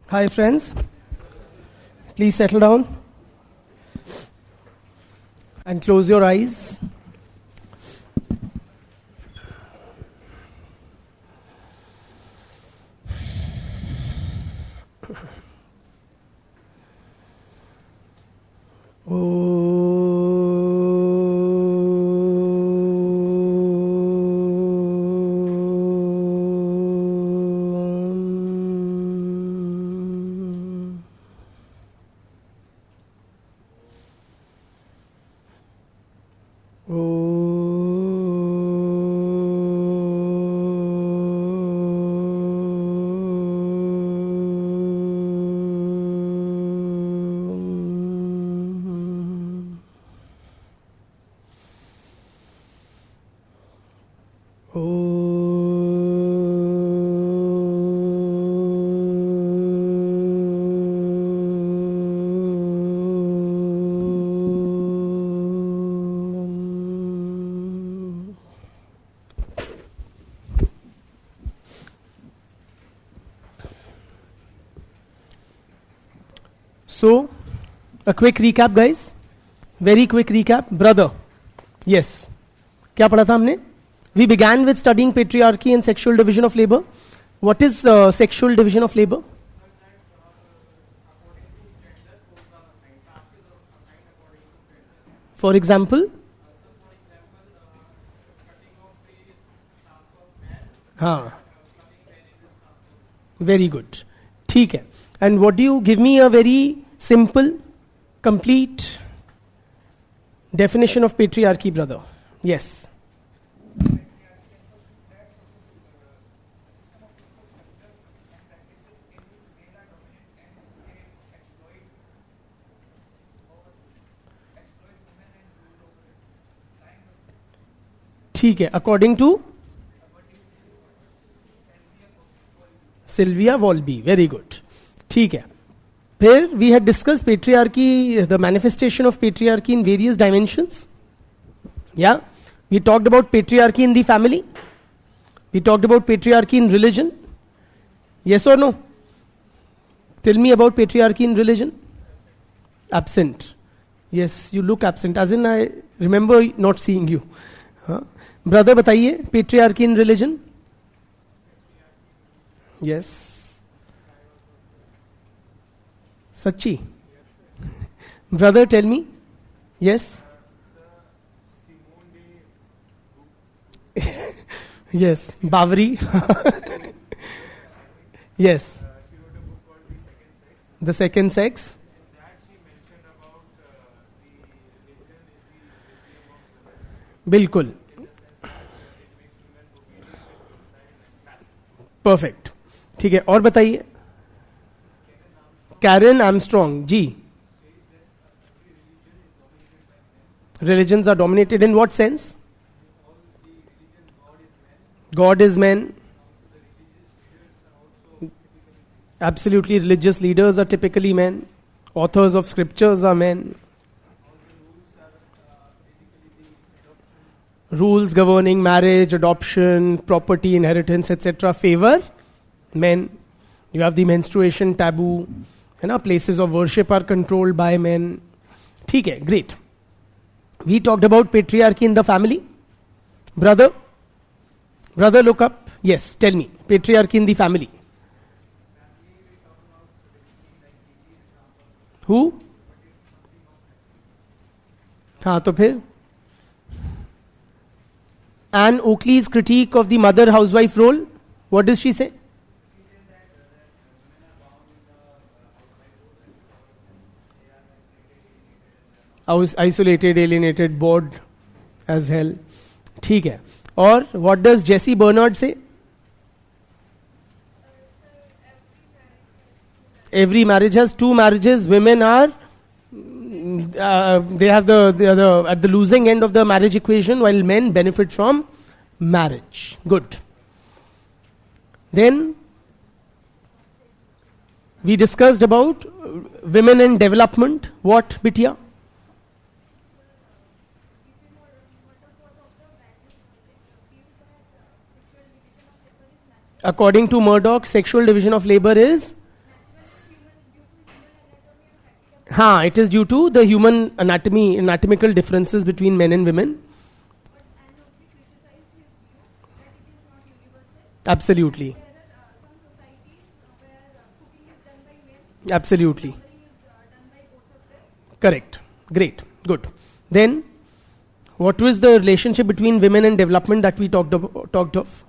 Hi friends, please settle down and close your eyes. So, a quick recap guys. Very quick recap. Brother. Yes. क्या पढ़ा था हमने? We began with studying patriarchy and sexual division of labor. What is sexual division of labor? For example? हाँ. Very good. ठीक है. And what do you give me a very simple, complete definition of patriarchy, brother? Yes. ठीक है. According to Sylvia Volby. Very good. ठीक है. फिर we had discussed patriarchy, the manifestation of patriarchy in various dimensions. Yeah. We talked about patriarchy in the family. We talked about patriarchy in religion. Yes or no? Tell me about patriarchy in religion. Absent. Yes, you look absent. As in, I remember not seeing you. Brother, बताइए patriarchy in religion. Yes. Sachi. Brother, tell me. Yes. Yes. Bavri. Yes. The second sex. बिल्कुल. Perfect. ठीक है. और बताइए. Karen Armstrong, ji. Religions are dominated in what sense? God is man. Absolutely, religious leaders are typically men. Authors of scriptures are men. Rules governing marriage, adoption, property, inheritance, etc. favor men. You have the menstruation taboo. Places of worship are controlled by men. ठीक है, great. We talked about patriarchy in the family. Brother, look up. Yes, tell me. Patriarchy in the family. Who? हाँ तो फिर Anne Oakley's critique of the mother housewife role. What does she say? Isolated, alienated, bored as hell. ठीक है. और what does Jesse Bernard say? Every marriage has two marriages. Women are they have the at the losing end of the marriage equation, while men benefit from marriage. Good. Then we discussed about women and development. What, Bitya? According to Murdoch, sexual division of labor is हाँ, it is due to the human anatomical differences between men and women. Absolutely. Absolutely. Correct. Great. Good. Then, what was the relationship between women and development that we talked of?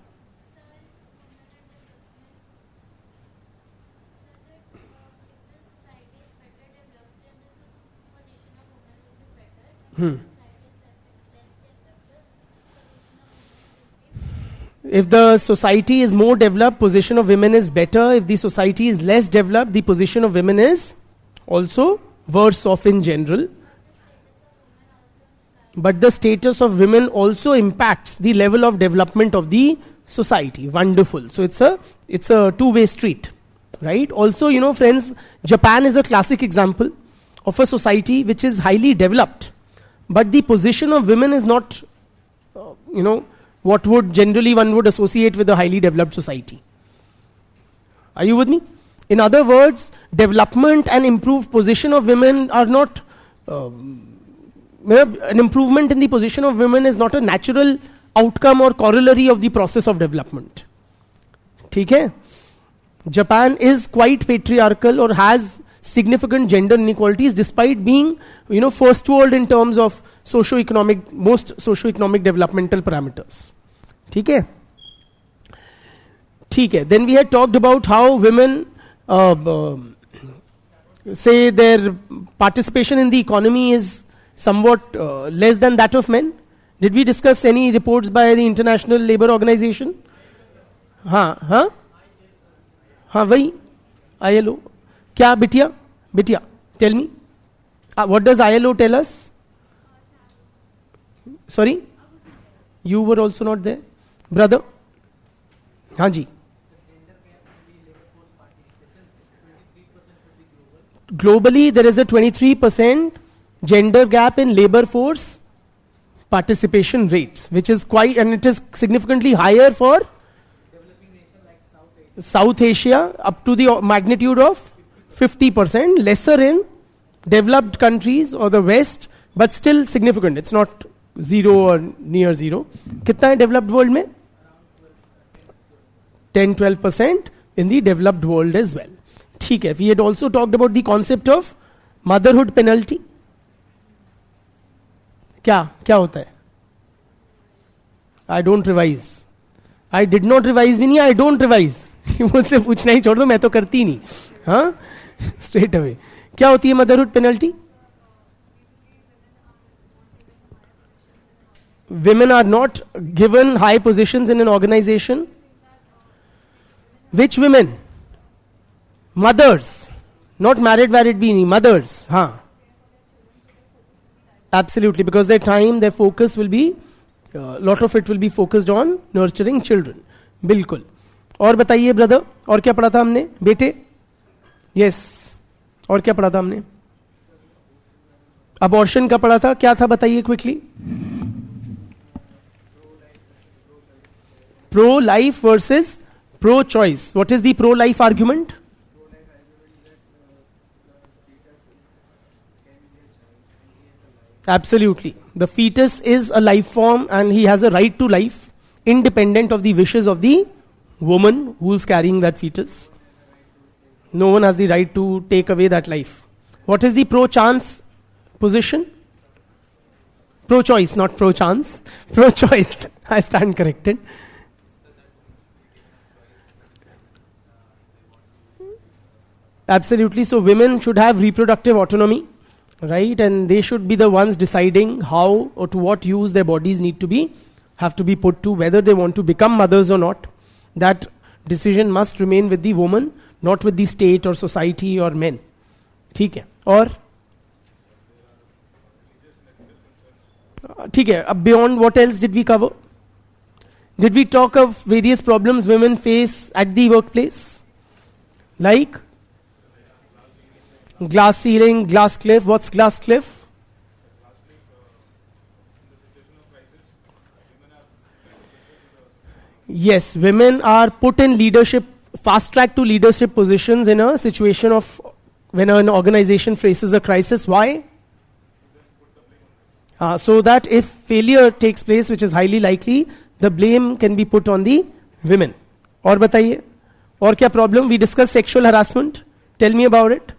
If the society is more developed, position of women is better. If the society is less developed, the position of women is also worse off in general. But the status of women also impacts the level of development of the society. Wonderful. So it's a two-way street, right? Also, you know, friends, Japan is a classic example of a society which is highly developed, but the position of women is not, what would generally one would associate with a highly developed society. Are you with me? In other words, development and improved position of women are not, an improvement in the position of women is not a natural outcome or corollary of the process of development. ठीक है? Japan is quite patriarchal or has significant gender inequalities despite being, first world in terms of most socio-economic developmental parameters. ठीक है? ठीक है. Then we had talked about how women say their participation in the economy is somewhat less than that of men. Did we discuss any reports by the International Labour Organization? हाँ वही ILO. क्या बिटिया tell me, what does ILO tell us? Sorry, you were also not there, brother. हाँ जी. Globally, there is a 23% gender gap in labor force participation rates, which is quite, and it is significantly higher for developing nations like South Asia, up to the magnitude of 50%, lesser in developed countries or the West, but still significant. It's not zero or near zero. कितना है developed world में? 10-12% in the developed world as well. ठीक है. We had also talked about the concept of motherhood penalty. क्या होता है? I don't revise. I did not revise भी नहीं, I don't revise. मुझसे पूछना ही छोड़ दो, मैं तो करती नहीं. हाँ, straight away. क्या होती है motherhood penalty? Women are not given high positions in an organization. Which women? Mothers. Not married भी नहीं, mothers. हाँ. Absolutely, because their focus will be, lot of it will be focused on nurturing children. बिल्कुल. और बताइए brother, और क्या पढ़ा था हमने? बेटे? Yes. और क्या पढ़ा था हमने? अबॉर्शन का पढ़ा था, क्या था बताइए quickly? Pro life versus pro choice. What is the pro life argument? Absolutely. The fetus is a life form and he has a right to life independent of the wishes of the woman who is carrying that fetus. No one has the right to take away that life. What is the pro-chance position? Pro-choice, not pro-chance. Pro-choice. I stand corrected. Absolutely. So women should have reproductive autonomy. Right, and they should be the ones deciding how or to what use their bodies have to be put to, whether they want to become mothers or not. That decision must remain with the woman, not with the state or society or men. ठीक है. और ठीक है. अब beyond, what else did we cover? Did we talk of various problems women face at the workplace? Like glass ceiling, glass cliff. What's glass cliff? Yes, women are put in leadership, fast track to leadership positions in a situation of when an organization faces a crisis. Why? So that if failure takes place, which is highly likely, the blame can be put on the women. और बताइए, और क्या problem? We discussed sexual harassment. Tell me about it.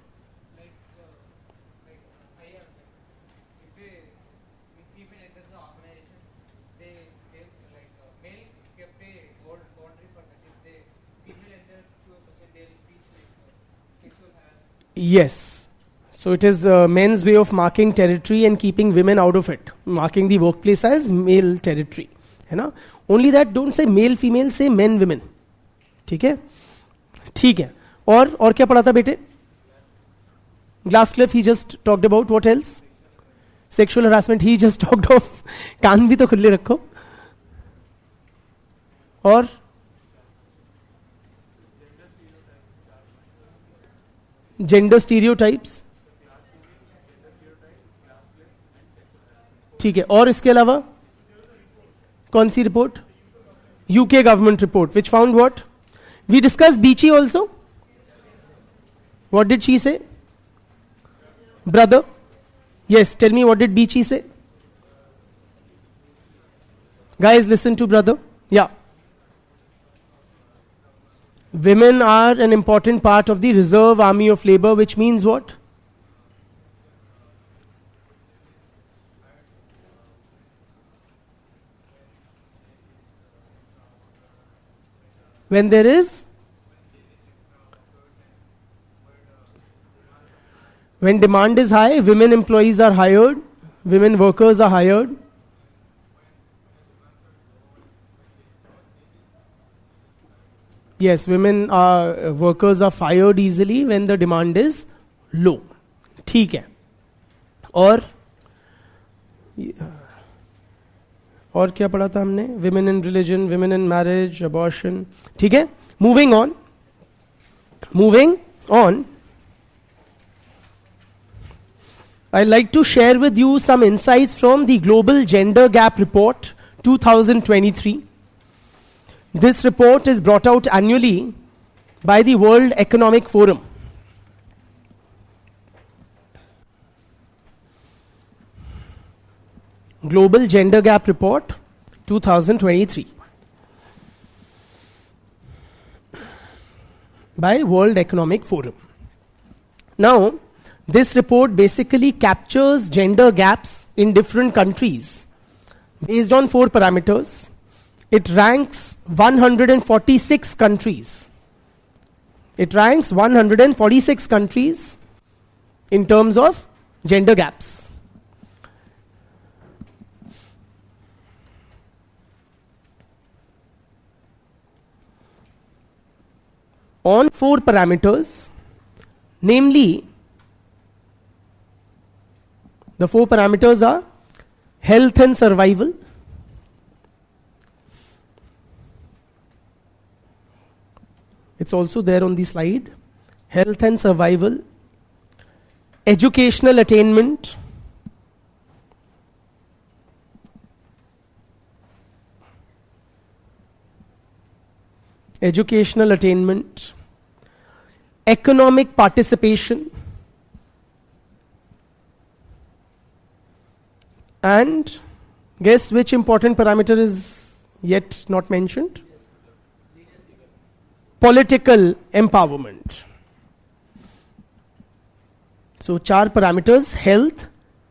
Yes. So it is the men's way of marking territory and keeping women out of it. Marking the workplace as male territory. है ना? Only that, don't say male, female, say men, women. ठीक है? ठीक है. और क्या पढ़ा था बेटे? Glass cliff he just talked about. What else? Sexual harassment he just talked of. कान भी तो खुले रखो. और जेंडर स्टीरियोटाइप्स. ठीक है. और इसके अलावा कौन सी report? UK government report which found what? We discuss Beechey also. What did she say? Brother. Yes, tell me what did Beechey say? Guys listen to brother. Yeah, women are an important part of the reserve army of labor, which means what? When there is, when demand is high, women employees are hired, women workers are hired. Yes, women workers are fired easily when the demand is low. ठीक है. और क्या पढ़ा था हमने? Women in religion, women in marriage, abortion. ठीक है. Moving on. I'd like to share with you some insights from the Global Gender Gap Report 2023. This report is brought out annually by the World Economic Forum. Global Gender Gap Report 2023 by World Economic Forum. Now, this report basically captures gender gaps in different countries based on 4 parameters. It ranks 146 countries. It ranks 146 countries in terms of gender gaps. On 4 parameters, namely, the 4 parameters are health and survival, it's also there on the slide, health and survival, educational attainment, economic participation, and guess which important parameter is yet not mentioned? Political empowerment. So 4 parameters: health,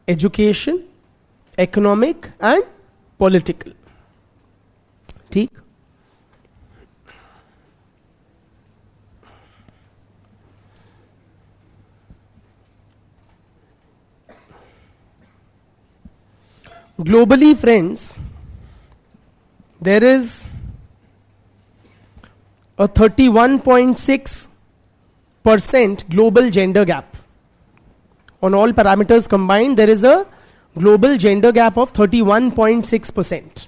education, economic and political. ठीक? Globally, friends, there is a 31.6% global gender gap. On all parameters combined, there is a global gender gap of 31.6%.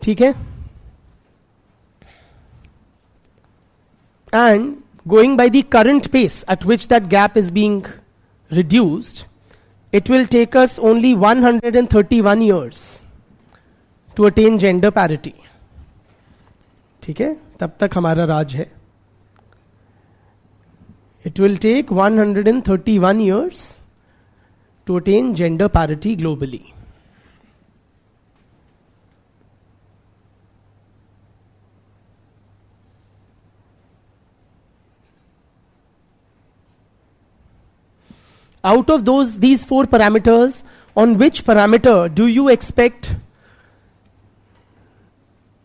ठीक है? And going by the current pace at which that gap is being reduced, it will take us only 131 years to attain gender parity. ठीक है, तब तक हमारा राज है. It will take 131 years to attain gender parity globally. Out of these 4 parameters, on which parameter do you expect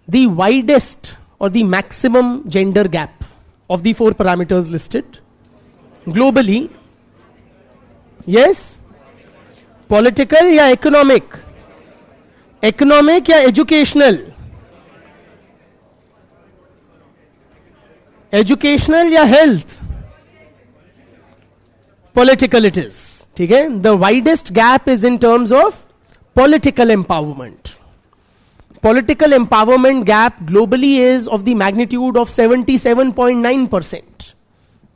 the widest or the maximum gender gap of the 4 parameters listed? Globally, yes? Political या economic? Economic या educational? Educational या health? Political it is. ठीक है? The widest gap is in terms of political empowerment. Political empowerment gap globally is of the magnitude of 77.9%.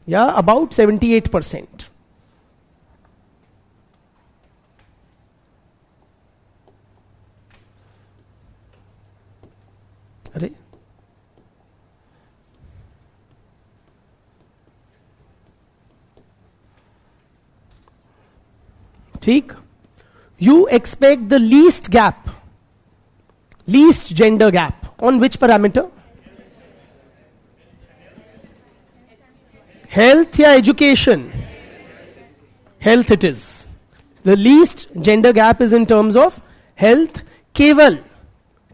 Yeah, about 78%. अरे ठीक, you expect the least gap, least gender gap on which parameter? Health या education? Health it is. The least gender gap is in terms of health, केवल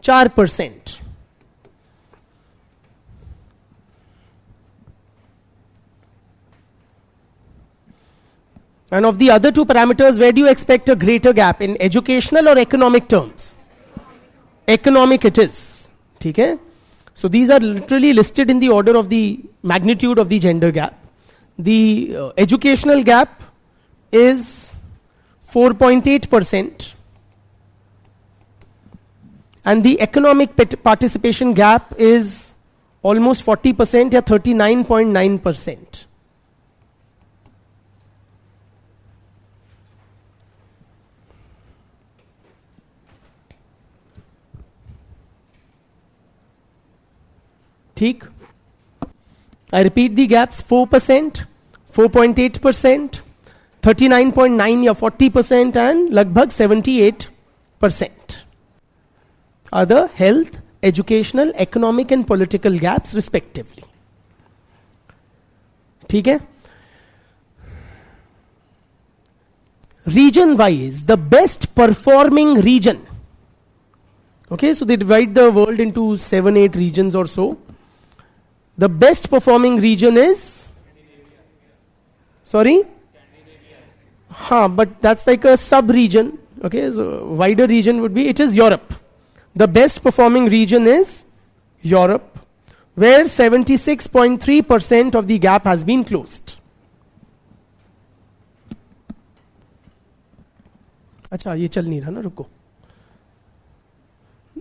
4%. And of the other 2 parameters, where do you expect a greater gap, in educational or economic terms? Economic it is. ठीक है? So these are literally listed in the order of the magnitude of the gender gap. The educational gap is 4.8%, and the economic participation gap is almost 40% या 39.9%. ठीक, I repeat the gaps: 4%, 4.8%, 39.9 या 40%, and लगभग 78% are the health, educational, economic and political gaps respectively. ठीक है? Region wise, the best performing region. Okay, so they divide the world into 7-8 regions or so. The best performing region is, sorry? But that's like a sub-region. Okay, so wider region would be, it is Europe. The best performing region is Europe, where 76.3% of the gap has been closed. अच्छा, ये चल नहीं रहा ना, रुको.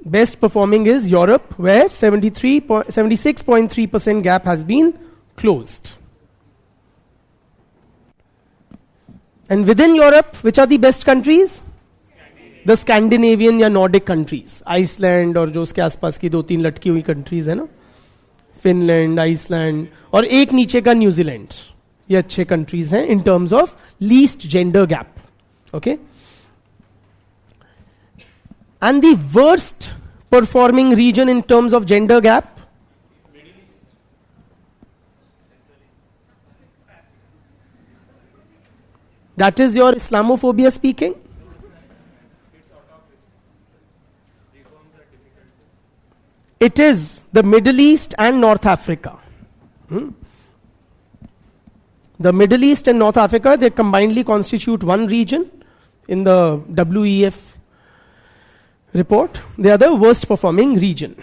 Best performing is Europe, where 76.3% gap has been closed. And within Europe, which are the best countries? The Scandinavian या Nordic countries. Iceland और जो उसके आसपास की 2-3 लटकी हुई countries है ना, Finland, Iceland, और एक नीचे का न्यूजीलैंड. ये अच्छे countries हैं in terms of least gender gap. Okay? And the worst performing region in terms of gender gap? That is your Islamophobia speaking? It is the Middle East and North Africa. The Middle East and North Africa, they combinedly constitute one region in the WEF report. They are the worst performing region.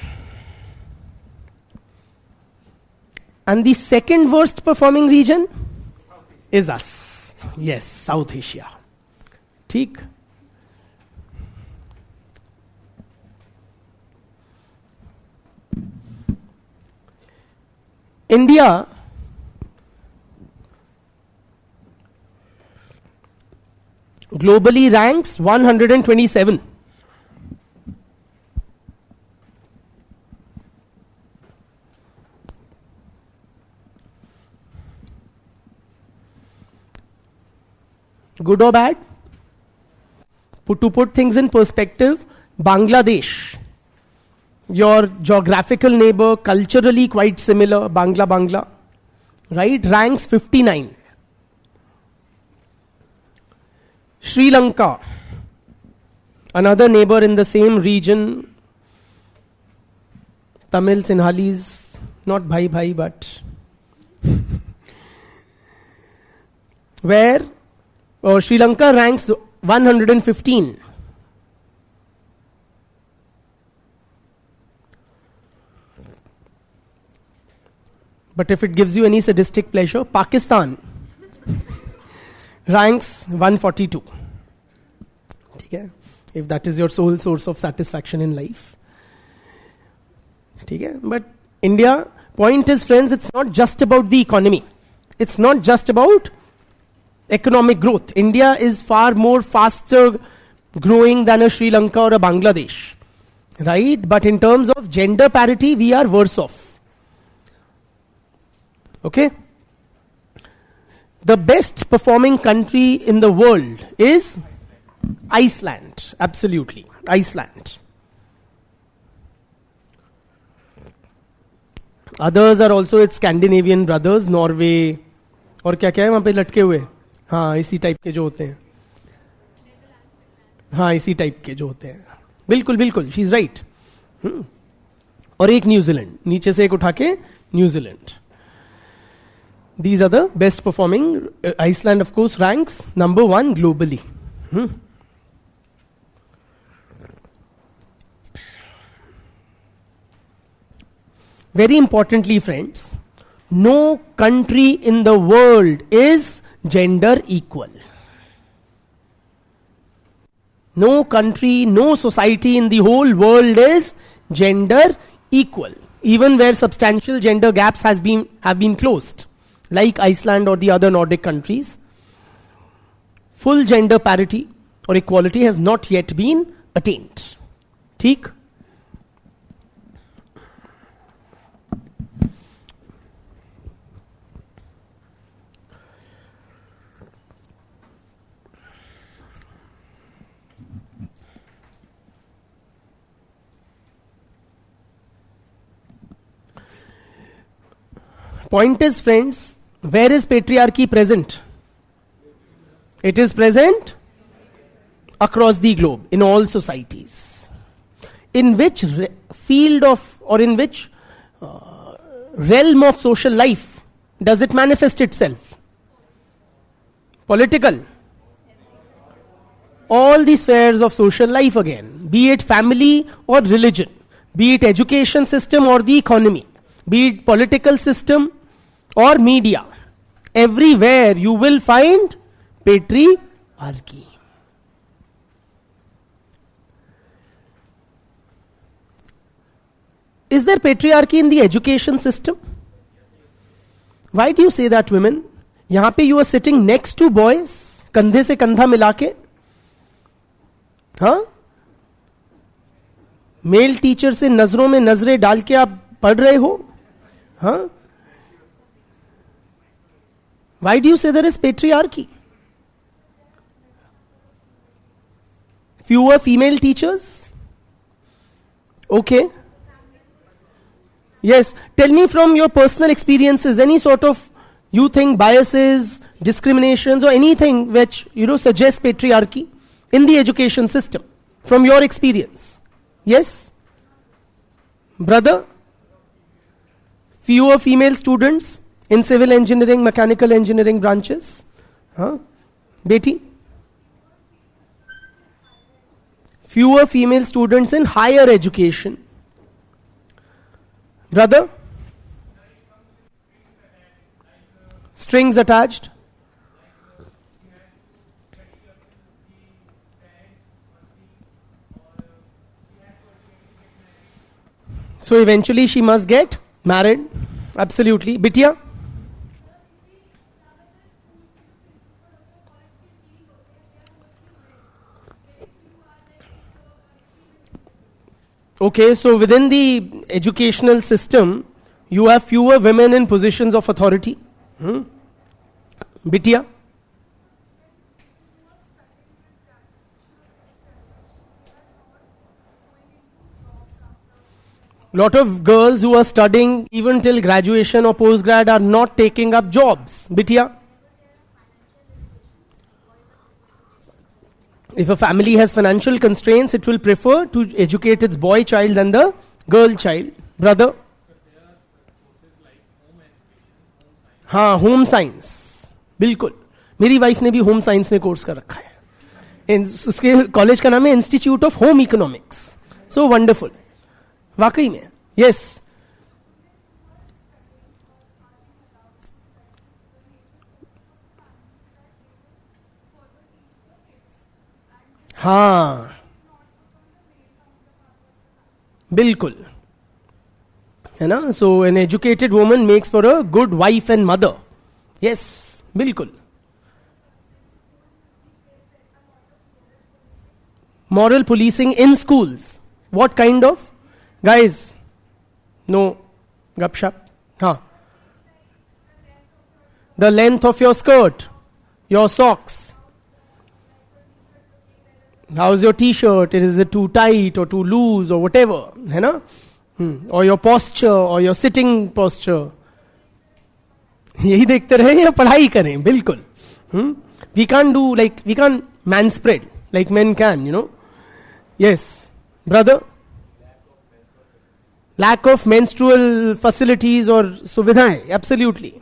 And the second worst performing region is us. Yes, South Asia. ठीक? India globally ranks 127. Good or bad? To put things in perspective, Bangladesh, your geographical neighbor, culturally quite similar, Bangla, right, ranks 59. Sri Lanka, another neighbor in the same region, Tamil Sinhalese, not bhai, but where Sri Lanka ranks 115. But if it gives you any sadistic pleasure, Pakistan ranks 142. Okay? If that is your sole source of satisfaction in life. Okay? But India, point is, friends, it's not just about the economy. It's not just about economic growth. India is far more faster growing than a Sri Lanka or a Bangladesh. Right? But in terms of gender parity, we are worse off. Okay? The best performing country in the world is Iceland. Absolutely. Iceland. Others are also its Scandinavian brothers, Norway. और क्या क्या है वहां पे लटके हुए? हाँ, इसी टाइप के जो होते हैं. हाँ, इसी टाइप के जो होते हैं. बिल्कुल बिल्कुल, शी इज राइट. और एक न्यूजीलैंड, नीचे से एक उठा के New Zealand. These are the best performing. Iceland, of course, ranks number 1 globally. Very importantly, friends, no country in the world is gender equal. No country, no society in the whole world is gender equal. Even where substantial gender gaps have been closed, like Iceland or the other Nordic countries, full gender parity or equality has not yet been attained. ठीक? Point is, friends, where is patriarchy present? It is present across the globe, in all societies. In which field of, or in which realm of social life does it manifest itself? Political. All the spheres of social life again, be it family or religion, be it education system or the economy, be it political system or media. Everywhere you will find patriarchy. Is there patriarchy in the education system? Why do you say that, women? यहाँ पे you are sitting next to boys, कंधे से कंधा मिला के, हाँ? Male teacher से नजरों में नजरें डाल के आप पढ़ रहे हो, हाँ? Why do you say there is patriarchy? Fewer female teachers? Okay. Yes. Tell me from your personal experiences, any sort of, you think, biases, discriminations, or anything which, suggests patriarchy in the education system, from your experience. Yes? Brother? Fewer female students in civil engineering, mechanical engineering branches? Huh? Beti? Fewer female students in higher education. Brother? Strings attached? So eventually she must get married. Absolutely. Bitya? Okay, so within the educational system, you have fewer women in positions of authority. Bitia? Lot of girls who are studying even till graduation or postgrad are not taking up jobs. Bitia? If a family has financial constraints, it will prefer to educate its boy child than the girl child. Brother? हाँ, home science बिल्कुल. मेरी wife ने भी home science में course कर रखा है. उसके कॉलेज का नाम है institute of home economics. So wonderful. वाकई में. यस. हाँ, बिल्कुल है ना. So an educated woman makes for a good wife and mother. Yes, बिल्कुल. Moral policing in schools. What kind of? Guys, no, gupshup. Huh. The length of your skirt, your socks. How's your t-shirt? Is it too tight or too loose or whatever? है ना? Or your posture or your sitting posture. यही देखते रहे या पढ़ाई करें. बिल्कुल. We can't do like, we can't manspread like men can, you know. Yes, brother. Lack of menstrual facilities or सुविधाएं. Absolutely.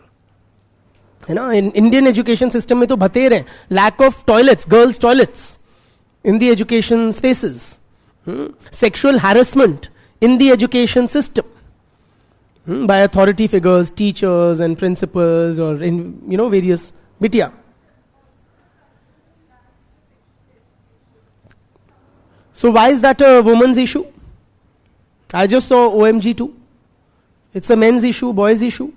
है ना. In Indian education system में तो बतेर हैं. Lack of toilets, girls toilets in the education spaces. Sexual harassment in the education system by authority figures, teachers and principals, or in, you know, various. Bitya? So why is that a woman's issue? I just saw OMG too. It's a men's issue, boys' issue.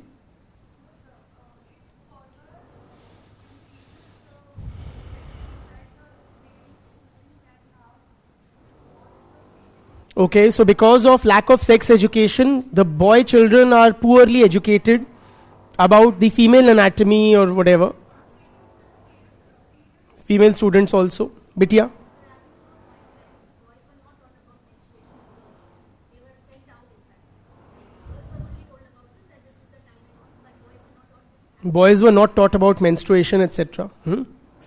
Okay, so because of lack of sex education, the boy children are poorly educated about the female anatomy or whatever. Female students also. Bitya? Boys were not taught about menstruation, etc.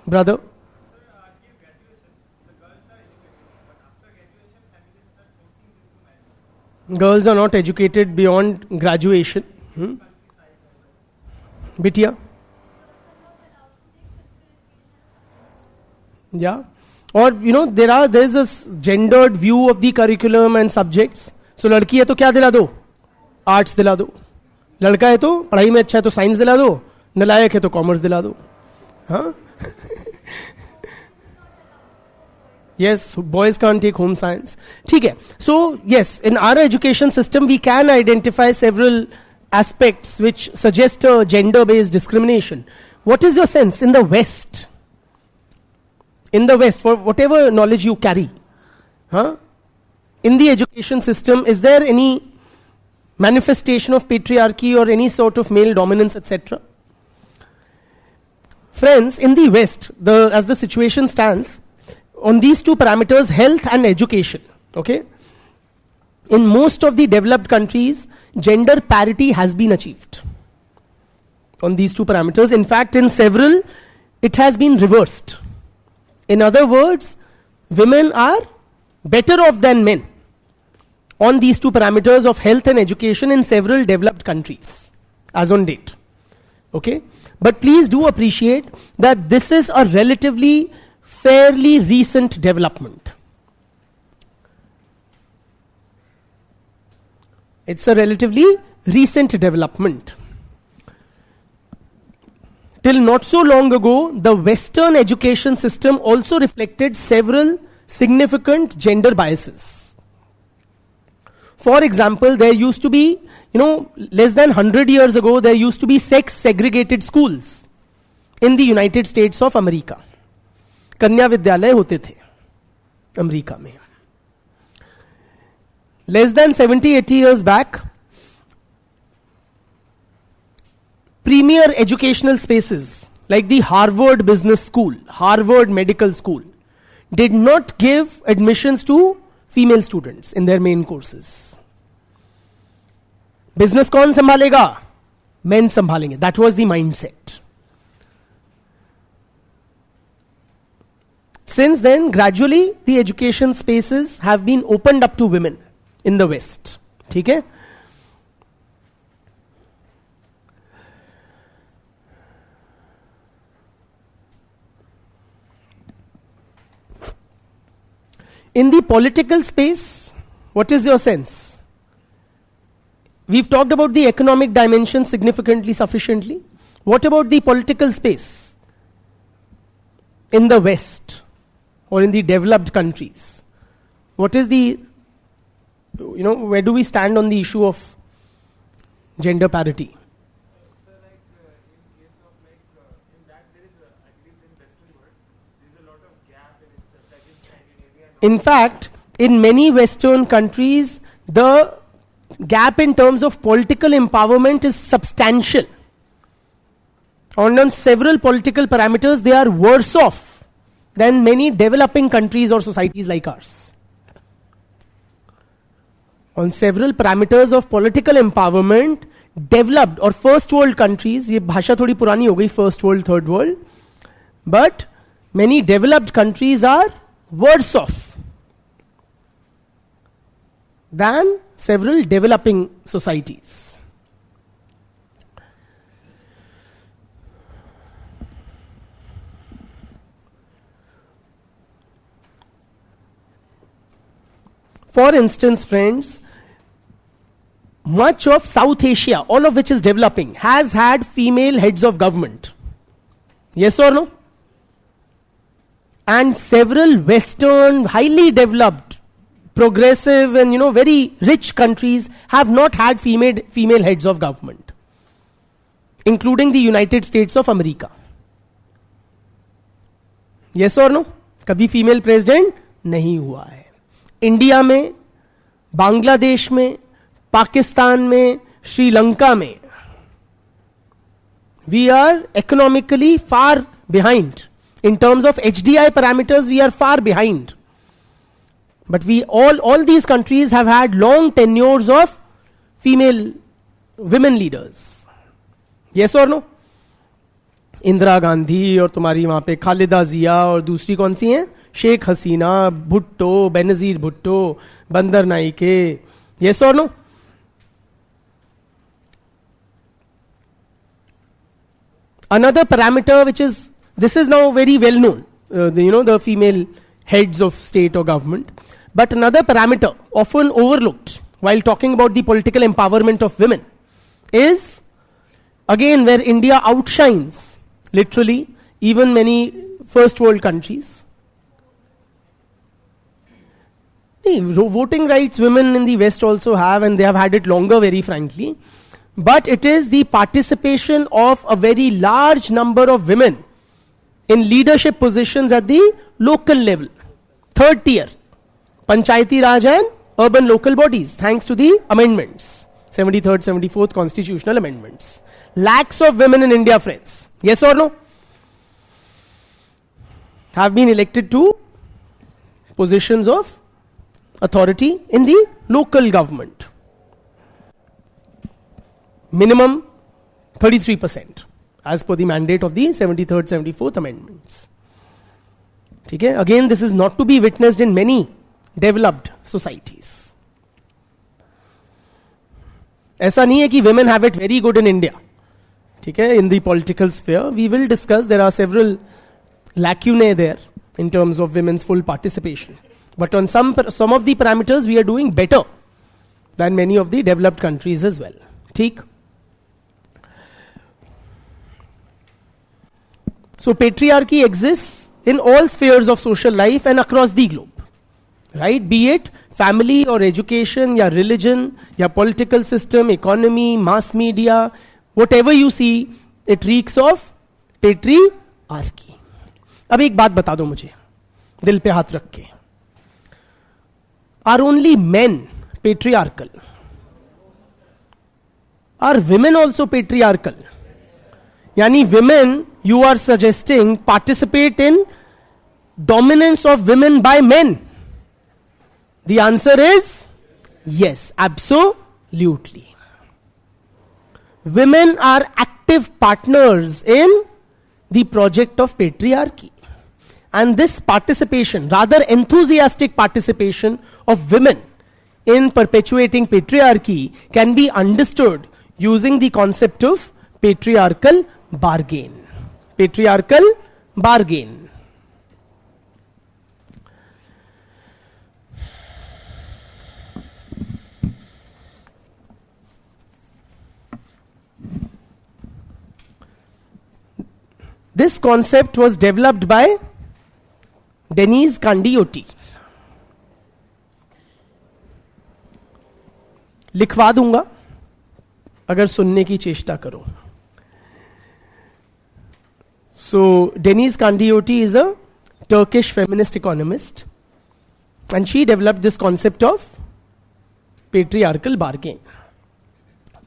Brother? Girls are not educated beyond graduation. Bitya? Yeah. Or, you know, there's a gendered view of the curriculum and subjects. So, लड़की है तो क्या दिला दो? Arts दिला दो. लड़का है तो पढ़ाई में अच्छा है तो साइंस दिला दो. नलायक है तो कॉमर्स दिला दो. हाँ. Yes, boys can't take home science. ठीक है. So, yes, in our education system, we can identify several aspects which suggest a gender-based discrimination. What is your sense in the West? In the West, for whatever knowledge you carry, in the education system, is there any manifestation of patriarchy or any sort of male dominance, etc.? Friends, in the West, as the situation stands, on these two parameters, health and education, okay, in most of the developed countries, gender parity has been achieved. On these two parameters, in fact, in several, it has been reversed. In other words, women are better off than men on these two parameters of health and education in several developed countries, as on date. Okay? But please do appreciate that this is a relatively fairly recent development. It's a relatively recent development. Till not so long ago, the Western education system also reflected several significant gender biases. For example, there used to be, less than 100 years ago, there used to be sex-segregated schools in the United States of America. कन्या विद्यालय होते थे America में. less than 70-80 years back, premier educational spaces like the Harvard Business School, Harvard Medical School, did not give admissions to female students in their main courses. Business कौन संभालेगा? Men संभालेंगे. That was the mindset. Since then, gradually, the education spaces have been opened up to women in the West. ठीक है? In the political space, what is your sense? We've talked about the economic dimension significantly, sufficiently. What about the political space in the West or in the developed countries? What is the, where do we stand on the issue of gender parity? So like in case of in that there is I believe in Western world there is a lot of gap in itself, like in Scandinavia. In fact, in many Western countries, the gap in terms of political empowerment is substantial. On several political parameters, they are worse off than many developing countries or societies like ours. On several parameters of political empowerment, developed or first world countries, ये भाषा थोड़ी पुरानी हो गई, first world, third world, but many developed countries are worse off than several developing societies. For instance, friends, much of South Asia, all of which is developing, has had female heads of government. Yes or no? And several Western, highly developed, progressive and very rich countries have not had female heads of government, including the United States of America. Yes or no? कभी female president नहीं हुआ है. India में, बांग्लादेश में, पाकिस्तान में, श्रीलंका में, we are economically far behind. In terms of HDI parameters, we are far behind. But all these countries have had long tenures of women leaders. Yes or no? Indira Gandhi और तुम्हारी वहां पे खालिदा जिया और दूसरी कौन सी हैं? शेख हसीना, भुट्टो, बेनजीर भुट्टो, बंदर Nike. Yes or no? Another parameter which is, this is now very well known, the female heads of state or government. But another parameter often overlooked while talking about the political empowerment of women is, again, where India outshines, literally, even many first world countries. Voting rights women in the West also have, and they have had it longer, very frankly. But it is the participation of a very large number of women in leadership positions at the local level, third tier, Panchayati Raj and urban local bodies, thanks to the amendments, 73rd, 74th constitutional amendments. Lakhs of women in India, friends, yes or no, have been elected to positions of authority in the local government. Minimum 33% as per the mandate of the 73rd, 74th amendments. Okay? Again, this is not to be witnessed in many developed societies. ऐसा नहीं है कि women have it very good in India. ठीक है? In the political sphere, we will discuss, there are several lacunae there in terms of women's full participation. But on some of the parameters, we are doing better than many of the developed countries as well. ठीक? So patriarchy exists in all spheres of social life and across the globe. Right? Be it family or education, या religion, या political system, economy, mass media, whatever you see, it reeks of patriarchy. अब एक बात बता दो मुझे, दिल पे हाथ रख के. Are only men patriarchal? Are women also patriarchal? Yani women, you are suggesting, participate in dominance of women by men. The answer is yes, absolutely. Women are active partners in the project of patriarchy. And this participation, rather enthusiastic participation of women in perpetuating patriarchy, can be understood using the concept of patriarchal bargain. Patriarchal bargain. This concept was developed by Denise Candioti. लिखवा दूंगा अगर सुनने की चेष्टा करो. So Denise Candioti is a Turkish feminist economist and she developed this concept of patriarchal bargain.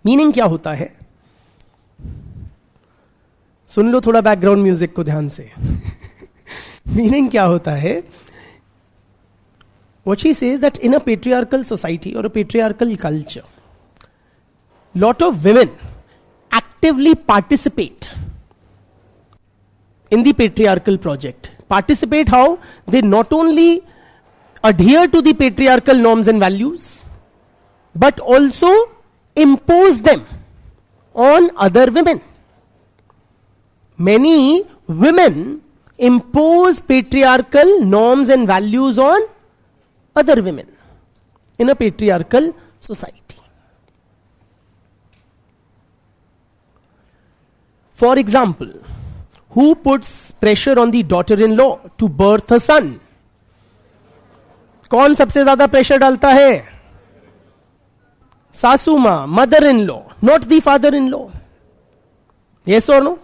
Meaning क्या होता है? सुन लो थोड़ा बैकग्राउंड म्यूजिक को ध्यान से. मीनिंग क्या होता है? What she says that in a patriarchal society or a patriarchal culture, lot of women actively participate in the patriarchal project. Participate how? They not only adhere to the patriarchal norms and values, but also impose them on other women. Many women impose patriarchal norms and values on other women in a patriarchal society. For example, who puts pressure on the daughter-in-law to birth a son? कौन सबसे ज्यादा pressure डालता है? सासू मां, mother-in-law, not the father-in-law. Yes or no?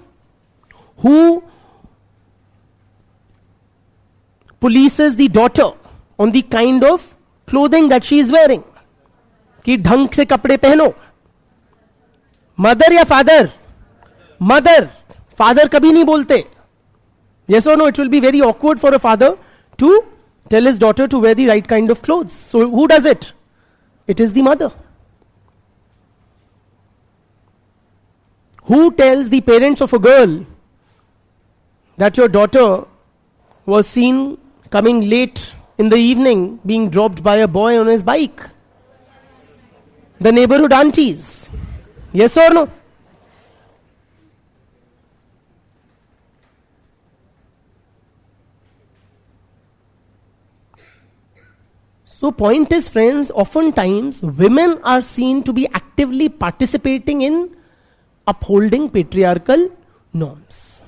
Who polices the daughter on the kind of clothing that she is wearing? कि ढंग से कपड़े पहनो. मदर या फादर? मदर. फादर कभी नहीं बोलते. Yes or no? It will be very awkward for a father to tell his daughter to wear the right kind of clothes. So who does it? It is the mother. Who tells the parents of a girl that your daughter was seen coming late in the evening being dropped by a boy on his bike? The neighborhood aunties. Yes or no? So point is, friends, oftentimes women are seen to be actively participating in upholding patriarchal norms.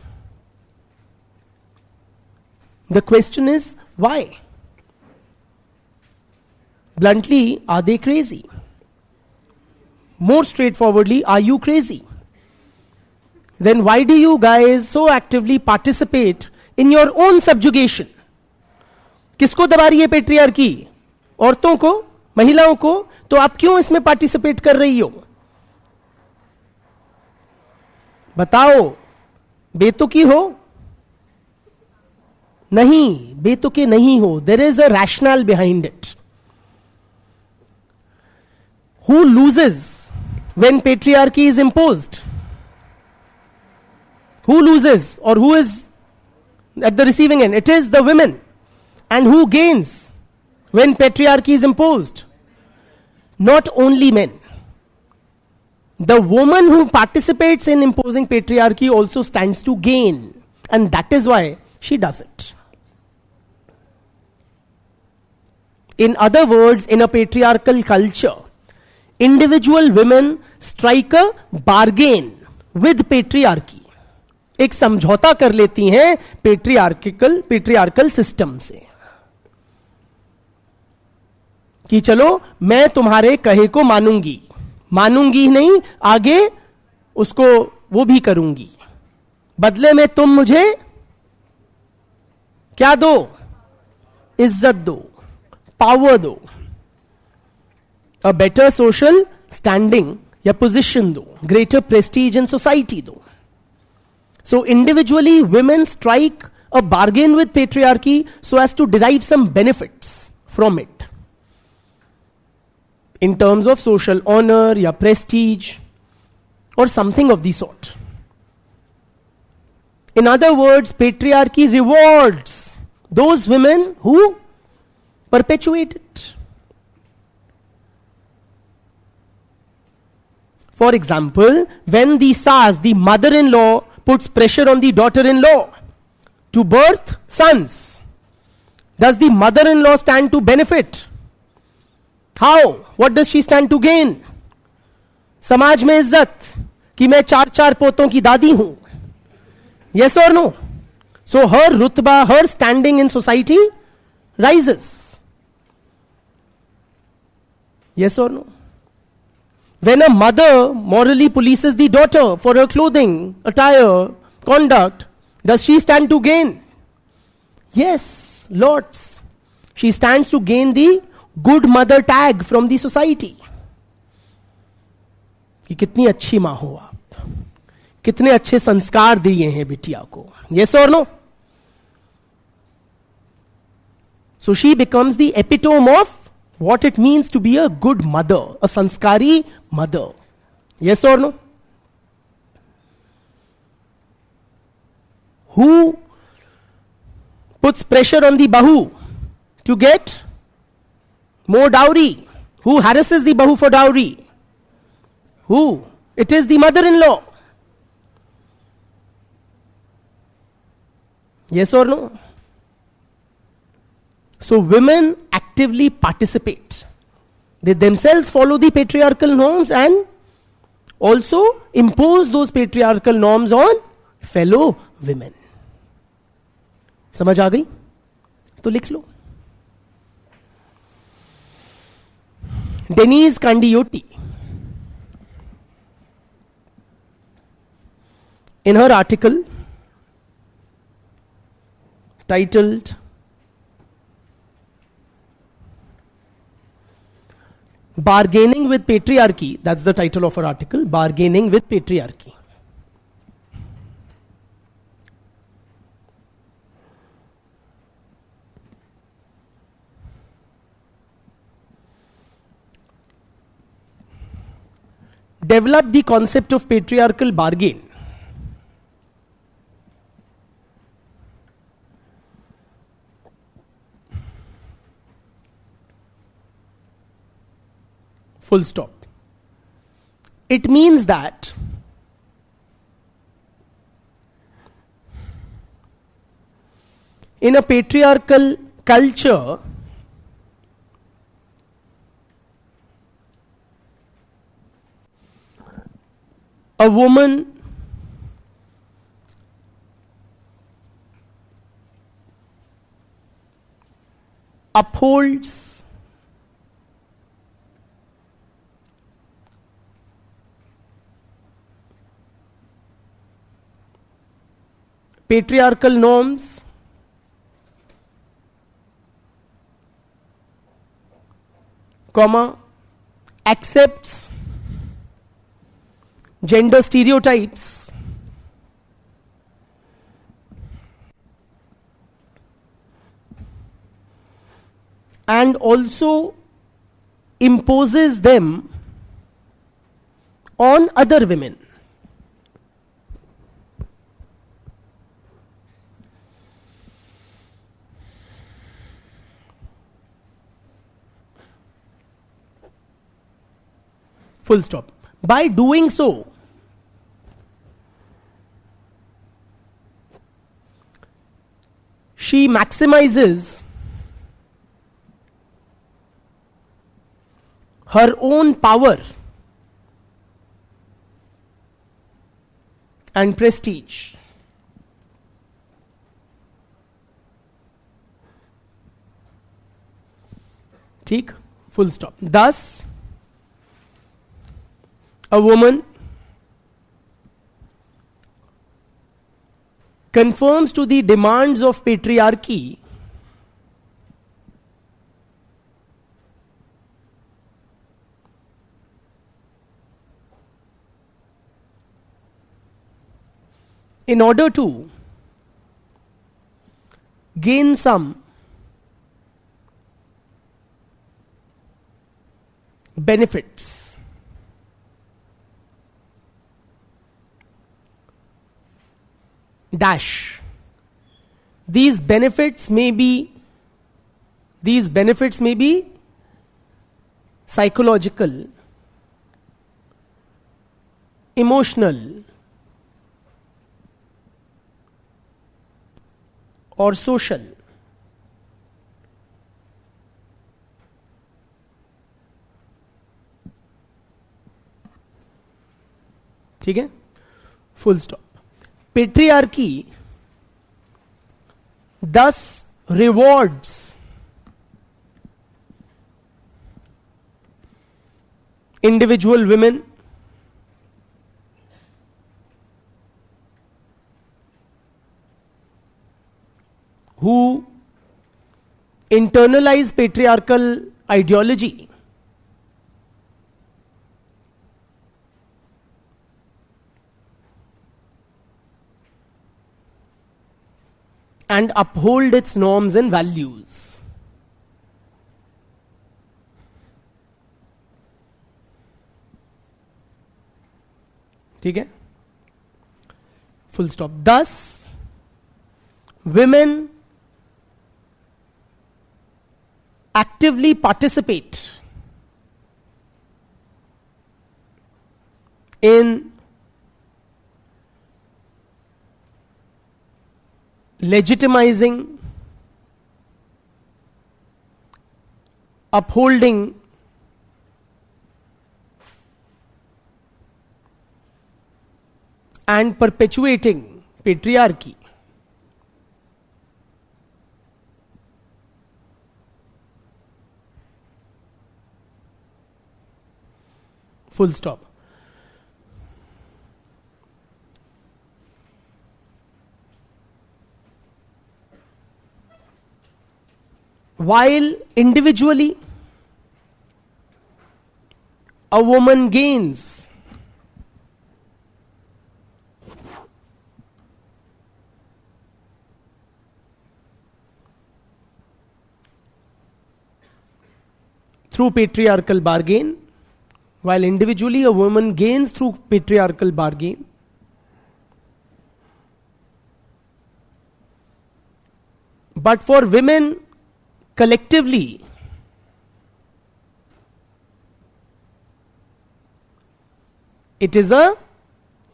The question is, why? Bluntly, are they crazy? More straightforwardly, are you crazy? Then why do you guys so actively participate in your own subjugation? किसको दबा रही है patriarchy? औरतों को, महिलाओं को. तो आप क्यों इसमें पार्टिसिपेट कर रही हो? बताओ. बेतुकी हो? नहीं, बेतुके नहीं हो. There is a rationale behind it. Who loses when patriarchy is imposed? Who loses or who is at the receiving end? It is the women. And who gains when patriarchy is imposed? Not only men. The woman who participates in imposing patriarchy also stands to gain. And that is why she does it. In other words, in a patriarchal culture, individual women strike a bargain with patriarchy. एक समझौता कर लेती हैं patriarchal system से कि चलो मैं तुम्हारे कहे को मानूंगी नहीं, आगे उसको वो भी करूंगी. बदले में तुम मुझे क्या दो? इज्जत दो, पावर दो. a better social standing या position दो, greater prestige in society दो. So individually women strike a bargain with patriarchy so as to derive some benefits from it in terms of social honor या prestige or something of the sort. In other words, patriarchy rewards those women who perpetuate it. For example, when the sas, the mother-in-law, puts pressure on the daughter-in-law to birth sons, does the mother-in-law stand to benefit? How? What does she stand to gain? समाज में इज्जत कि मैं 4 पोतों की दादी हूं. Yes or no? So her rutba, her standing in society rises. Yes or no? When a mother morally polices the daughter for her clothing, attire, conduct, does she stand to gain? Yes, lots. She stands to gain the good mother tag from the society. कि कितनी अच्छी मां हो आप, कितने अच्छे संस्कार दिए हैं बिटिया को. Yes or no? So she becomes the epitome of what it means to be a good mother, a sanskari mother. Yes or no? Who puts pressure on the bahu to get more dowry? Who harasses the bahu for dowry? Who? It is the mother-in-law. Yes or no? So women actively participate. They themselves follow the patriarchal norms and also impose those patriarchal norms on fellow women. समझ आ गई? तो लिख लो. Denise Candioti, in her article titled Bargaining with Patriarchy, that's the title of her article, Bargaining with Patriarchy. Develop the concept of patriarchal bargain. Full stop. It means that in a patriarchal culture, a woman upholds patriarchal norms, accepts gender stereotypes, and also imposes them on other women. Full stop. By doing so, she maximizes her own power and prestige. ठीक? Full stop. Thus, a woman conforms to the demands of patriarchy . . . . . . . . . . . . . . . . . . . . . . . . . . . . . . . . . . . . . . . . . . . . . . . . . . . . . . . . . . . . . . . . . in order to gain some benefits, dash. These benefits may be psychological, emotional, or social. ठीक है, full stop. Patriarchy thus rewards individual women who internalize patriarchal ideology and uphold its norms and values. ठीक है, full stop. Thus, women actively participate in legitimizing, upholding and perpetuating patriarchy. Full stop. While individually a woman gains through patriarchal bargain, while individually a woman gains through patriarchal bargain, but for women collectively, it is a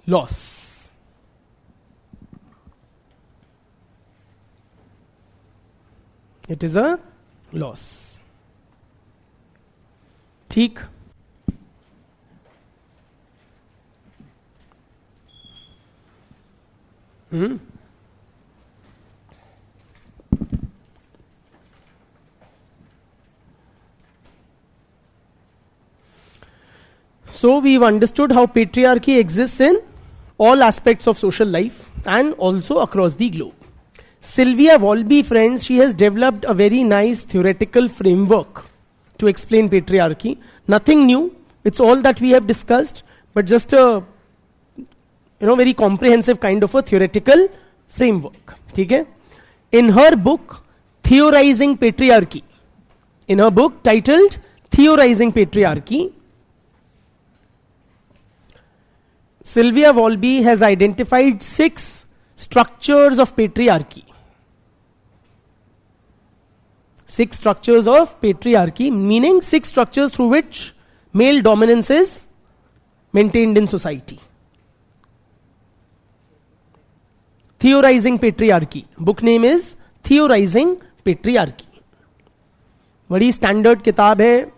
loss. It is a loss. ठीक. So we've understood how patriarchy exists in all aspects of social life and also across the globe. Sylvia Wolby, friends, she has developed a very nice theoretical framework to explain patriarchy. Nothing new. It's all that we have discussed, but just a very comprehensive kind of a theoretical framework. Okay? In her book, Theorizing Patriarchy, in her book titled Theorizing Patriarchy, Sylvia Wolby has identified 6 structures of patriarchy. 6 structures of patriarchy, meaning 6 structures through which male dominance is maintained in society. Theorizing Patriarchy. Book name is Theorizing Patriarchy. बड़ी standard किताब है,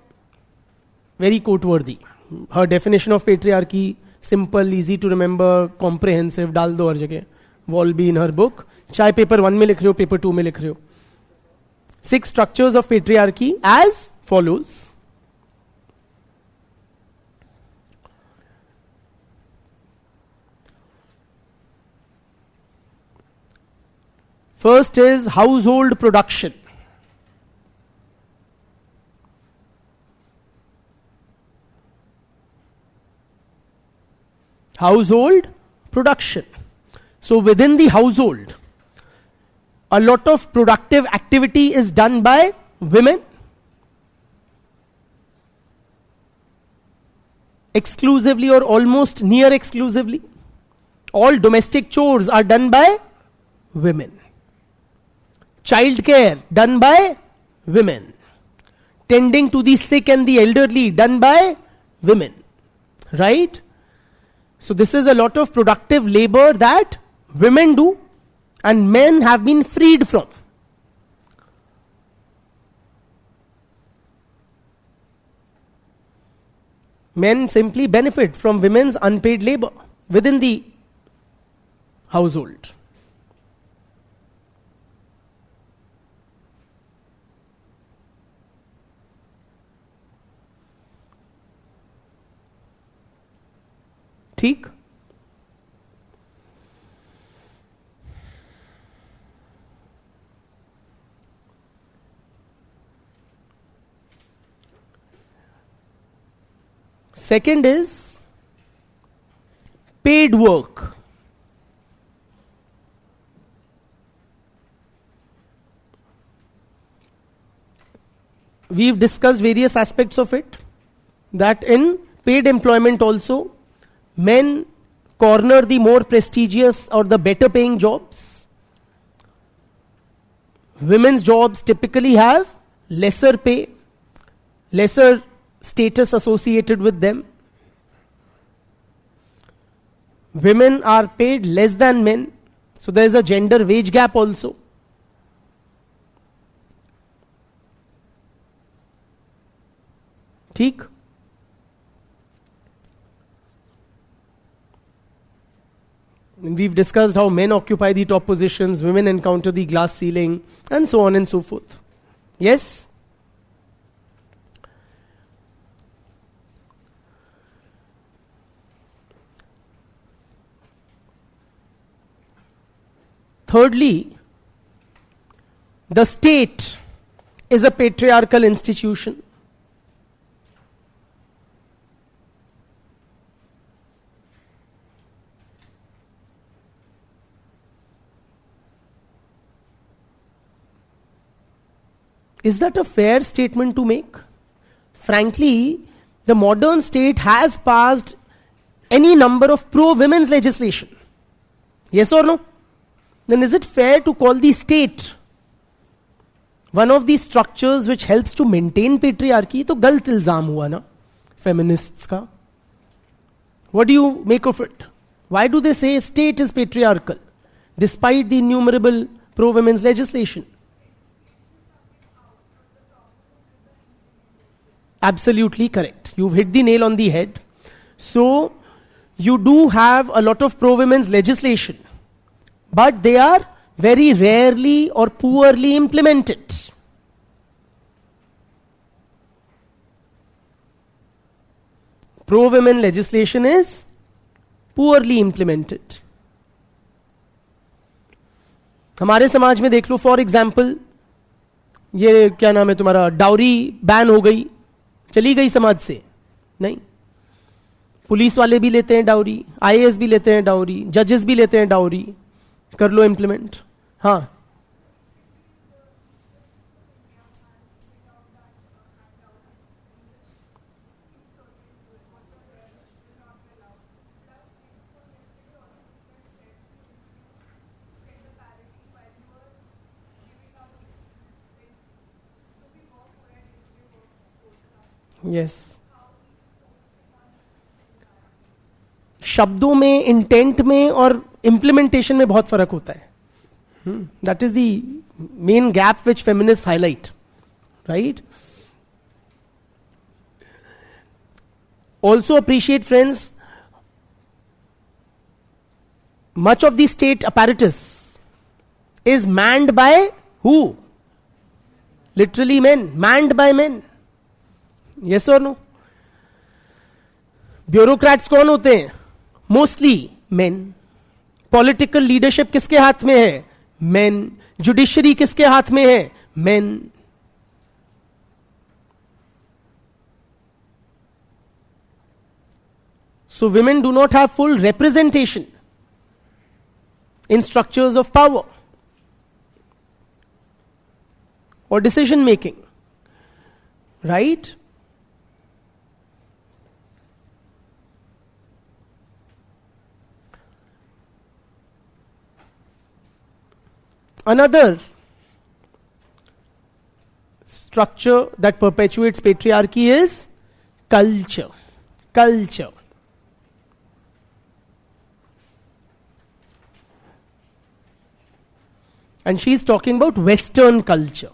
very quote worthy. Her definition of patriarchy, simple, easy to remember, comprehensive, डाल दो हर जगह. Wolby in her book. चाहे paper 1 में लिख रहे हो, पेपर 2 में लिख रहे हो. 6 structures of patriarchy as follows. First is household production. Household production. So within the household, a lot of productive activity is done by women. Exclusively or almost near exclusively. All domestic chores are done by women. Child care done by women. Tending to the sick and the elderly done by women. Right? So this is a lot of productive labor that women do and men have been freed from. Men simply benefit from women's unpaid labor within the household. ठीक? Second is paid work. We've discussed various aspects of it. That in paid employment also, men corner the more prestigious or the better paying jobs. Women's jobs typically have lesser pay, lesser status associated with them. Women are paid less than men, so there is a gender wage gap also. ठीक? We've discussed how men occupy the top positions, women encounter the glass ceiling, and so on and so forth. Yes? Thirdly, the state is a patriarchal institution. Is that a fair statement to make? Frankly, the modern state has passed any number of pro-women's legislation. Yes or no? Then is it fair to call the state one of these structures which helps to maintain patriarchy? तो गलत इल्जाम हुआ ना feminists का. What do you make of it? Why do they say state is patriarchal despite the innumerable pro-women's legislation? Absolutely correct. You've hit the nail on the head. So, you do have a lot of pro-women's legislation, but they are very rarely or poorly implemented. Pro-women legislation is poorly implemented. हमारे समाज में देख लो, for example, ये क्या नाम है तुम्हारा, dowry ban हो गई, चली गई समाज से? नहीं. पुलिस वाले भी लेते हैं डाउरी, आईएएस भी लेते हैं डाउरी, जजेस भी लेते हैं डाउरी. कर लो इम्प्लीमेंट. हाँ, यस. शब्दों में, इंटेंट में और इम्प्लीमेंटेशन में बहुत फर्क होता है. That is the main gap which feminist highlight, right? Also appreciate friends, much of the state apparatus is manned by who? Literally men, manned by men. Yes or no? Bureaucrats कौन होते हैं? Mostly men. Political leadership किसके हाथ में है? Main. Judiciary किसके हाथ में है? Main. So women do not have full representation in structures of power or decision making, right? Another structure that perpetuates patriarchy is culture. Culture. And she's talking about Western culture.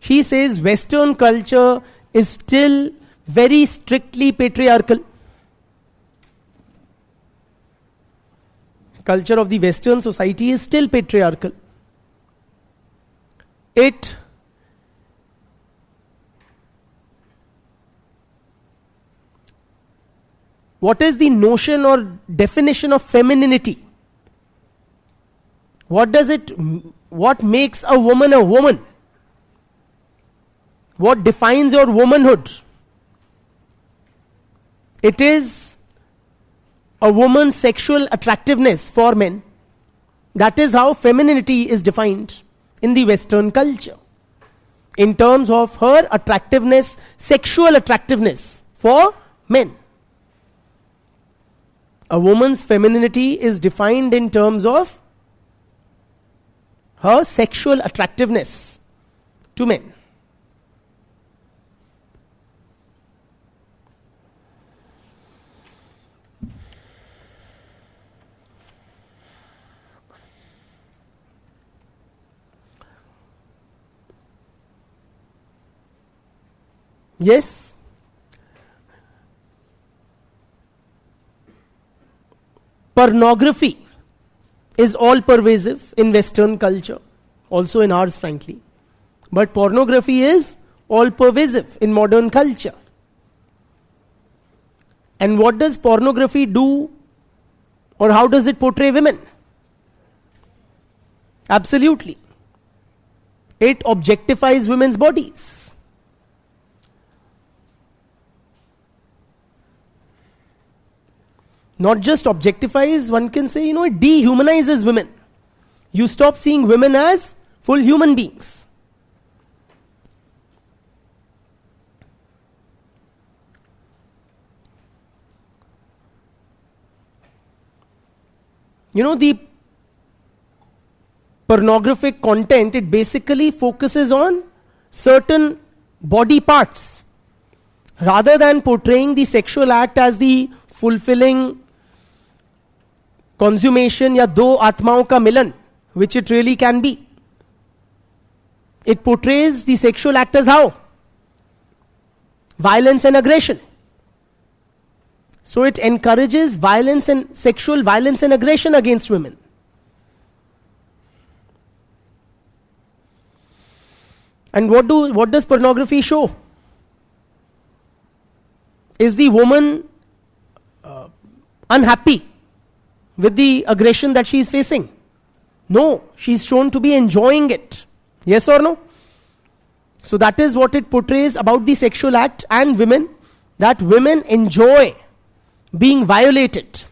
She says Western culture is still very strictly patriarchal. Culture of the Western society is still patriarchal. What is the notion or definition of femininity? What makes a woman a woman? What defines your womanhood? It is a woman's sexual attractiveness for men. That is how femininity is defined in the Western culture, in terms of her attractiveness, sexual attractiveness for men. A woman's femininity is defined in terms of her sexual attractiveness to men. Yes, pornography is all pervasive in Western culture, also in ours, frankly. But pornography is all pervasive in modern culture. And what does pornography do, or how does it portray women? Absolutely. It objectifies women's bodies. Not just objectifies, one can say, it dehumanizes women. You stop seeing women as full human beings. The pornographic content, it basically focuses on certain body parts rather than portraying the sexual act as the fulfilling consummation या दो आत्माओं का मिलन, which it really can be. It portrays the sexual act as how? Violence and aggression. So it encourages violence and sexual violence and aggression against women. And what does pornography show? Is the woman unhappy with the aggression that she is facing? No, she is shown to be enjoying it. Yes or no? So that is what it portrays about the sexual act and women, that women enjoy being violated,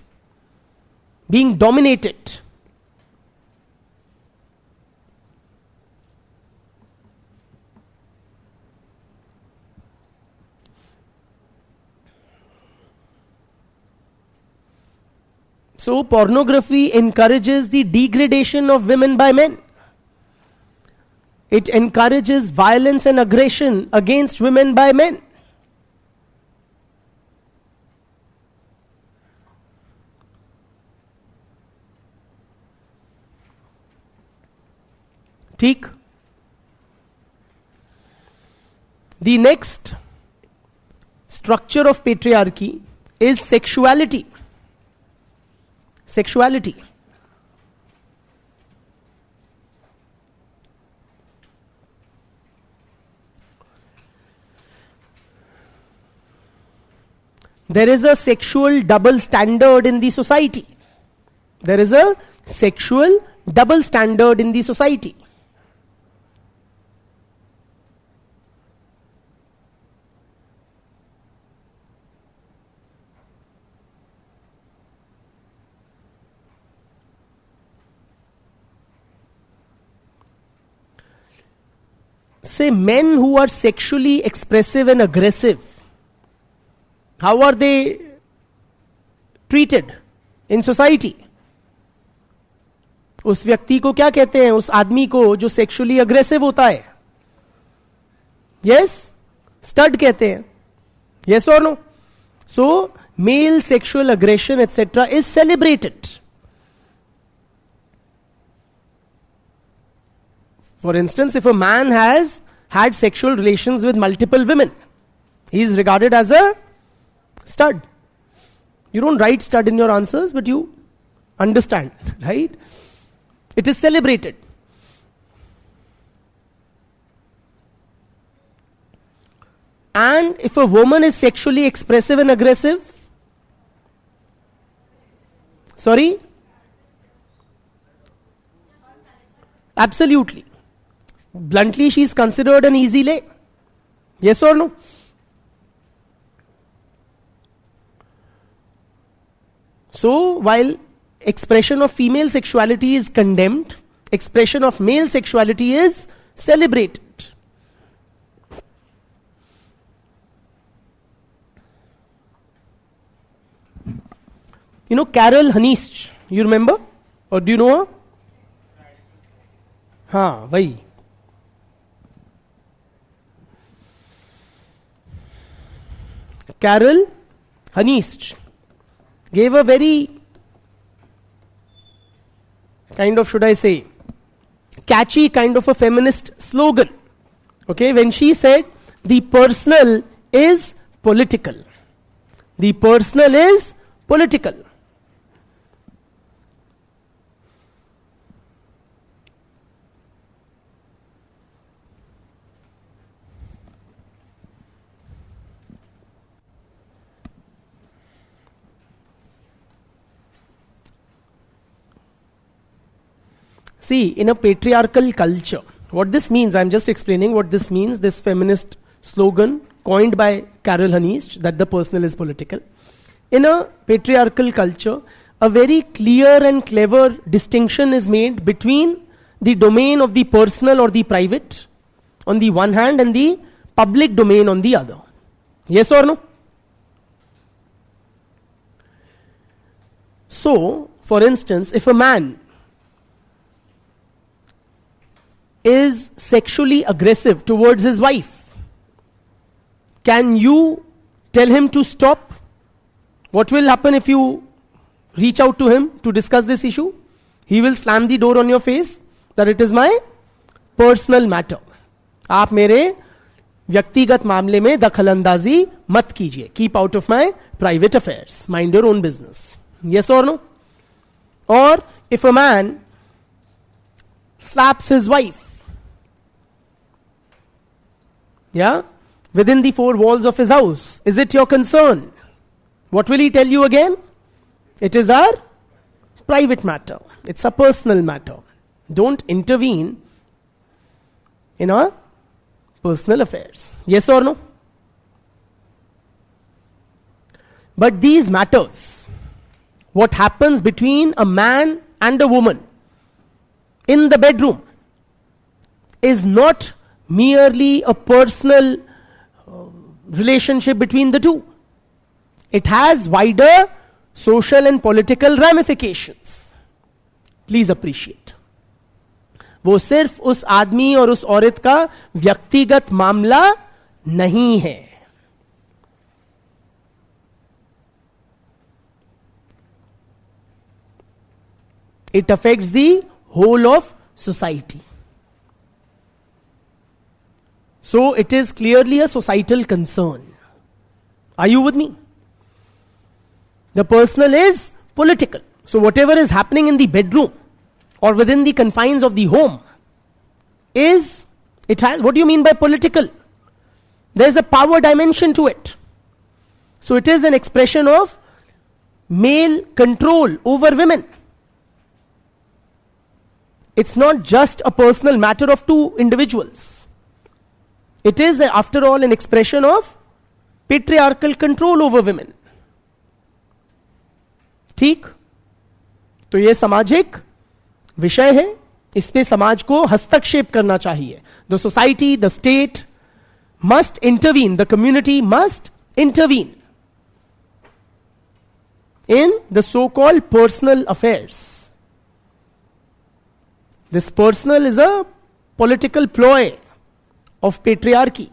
being dominated. So pornography encourages the degradation of women by men. It encourages violence and aggression against women by men. ठीक? The next structure of patriarchy is sexuality. Sexuality. There is a sexual double standard in the society. There is a sexual double standard in the society. say men who are sexually expressive and aggressive, how are they treated in society? उस व्यक्ति को क्या कहते हैं, उस आदमी को जो सेक्सुअली अग्रेसिव होता है? यस, स्टड कहते हैं. यस और no? So male sexual aggression etcetera is celebrated. For instance, if a man has had sexual relations with multiple women, he is regarded as a stud. You don't write stud in your answers, but you understand, right? It is celebrated. And if a woman is sexually expressive and aggressive, sorry? Absolutely. Bluntly, she is considered an easy lay. Yes or no? So, while expression of female sexuality is condemned, expression of male sexuality is celebrated. You know Carol Hanisch, you remember? Or do you know her? हाँ वही. Carol Hanisch gave a very kind of, should I say, catchy kind of a feminist slogan. Okay, when she said, the personal is political. The personal is political. See, in a patriarchal culture, what this means, I'm just explaining what this means, this feminist slogan coined by Carol Hanisch, that the personal is political. In a patriarchal culture, a very clear and clever distinction is made between the domain of the personal or the private on the one hand and the public domain on the other. Yes or no? So, for instance, if a man is sexually aggressive towards his wife, can you tell him to stop? What will happen if you reach out to him to discuss this issue? He will slam the door on your face that it is my personal matter. आप मेरे व्यक्तिगत मामले में दखलंदाजी मत कीजिए. Keep out of my private affairs. Mind your own business. Yes or no? Or if a man slaps his wife, yeah, within the four walls of his house, is it your concern? What will he tell you again? It is our private matter. It's a personal matter. Don't intervene in our personal affairs. Yes or no? But these matters, what happens between a man and a woman in the bedroom, is not merely a personal relationship between the two. It has wider social and political ramifications. Please appreciate. वो सिर्फ उस आदमी और उस औरत का व्यक्तिगत मामला नहीं है. It affects the whole of society. So it is clearly a societal concern. Are you with me? The personal is political. So whatever is happening in the bedroom or within the confines of the home is, it has, what do you mean by political? There is a power dimension to it. So it is an expression of male control over women. It's not just a personal matter of two individuals. It is, after all, an expression of patriarchal control over women. ठीक? तो ये सामाजिक विषय है, इसमें समाज को हस्तक्षेप करना चाहिए. The society, the state must intervene, the community must intervene in the so-called personal affairs. This personal is a political ploy of patriarchy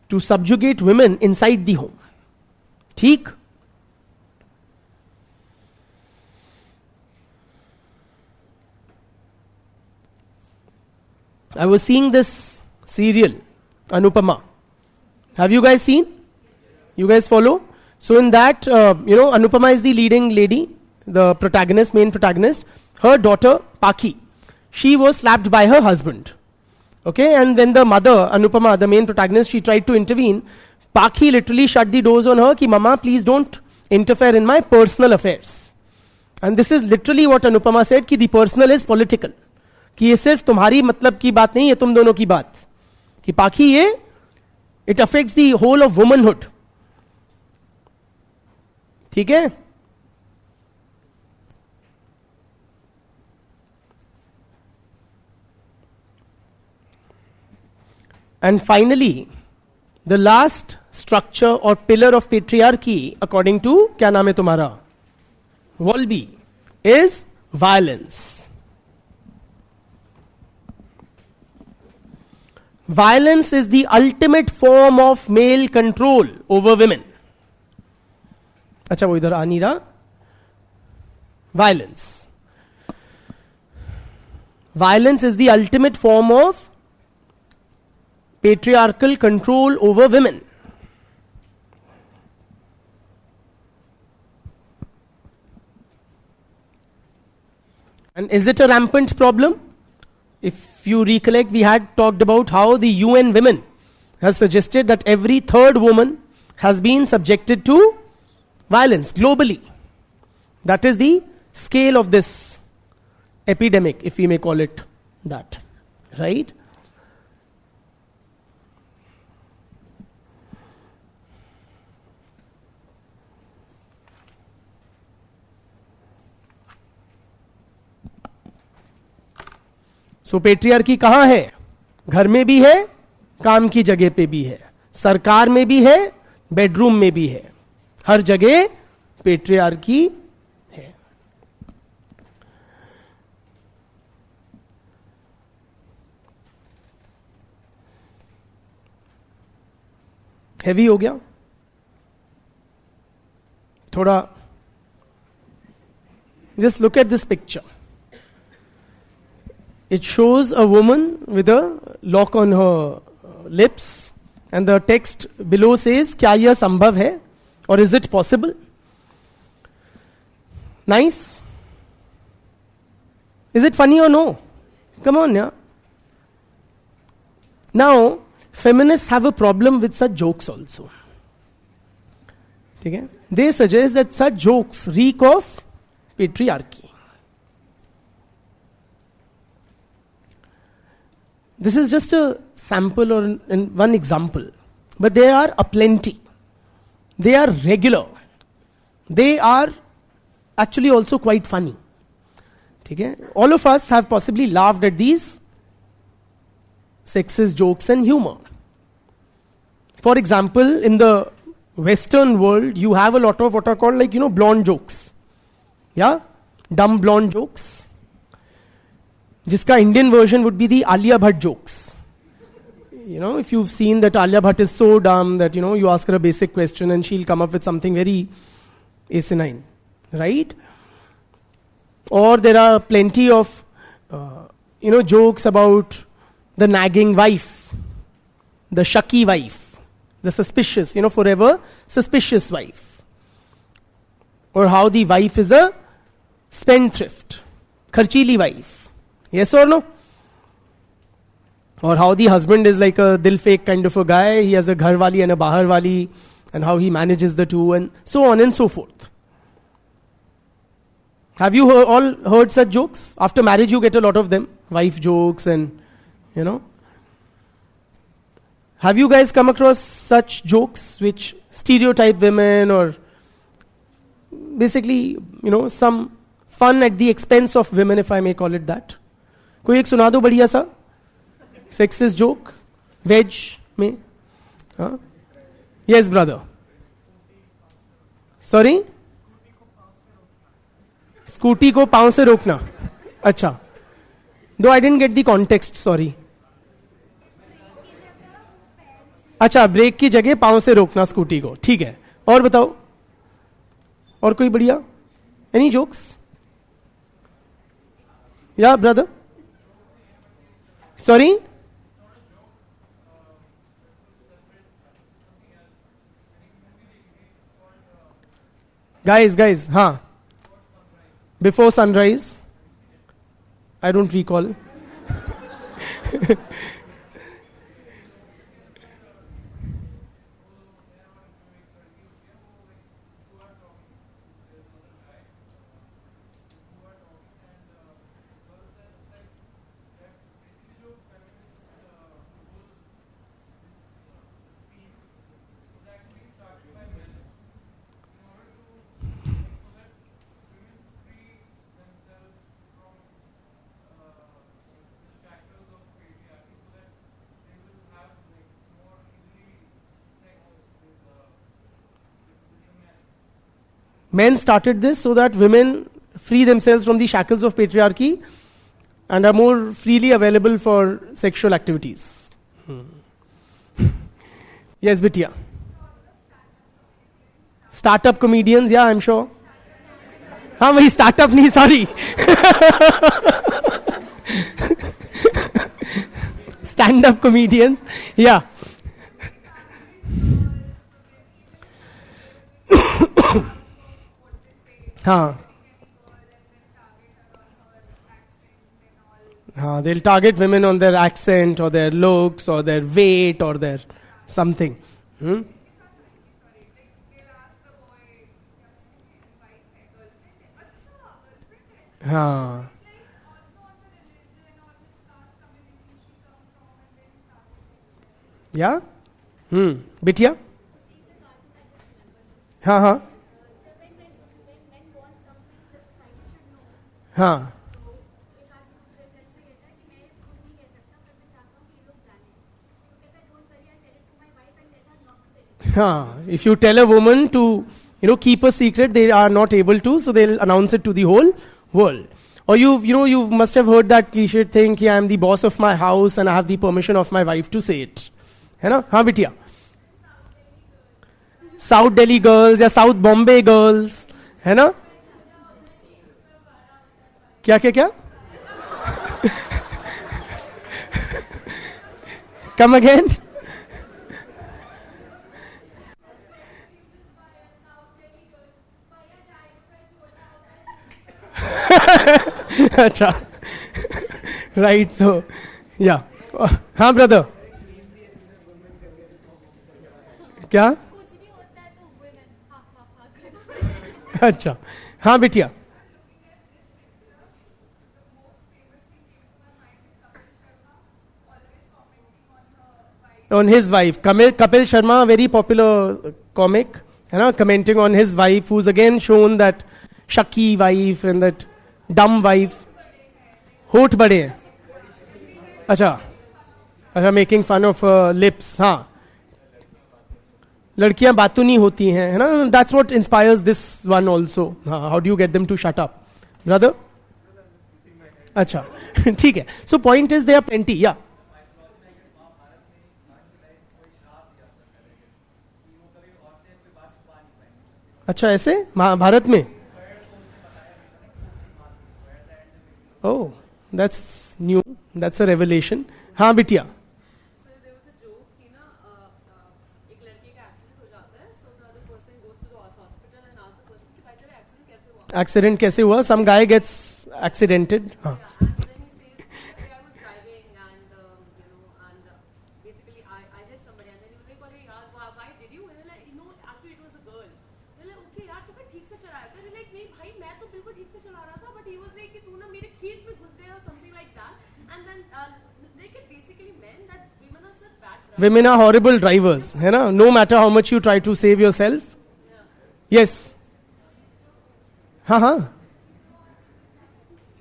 to subjugate women inside the home. ठीक? I was seeing this serial, Anupama. Have you guys seen? You guys follow? So in that, Anupama is the leading lady, the protagonist, main protagonist. Her daughter, Paki, she was slapped by her husband. Okay, and when the mother, Anupama, the main protagonist, she tried to intervene, Paki literally shut the doors on her, ki mama, please don't interfere in my personal affairs. And this is literally what Anupama said, ki the personal is political. कि ये सिर्फ तुम्हारी मतलब की बात नहीं है, तुम दोनों की बात. कि पाखी ये, it affects the whole of womanhood. ठीक है? And finally, the last structure or pillar of patriarchy, according to, क्या नाम है तुम्हारा? Wolbe, is violence. Violence is the ultimate form of male control over women. अच्छा वो इधर आ नहीं रहा. Violence. Violence is the ultimate form of patriarchal control over women. And is it a rampant problem? If you recollect, we had talked about how the UN Women has suggested that every third woman has been subjected to violence globally. That is the scale of this epidemic, if we may call it that. Right? So patriarchy कहां है? घर में भी है, काम की जगह पे भी है, सरकार में भी है, बेडरूम में भी है. हर जगह पेट्रियार्की है. हैवी हो गया थोड़ा. Just look at this picture. It shows a woman with a lock on her lips, and the text below says, क्या यह संभव है? Or is it possible? Nice? Is it funny or no? Come on, yeah. Now, feminists have a problem with such jokes also. Okay? They suggest that such jokes reek of patriarchy. This is just a sample or one example, but there are aplenty. They are regular. They are actually also quite funny. Okay? All of us have possibly laughed at these sexist jokes and humor. For example, in the Western world, you have a lot of what are called blonde jokes. Yeah? Dumb blonde jokes. जिसका Indian version would be the Alia Bhatt jokes. If you've seen that Alia Bhatt is so dumb that, you ask her a basic question and she'll come up with something very asinine. Right? Or there are plenty of, jokes about the nagging wife, the shucky wife, the suspicious, forever suspicious wife. Or how the wife is a spendthrift, kharchili wife. Yes or no? Or how the husband is like a dil fake kind of a guy. He has a ghar wali and a bahar wali, and how he manages the two, and so on and so forth. Have you all heard such jokes? After marriage you get a lot of them. Wife jokes and, Have you guys come across such jokes which stereotype women or basically, some fun at the expense of women, if I may call it that. कोई एक सुना दो बढ़िया सा sexist joke, veg में. Yes, brother. Sorry? Scooty को पांव से रोकना. अच्छा. Though I didn't get the context, sorry. अच्छा, ब्रेक की जगह पांव से रोकना स्कूटी को. ठीक है. और बताओ. और कोई बढ़िया? Any jokes? Yeah, brother. Sorry? Guys, हाँ. Before sunrise. I don't recall. Men started this so that women free themselves from the shackles of patriarchy and are more freely available for sexual activities. Yes, Bitya. Startup comedians, yeah, I'm sure. हाँ वही startup नहीं, sorry. Stand-up comedians, yeah. हाँ हाँ, they'll target women on their accent or their looks or their weight or their something. हाँ. Yeah? बिटिया? हाँ हाँ हाँ हाँ. If you tell a woman to, keep a secret, they are not able to, so they'll announce it to the whole world. Or you must have heard that cliche thing, I am the boss of my house and I have the permission of my wife to say it. है ना? हाँ बिटिया. South Delhi girls या South Bombay girls, है ना? क्या क्या क्या? Come again? अच्छा. Right, so yeah. हाँ ब्रदर. क्या? अच्छा. हाँ बिटिया. On his wife, Kapil Sharma, very popular comic, commenting on his wife, who's again shown that shaki wife and that dumb wife. होठ बड़े हैं. अच्छा, making fun of lips. हाँ, लड़कियां बातों नहीं होती हैं, है ना? That's what inspires this one also. How do you get them to shut up, brother? अच्छा, ठीक है. So point is there are plenty. Yeah. अच्छा, ऐसे महाभारत में? Oh, that's new. That's a revelation. हाँ बिटिया. Accident कैसे हुआ? Some guy gets accidented. हाँ. Women are horrible drivers, है ना? No matter how much you try to save yourself. Yes. हाँ हाँ.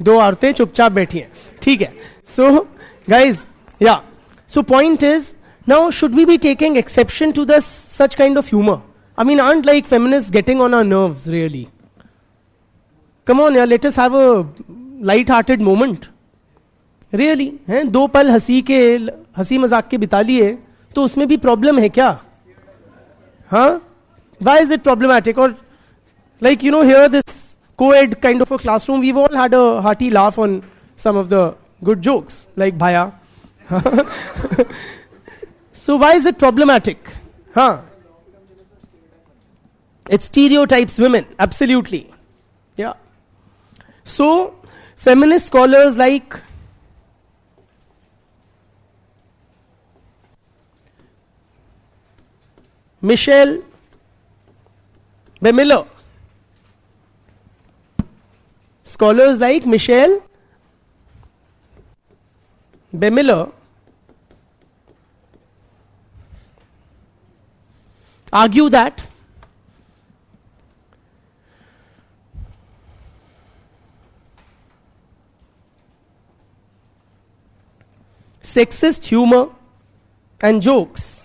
दो औरतें चुपचाप बैठी हैं, ठीक है. सो गाइज, या, so point is, now should we be taking exception to this such kind of humor? I mean, aren't like feminists getting on our nerves really? Come on, yeah, let us have a light-hearted moment. Really, हैं दो पल हंसी मजाक के बिता लिए, तो उसमें भी प्रॉब्लम है क्या? हाँ, why is it problematic? Or like, you know, here this co-ed kind of a classroom, we've all had a hearty laugh on some of the good jokes, like Bhaya. So why is it problematic? Huh? It stereotypes women, absolutely. Yeah. So, feminist scholars like Michelle Bemiller, scholars like Michelle Bemiller argue that sexist humor and jokes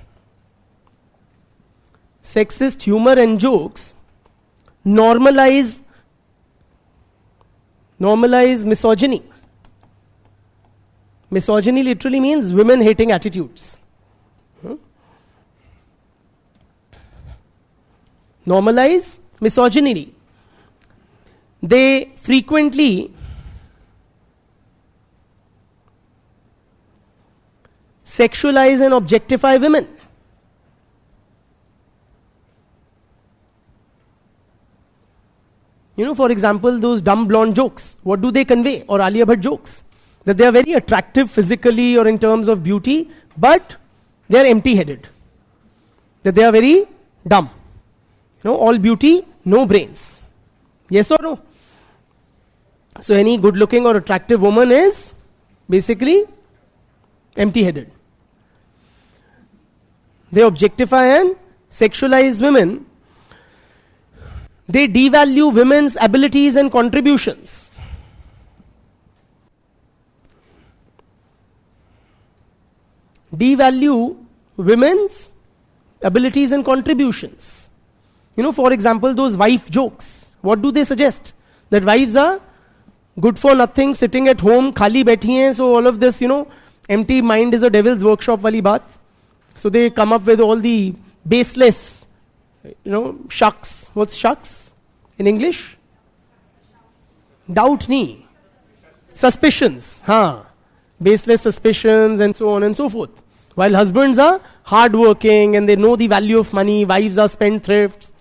normalize misogyny. Misogyny literally means women hating attitudes. Normalize misogyny. They frequently sexualize and objectify women. You know, for example, those dumb blonde jokes, what do they convey? Or Alia Bhatt jokes, that they are very attractive physically or in terms of beauty, but they are empty-headed. That they are very dumb. You know, all beauty, no brains. Yes or no? So any good-looking or attractive woman is basically empty-headed. They objectify and sexualize women. They devalue women's abilities and contributions. Devalue women's abilities and contributions. You know, for example, those wife jokes. What do they suggest? That wives are good for nothing, sitting at home, khali बैठी हैं. So all of this, you know, empty mind is a devil's workshop wali baat. So they come up with all the baseless, you know, shucks. What's shucks in English? Doubt nahi. Suspicions. Baseless suspicions and so on and so forth. While husbands are hardworking and they know the value of money, wives are spendthrifts,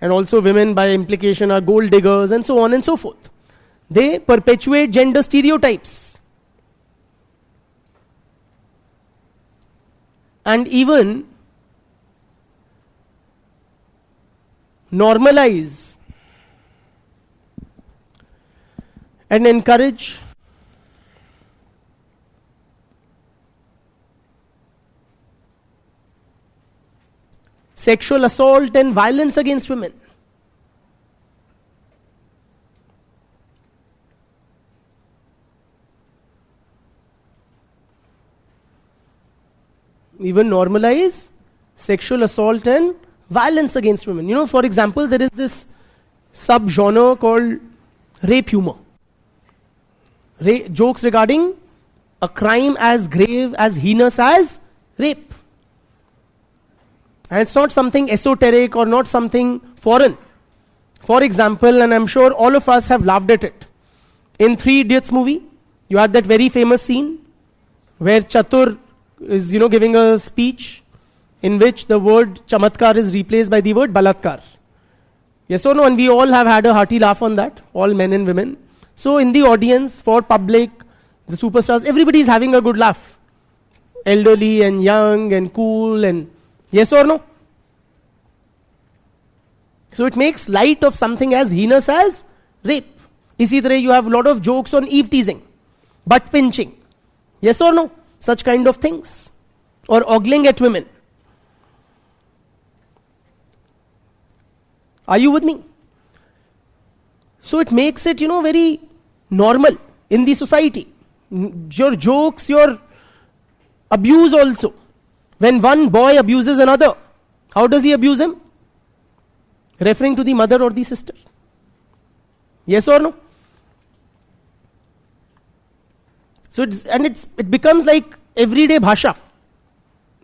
and also women by implication are gold diggers and so on and so forth. They perpetuate gender stereotypes. And even normalize and encourage sexual assault and violence against women. Even normalize sexual assault and violence against women. You know, for example, there is this sub-genre called rape humor. Jokes regarding a crime as grave, as heinous as rape. And it's not something esoteric or not something foreign. For example, and I'm sure all of us have laughed at it. In Three Idiots movie, you had that very famous scene where Chatur is, you know, giving a speech in which the word chamatkar is replaced by the word balatkar. Yes or no? And we all have had a hearty laugh on that, all men and women. So in the audience, for public, the superstars, everybody is having a good laugh. Elderly and young and cool and yes or no? So it makes light of something as heinous as rape. Isi tarah you have a lot of jokes on eve teasing, butt pinching. Yes or no? Such kind of things. Or ogling at women. Are you with me? So it makes it, you know, very normal in the society. Your jokes, your abuse also. When one boy abuses another, how does he abuse him? Referring to the mother or the sister. Yes or no? So it becomes like everyday bhasha.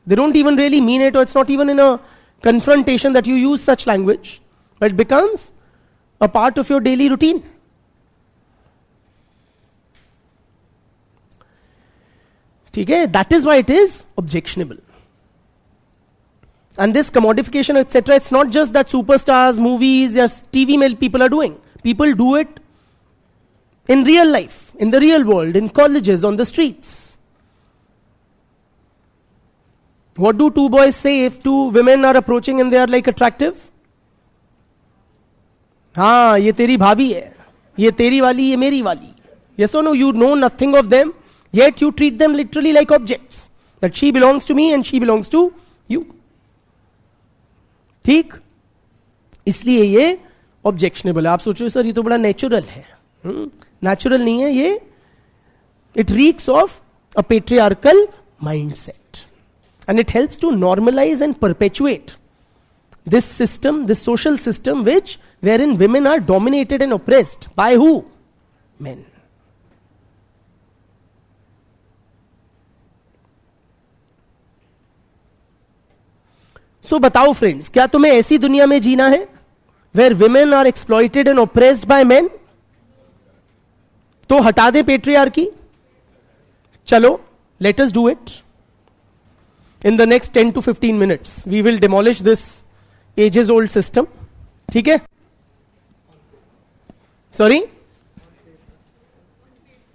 They don't even really mean it, or it's not even in a confrontation that you use such language, but it becomes a part of your daily routine. Okay? That is why it is objectionable. And this commodification, etc., it's not just that superstars, movies, or TV people are doing. People do it in real life, in the real world, in colleges, on the streets. What do two boys say if two women are approaching and they are like attractive? हाँ, ये तेरी भाभी है, ये तेरी वाली, ये मेरी वाली. Yes or no? You know nothing of them, yet you treat them literally like objects. That she belongs to me and she belongs to you. ठीक? इसलिए ये ऑब्जेक्शनेबल है. आप सोचो सर ये तो बड़ा नेचुरल है. नेचुरल नहीं है ये. It reeks of a patriarchal mindset, and it helps to normalize and perpetuate this system, this social system wherein women are dominated and oppressed by who? Men. So बताओ friends, क्या तुम्हें ऐसी दुनिया में जीना है where women are exploited and oppressed by men? तो हटा दे patriarchy. चलो, let us do it. In the next 10 to 15 minutes, we will demolish this ages old system. ठीक है? Sorry?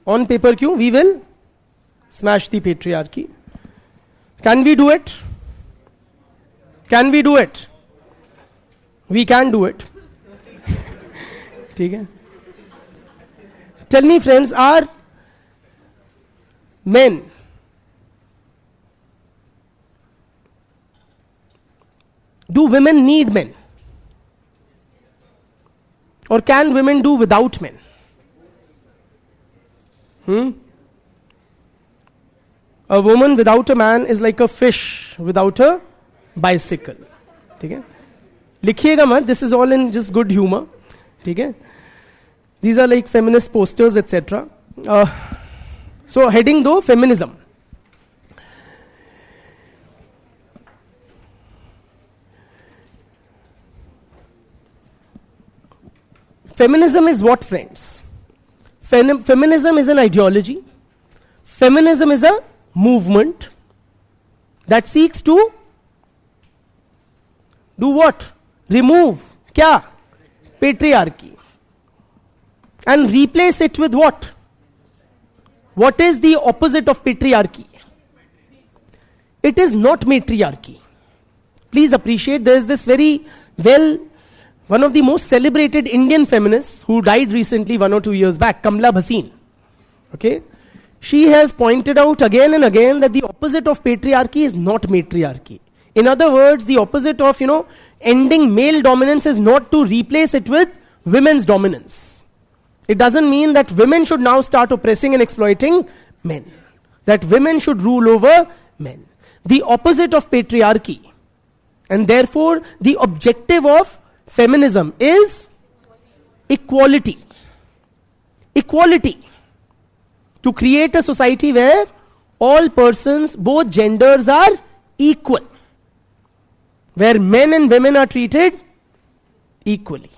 On paper क्यों? We will smash the patriarchy. Can we do it? Can we do it? We can do it. ठीक है? Tell me friends, are men do women need men? Or can women do without men? A woman without a man is like a fish without a bicycle. ठीक है? लिखिएगा मत, this is all in just good humor. ठीक है? These are like feminist posters, etc. So heading though, feminism. Feminism is what, friends? Feminism is an ideology. Feminism is a movement that seeks to do what? Remove क्या? Patriarchy. And replace it with what? What is the opposite of patriarchy? It is not matriarchy. Please appreciate, there is this very one of the most celebrated Indian feminists who died recently 1 or 2 years back, Kamla Bhasin. Okay? She has pointed out again and again that the opposite of patriarchy is not matriarchy. In other words, the opposite of, ending male dominance is not to replace it with women's dominance. It doesn't mean that women should now start oppressing and exploiting men. That women should rule over men. The opposite of patriarchy, and therefore the objective of feminism is equality. Equality. To create a society where all persons, both genders, are equal. Where men and women are treated equally.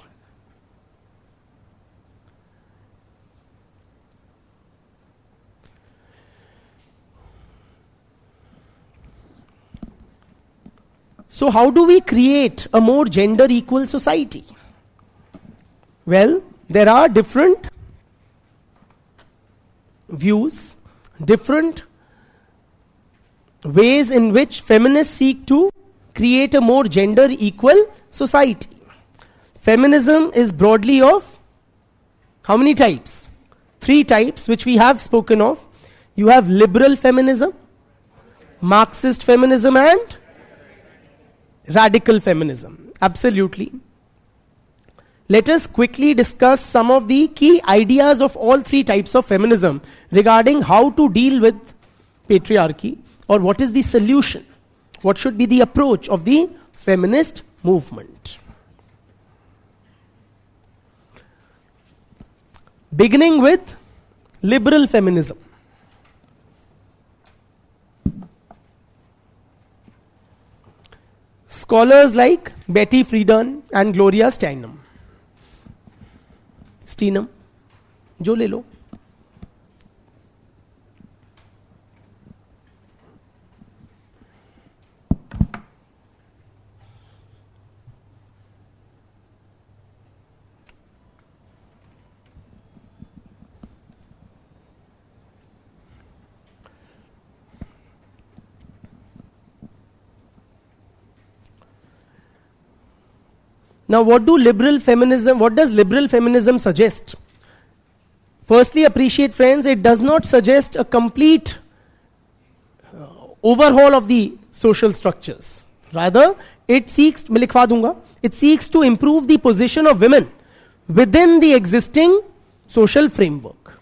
So how do we create a more gender equal society? Well, there are different views, different ways in which feminists seek to create a more gender equal society. Feminism is broadly of how many types? 3 types which we have spoken of. You have liberal feminism, Marxist feminism, and radical feminism. Absolutely. let us quickly discuss some of the key ideas of all three types of feminism regarding how to deal with patriarchy, or what is the solution, what should be the approach of the feminist movement. Beginning with liberal feminism. Scholars like Betty Friedan and Gloria Steinem, जो ले लो. Now, what does liberal feminism suggest? Firstly, appreciate, friends, it does not suggest a complete overhaul of the social structures. Rather, it seeks, मैं लिखवा दूंगा, it seeks to improve the position of women within the existing social framework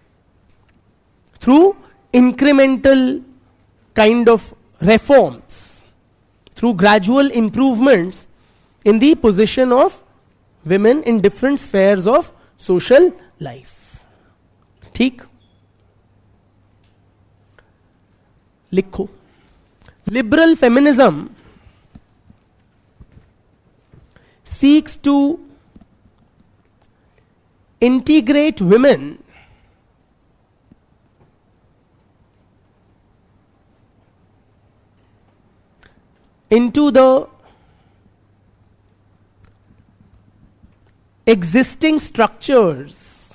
through incremental kind of reforms, through gradual improvements in the position of women in different spheres of social life. ठीक? लिखो. Liberal feminism seeks to integrate women into the existing structures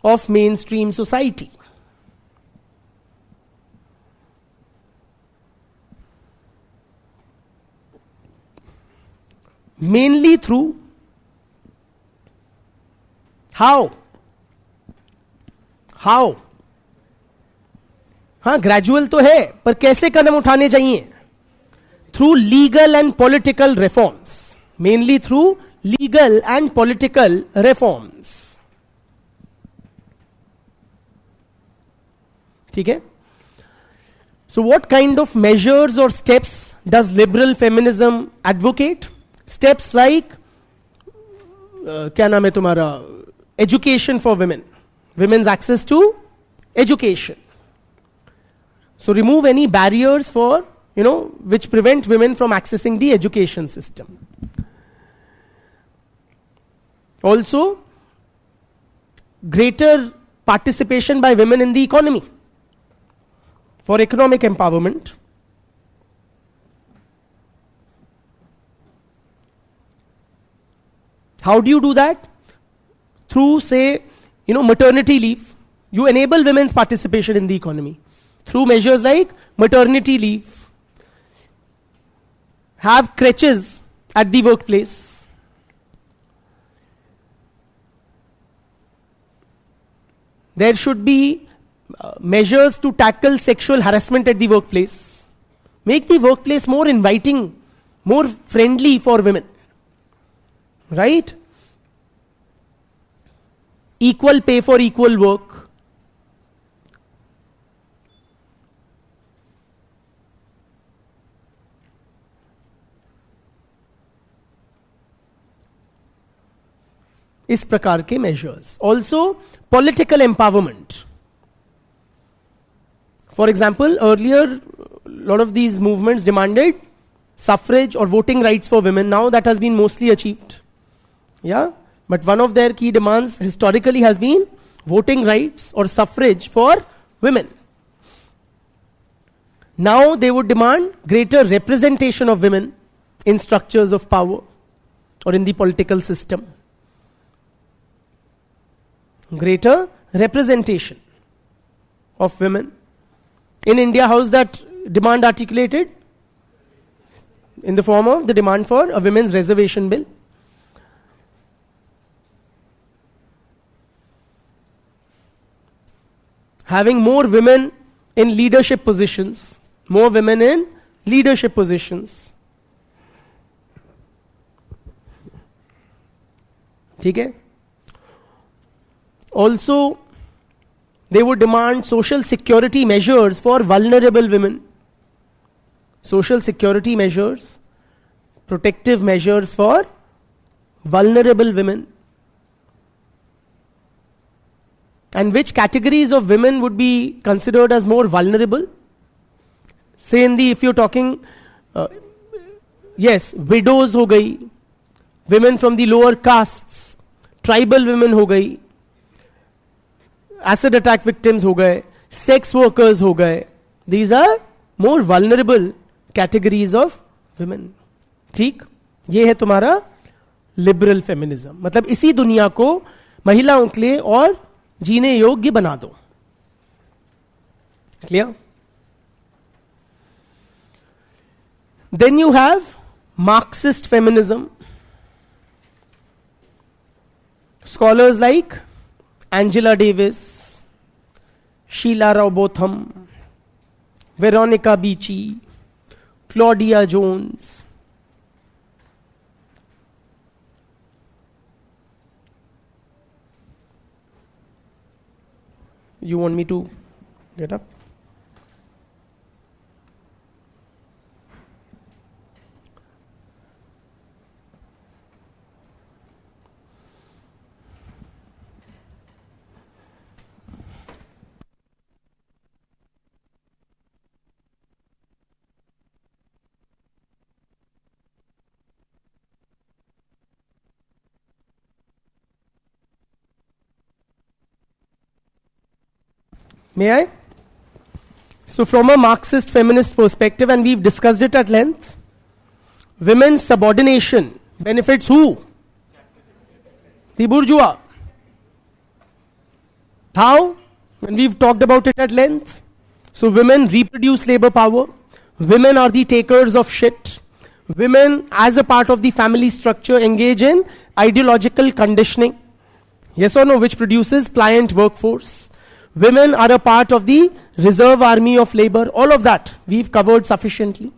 of mainstream society. Mainly through how? हाँ, gradual तो है, पर कैसे कदम उठाने चाहिए? Through legal and political reforms. Mainly through legal and political reforms. ठीक है? So what kind of measures or steps does liberal feminism advocate? Steps like क्या नाम है तुम्हारा, education for women, women's access to education. So remove any barriers for, which prevent women from accessing the education system. Also, greater participation by women in the economy for economic empowerment. How do you do that? Through, say, maternity leave. You enable women's participation in the economy through measures like maternity leave. Have crèches at the workplace. There should be measures to tackle sexual harassment at the workplace. Make the workplace more inviting, more friendly for women. Right? Equal pay for equal work. इस प्रकार के measures. Also, political empowerment. For example, earlier, a lot of these movements demanded suffrage or voting rights for women. Now that has been mostly achieved. Yeah? But one of their key demands historically has been voting rights or suffrage for women. Now they would demand greater representation of women in structures of power or in the political system. Greater representation of women. In India, how is that demand articulated? In the form of the demand for a women's reservation bill. Having more women in leadership positions. More women in leadership positions. ठीक है. Also, they would demand social security measures for vulnerable women. Social security measures, protective measures for vulnerable women. And which categories of women would be considered as more vulnerable? Say if you're talking, yes, widows हो गई, women from the lower castes, tribal women हो गई, acid attack victims हो गए, sex workers हो गए. These are more vulnerable categories of women. ठीक, ये है तुम्हारा लिबरल फेमिनिज्म. मतलब इसी दुनिया को महिलाओं के लिए और जीने योग्य बना दो. Clear? Then you have Marxist feminism. Scholars like Angela Davis, Sheila Robotham, Veronica Beachy, Claudia Jones. You want me to get up? May I? So from a Marxist feminist perspective, and we've discussed it at length, women's subordination benefits who? The bourgeois. How? And we've talked about it at length. So women reproduce labor power. Women are the takers of shit. Women, as a part of the family structure, engage in ideological conditioning. Yes or no? Which produces pliant workforce. Women are a part of the reserve army of labor. All of that we've covered sufficiently.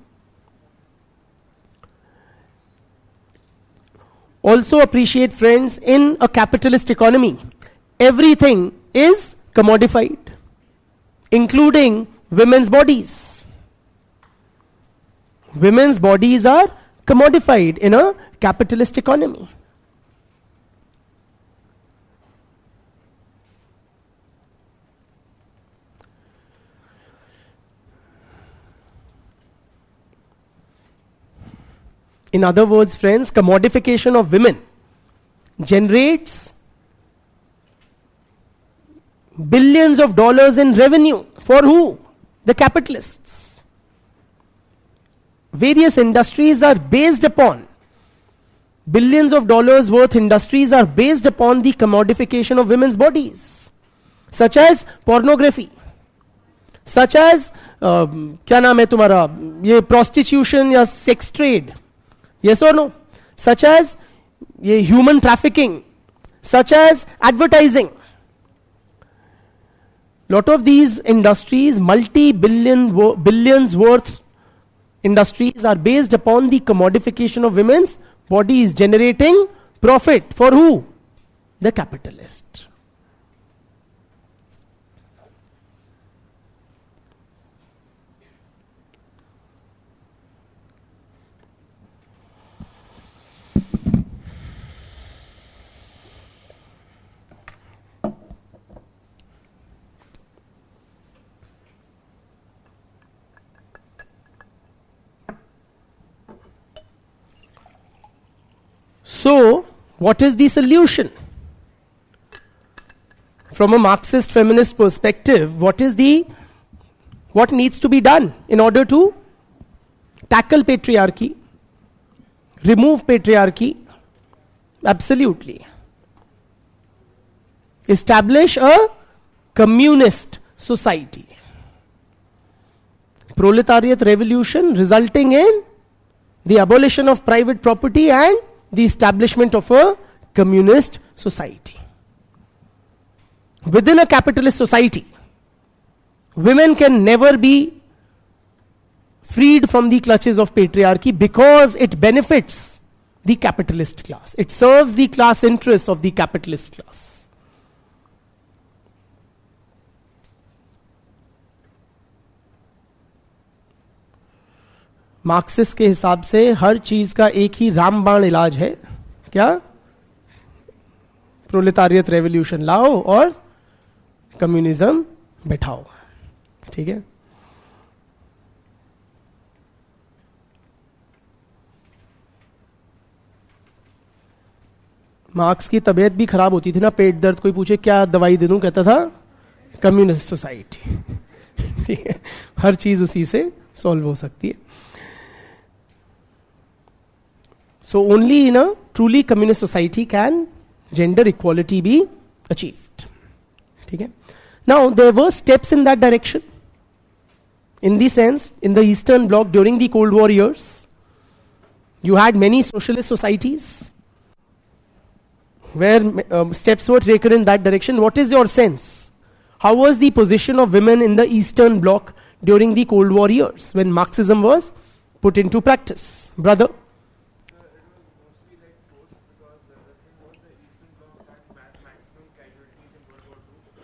Also appreciate, friends, in a capitalist economy, everything is commodified, including women's bodies. Women's bodies are commodified in a capitalist economy. In other words, friends, commodification of women generates billions of dollars in revenue. For who? The capitalists. Various industries are based upon, billions of dollars worth industries are based upon the commodification of women's bodies, such as pornography, such as क्या नाम है तुम्हारा, ये prostitution या sex trade. Yes or no? Such as human trafficking, such as advertising. Lot of these industries, billions worth industries, are based upon the commodification of women's bodies, generating profit for who? The capitalist. So, what is the solution? From a Marxist feminist perspective, what needs to be done in order to tackle patriarchy, remove patriarchy? Absolutely. Establish a communist society. Proletariat revolution resulting in the abolition of private property and the establishment of a communist society. Within a capitalist society, women can never be freed from the clutches of patriarchy because it benefits the capitalist class. It serves the class interests of the capitalist class. Marxist के हिसाब से हर चीज का एक ही रामबाण इलाज है, क्या? प्रोलेटारियत रेवोल्यूशन लाओ और कम्युनिज्म बैठाओ. ठीक है. मार्क्स की तबीयत भी खराब होती थी ना, पेट दर्द, कोई पूछे क्या दवाई दे दूं, कहता था कम्युनिस्ट सोसाइटी. ठीक है. हर चीज उसी से सॉल्व हो सकती है. So only in a truly communist society can gender equality be achieved. Okay? Now there were steps in that direction. In the sense, in the Eastern Bloc during the Cold War years, you had many socialist societies where steps were taken in that direction. What is your sense? How was the position of women in the Eastern Bloc during the Cold War years when Marxism was put into practice? Brother?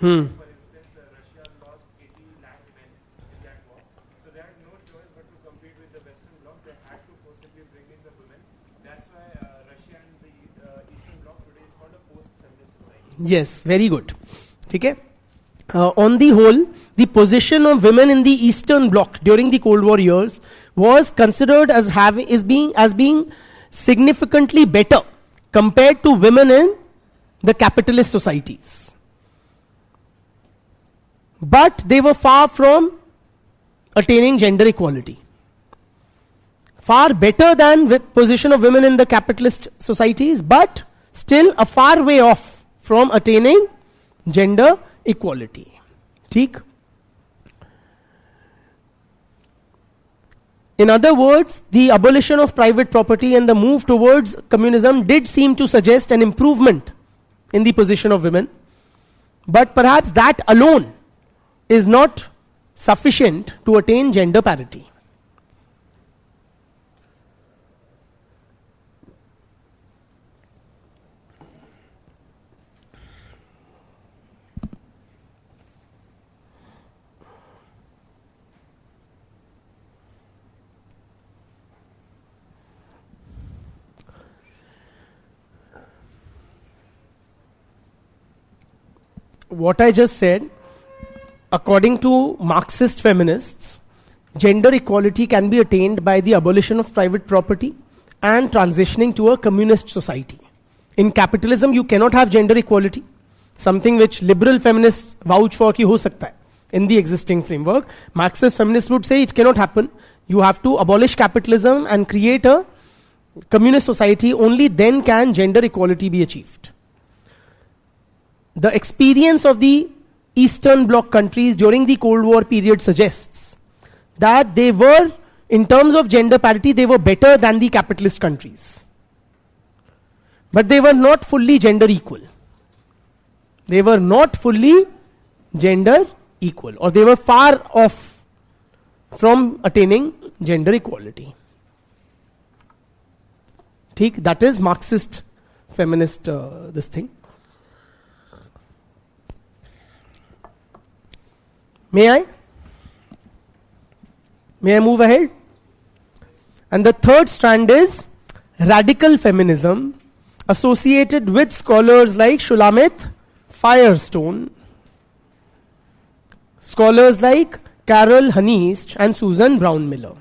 For instance, Russia lost 80 lakh men in that war. So they had no choice but to compete with the Western Bloc. They had to forcibly bring in the women. That's why Russia and the Eastern Bloc today is called a post-feminist society. Yes, very good. Okay. On the whole, the position of women in the Eastern Bloc during the Cold War years was considered as being significantly better compared to women in the capitalist societies. But they were far from attaining gender equality. Far better than the position of women in the capitalist societies, but still a far way off from attaining gender equality. ठीक? In other words, the abolition of private property and the move towards communism did seem to suggest an improvement in the position of women. But perhaps that alone is not sufficient to attain gender parity. What I just said, according to Marxist feminists, gender equality can be attained by the abolition of private property and transitioning to a communist society. In capitalism, you cannot have gender equality, something which liberal feminists vouch for ki ho sakta hai. In the existing framework, Marxist feminists would say it cannot happen. You have to abolish capitalism and create a communist society. Only then can gender equality be achieved. The experience of the Eastern Bloc countries during the Cold War period suggests that they were, in terms of gender parity, they were better than the capitalist countries. But they were not fully gender equal. They were not fully gender equal, or they were far off from attaining gender equality. ठीक? That is Marxist feminist this thing. May I move ahead? And the third strand is radical feminism, associated with scholars like Shulamit Firestone, scholars like Carol Hanist and Susan Brown Miller.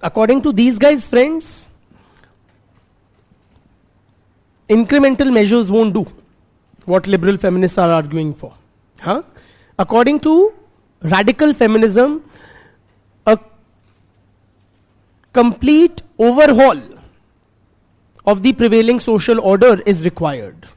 According to these guys, friends, incremental measures won't do what liberal feminists are arguing for. Huh? According to radical feminism, a complete overhaul of the prevailing social order is required.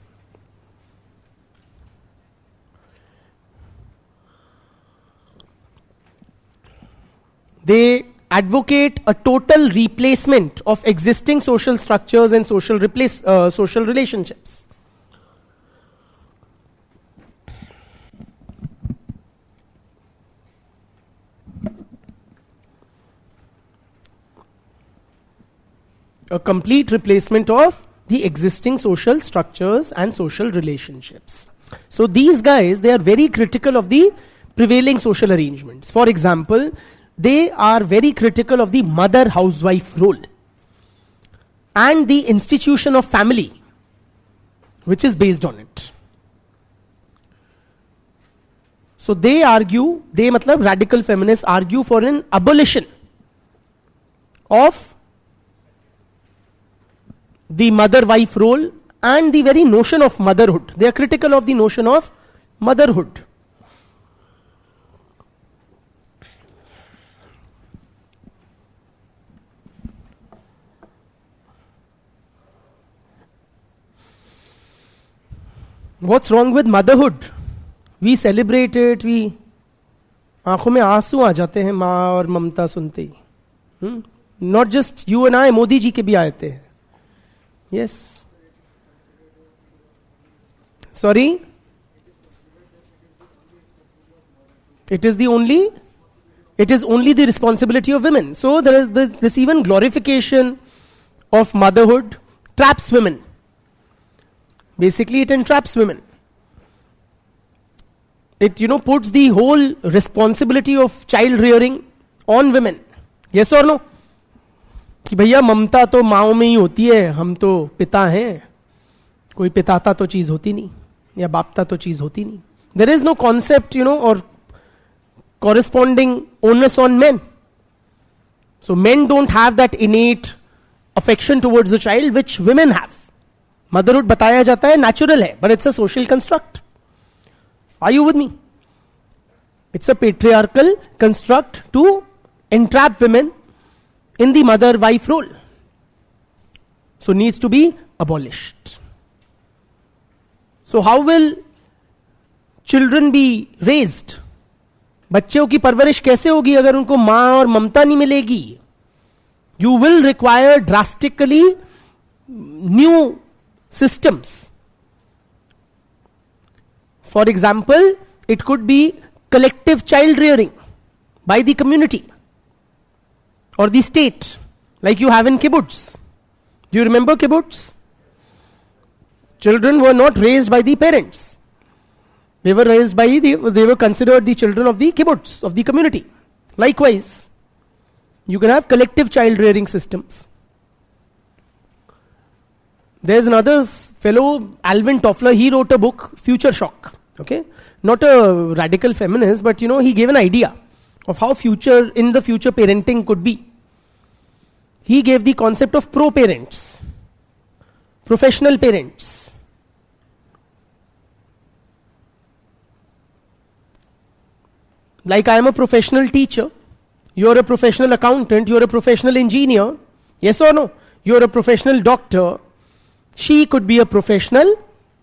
They advocate a total replacement of existing social structures and social relationships. A complete replacement of the existing social structures and social relationships. So these guys, they are very critical of the prevailing social arrangements. For example, they are very critical of the mother housewife role and the institution of family, which is based on it. So they argue, radical feminists argue for an abolition of the mother-wife role and the very notion of motherhood. They are critical of the notion of motherhood. What's wrong with motherhood? We celebrate it, आंखों में आंसू आ जाते हैं माँ और ममता सुनते ही. Not just you and I, Modi ji के भी आते हैं. Yes. Sorry? It is only the responsibility of women. So there is this even glorification of motherhood traps women. Basically, it entraps women. It, puts the whole responsibility of child rearing on women. Yes or no? कि भैया ममता तो माओ में ही होती है, हम तो पिता हैं, कोई पिताता तो चीज होती नहीं, या बापता तो चीज होती नहीं. There is no concept, or corresponding onus on men. So men don't have that innate affection towards the child which women have. Motherhood बताया जाता है natural है, but it's a social construct. Are you with me? It's a patriarchal construct to entrap women in the mother-wife role. So needs to be abolished. So how will children be raised? बच्चों की परवरिश कैसे होगी अगर उनको मां और ममता नहीं मिलेगी? You will require drastically new systems. For example, it could be collective child rearing by the community or the state, like you have in kibbutz. Do you remember kibbutz? Children were not raised by the parents. They were raised by they were considered the children of the kibbutz, of the community. Likewise, you can have collective child rearing systems. There's another fellow, Alvin Toffler, he wrote a book, Future Shock. Okay? Not a radical feminist, but he gave an idea of how in the future parenting could be. He gave the concept of pro-parents, professional parents. Like I am a professional teacher, you're a professional accountant, you're a professional engineer, yes or no? You're a professional doctor. She could be a professional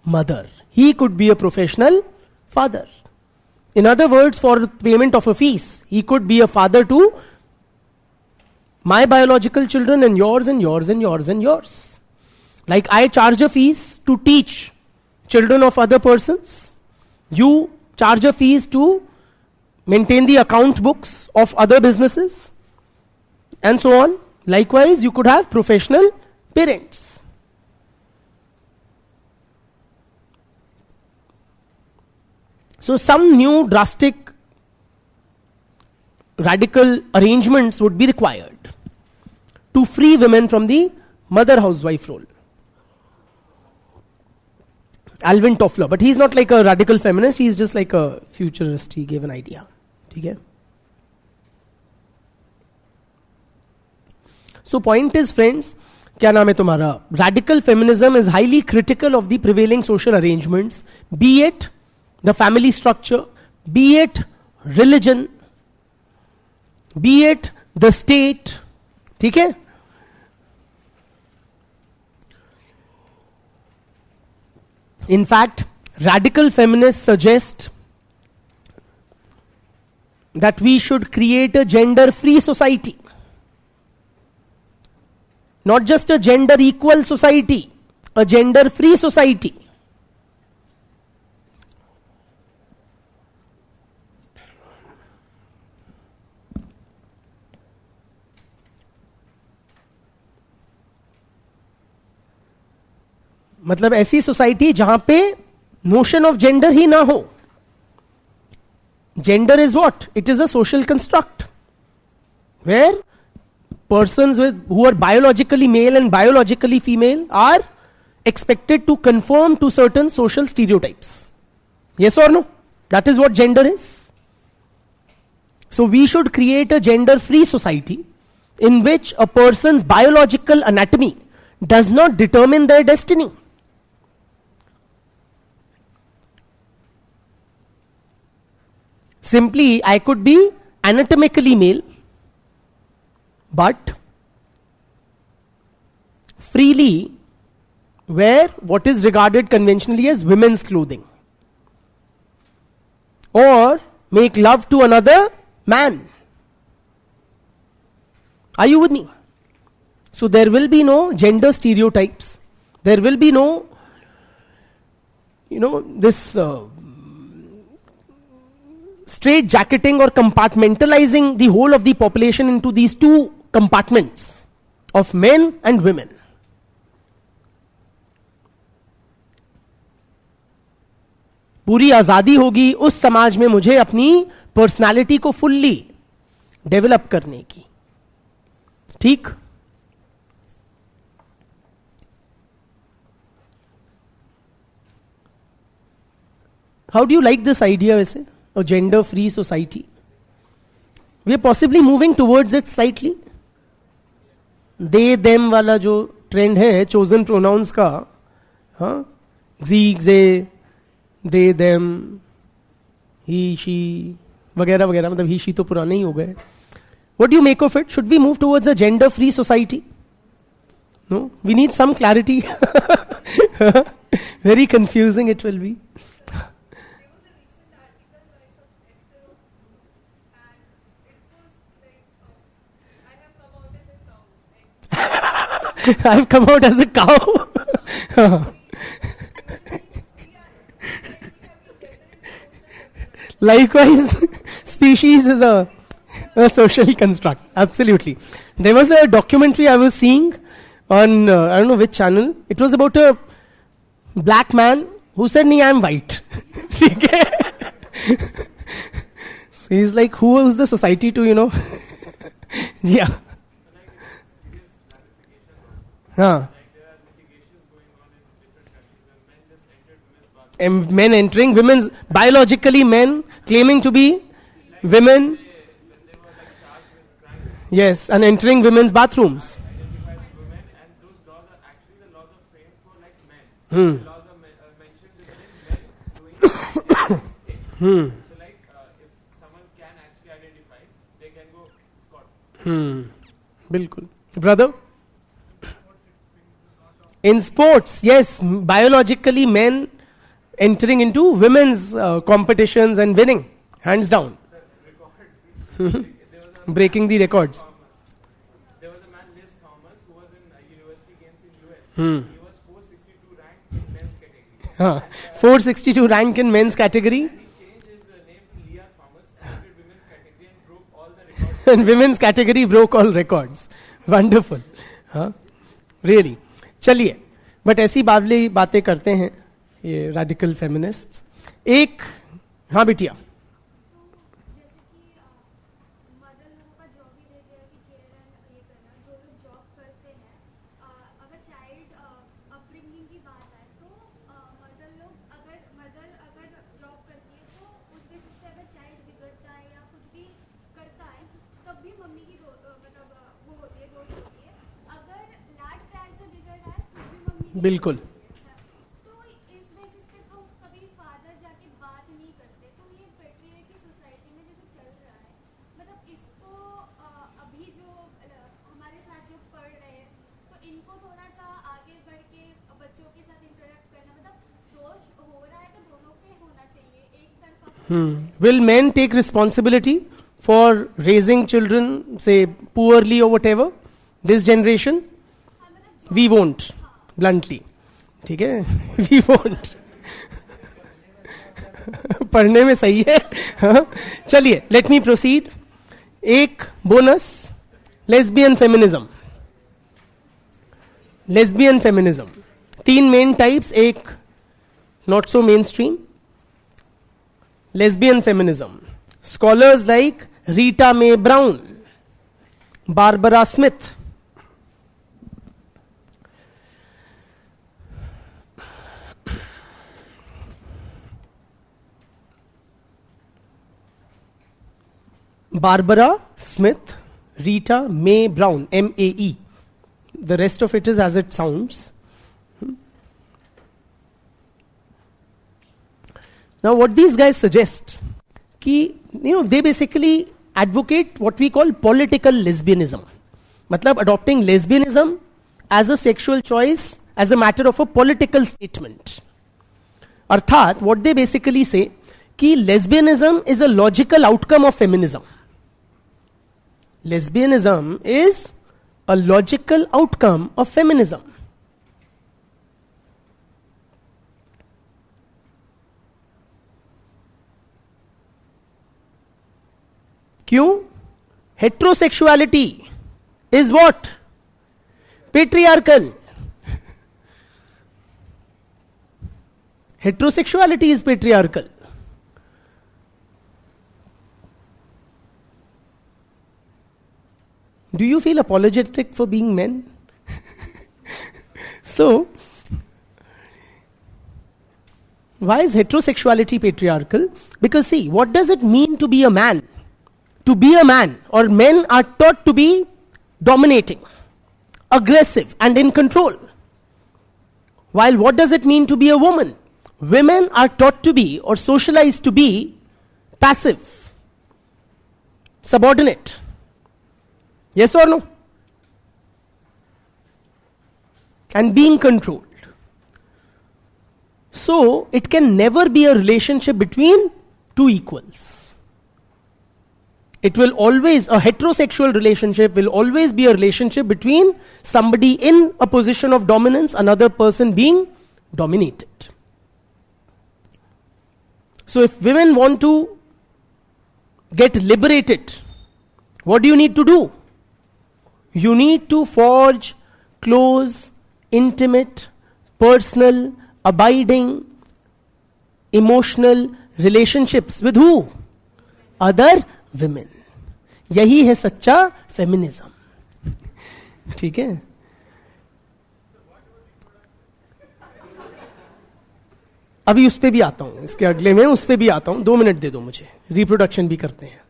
mother. He could be a professional father. In other words, for payment of a fees, he could be a father to my biological children and yours and yours and yours and yours. Like I charge a fees to teach children of other persons. You charge a fees to maintain the account books of other businesses and so on. Likewise, you could have professional parents. So some new drastic radical arrangements would be required to free women from the mother housewife role. Alvin Toffler, but he's not like a radical feminist, he's just like a futurist. He gave an idea. Okay? So point is, friends, क्या नाम है तुम्हारा? Radical feminism is highly critical of the prevailing social arrangements, be it the family structure, be it religion, be it the state. ठीक है? In fact, radical feminists suggest that we should create a gender-free society. Not just a gender-equal society, a gender-free society. मतलब ऐसी society जहां पे notion of gender ही ना हो. Gender is what? It is a social construct where persons who are biologically male and biologically female are expected to conform to certain social stereotypes. Yes or no? That is what gender is. So we should create a gender-free society in which a person's biological anatomy does not determine their destiny. Simply, I could be anatomically male, but freely wear what is regarded conventionally as women's clothing, or make love to another man. Are you with me? So there will be no gender stereotypes. There will be no, this straight jacketing or compartmentalizing the whole of the population into these two compartments of men and women. पूरी आजादी होगी उस समाज में मुझे अपनी personality को fully develop करने की. ठीक? How do you like this idea वैसे? A gender-free society. We are possibly moving towards it slightly. They, them वाला जो ट्रेंड है chosen pronouns का, हाँ, ze, they, them, he, she, वगैरह वगैरह, मतलब he, she तो पुराने ही हो गए. What do you make of it? Should we move towards a gender-free society? No? We need some clarity. Very confusing it will be. I've come out as a cow. Likewise, species is a social construct. Absolutely. There was a documentary I was seeing on, I don't know which channel. It was about a black man who said, "Nee, I'm white." So he's like, who is the society to, yeah. Huh. And men entering women's, biologically men claiming to be women. Yes, and entering women's bathrooms. Hmm. Hmm. Bilkul. Brother? In sports, yes, biologically men entering into women's competitions and winning, hands down. Breaking the records. There was a man, Liz Thomas, who was in university games in US. Hmm. He was 462 ranked in men's category. 462 rank in men's category. He changed his name to Leah Thomas and entered women's category and broke all the records. And women's category broke all records. Wonderful. हाँ, really. चलिए, but ऐसी बातें करते हैं ये radical feminist. एक, हाँ बिटिया. बिल्कुल. तो इस बेसिस पे तो कभी फादर जाके बात नहीं करते. तो ये पेट्रियार्की सोसाइटी में जैसे चल रहा है, मतलब इसको अभी जो हमारे साथ जो पढ़ रहे हैं तो इनको थोड़ा सा आगे बढ़ के बच्चों के साथ इंटरेक्ट करना, मतलब दोस्त Will men take responsibility for raising children, say, poorly or whatever? This generation? We won't, bluntly. ठीक है? We won't. पढ़ने में सही है. हाँ? चलिए, let me proceed. एक bonus, lesbian feminism. Lesbian feminism. 3 main types, एक not so mainstream. Lesbian feminism. Scholars like Rita Mae Brown, Barbara Smith, Barbara Smith, Rita Mae Brown, M-A-E. The rest of it is as it sounds. Now what these guys suggest, they basically advocate what we call political lesbianism. Matlab adopting lesbianism as a sexual choice, as a matter of a political statement. Arthat, what they basically say, कि lesbianism is a logical outcome of feminism. Lesbianism is a logical outcome of feminism. क्यों? Heterosexuality is what? Patriarchal. Heterosexuality is patriarchal. Do you feel apologetic for being men? So, why is heterosexuality patriarchal? Because see, what does it mean to be a man? To be a man, or men are taught to be dominating, aggressive, and in control. While what does it mean to be a woman? Women are taught to be, or socialized to be, passive, subordinate. Yes or no? And being controlled. So, it can never be a relationship between two equals. It will always, a heterosexual relationship will always be a relationship between somebody in a position of dominance, another person being dominated. So if women want to get liberated, what do you need to do? You need to forge close, intimate, personal, abiding, emotional relationships with who? Other women. यही है सच्चा feminism. ठीक है? अभी उस पे भी आता हूं, इसके अगले में उस पे भी आता हूं. 2 मिनट दे दो मुझे, रिप्रोडक्शन भी करते हैं.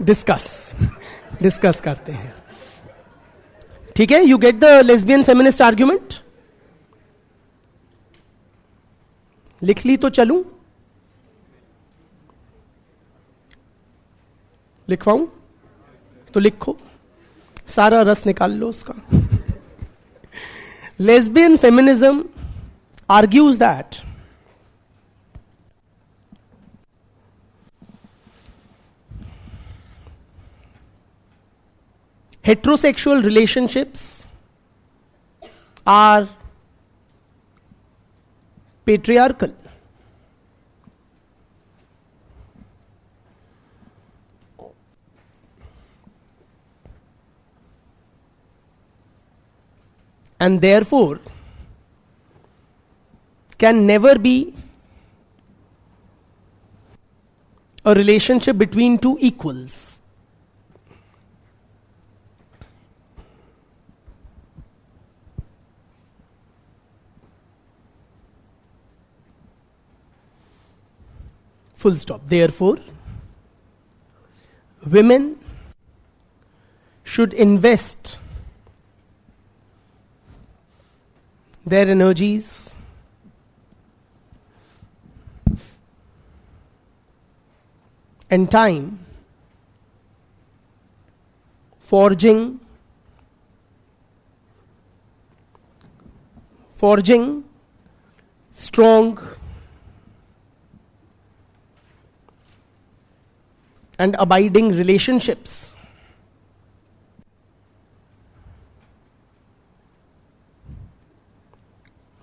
डिस्कस करते हैं. ठीक है? You get the lesbian feminist argument. लिख ली तो चलूं? लिखवाऊं? तो लिखो, सारा रस निकाल लो उसका. Lesbian feminism argues that heterosexual relationships are patriarchal. And therefore can never be a relationship between two equals. Full stop. Therefore, women should invest their energies and time forging strong, and abiding relationships.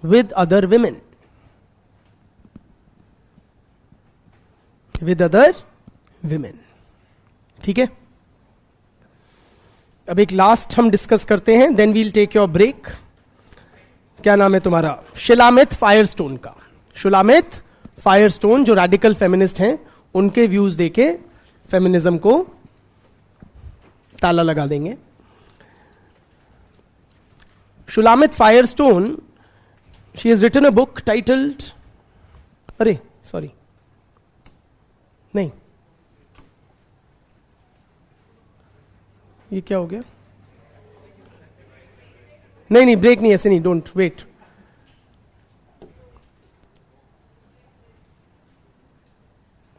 With other women. With other women. ठीक है? अब एक last हम discuss करते हैं, then we'll take your break. क्या नाम है तुम्हारा? शिलामित फायरस्टोन का. शुलामित फायरस्टोन जो रैडिकल फेमिनिस्ट हैं, उनके व्यूज देके फेमिनिज्म को ताला लगा देंगे. Shulamith Firestone, she has written a book titled, अरे सॉरी, नहीं, ये क्या हो गया? नहीं नहीं, ब्रेक नहीं, ऐसे नहीं, don't wait.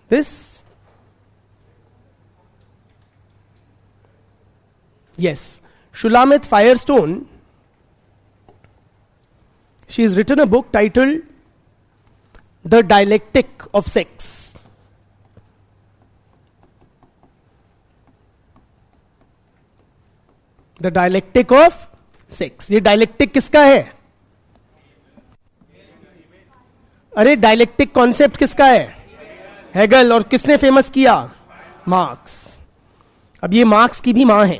This, yes, Shulamith Firestone, she has written a book titled The Dialectic of Sex. The Dialectic of Sex. ये डायलेक्टिक किसका है? अरे डायलेक्टिक कॉन्सेप्ट किसका है? हेगल. और किसने फेमस किया? मार्क्स. अब ये मार्क्स की भी मां है,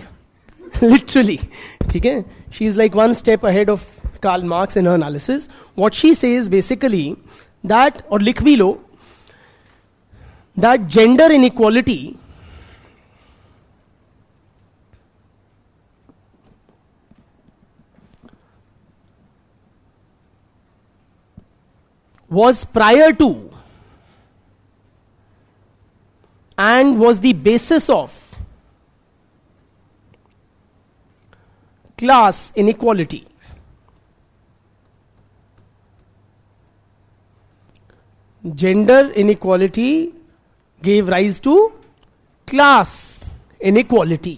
लिटरली. ठीक है? She is like one step ahead of Karl Marx in her analysis. What she says basically that, और लिख भी लो, that gender inequality was prior to and was the basis of class inequality. Gender inequality gave rise to class inequality.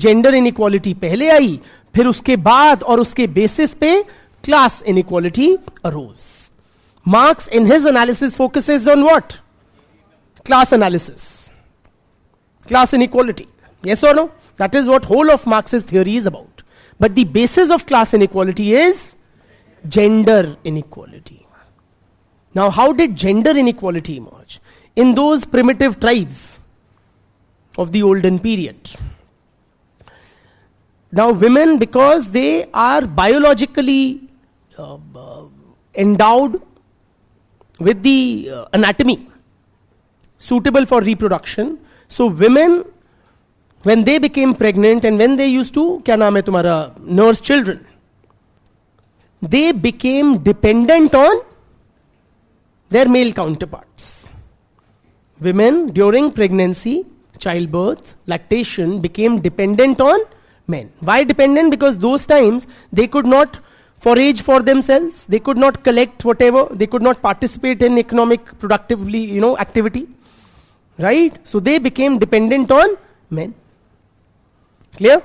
Gender inequality पहले आई, फिर उसके बाद और उसके basis पे class inequality arose. Marx in his analysis focuses on what? Class analysis. Class inequality. Yes or no? That is what whole of Marx's theory is about. But the basis of class inequality is gender inequality. Now, how did gender inequality emerge? In those primitive tribes of the olden period. Now, women, because they are biologically endowed with the anatomy suitable for reproduction, so women, when they became pregnant and when they used to, क्या नाम है तुम्हारा, nurse children, they became dependent on their male counterparts. Women during pregnancy, childbirth, lactation became dependent on men. Why dependent? Because those times they could not forage for themselves, they could not collect whatever, they could not participate in economic productively, activity. Right? So they became dependent on men. Clear?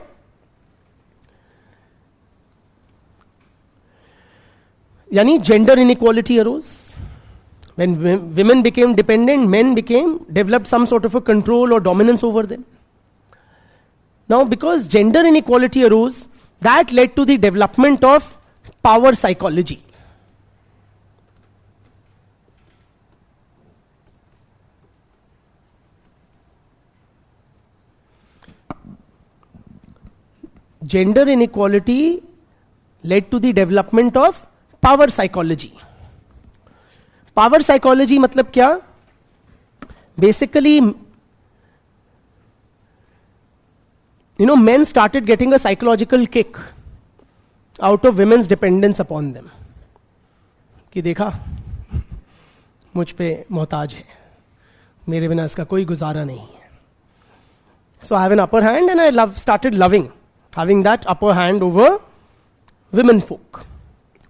Yani gender inequality arose. When women became dependent, men developed some sort of a control or dominance over them. Now, because gender inequality arose, that led to the development of power psychology. Gender inequality led to the development of power psychology. Power psychology मतलब क्या? Basically men started getting a psychological kick out of women's dependence upon them. कि देखा, मुझ पे मोहताज है, मेरे बिना इसका कोई गुजारा नहीं है. So I have an upper hand and I started having that upper hand over women folk.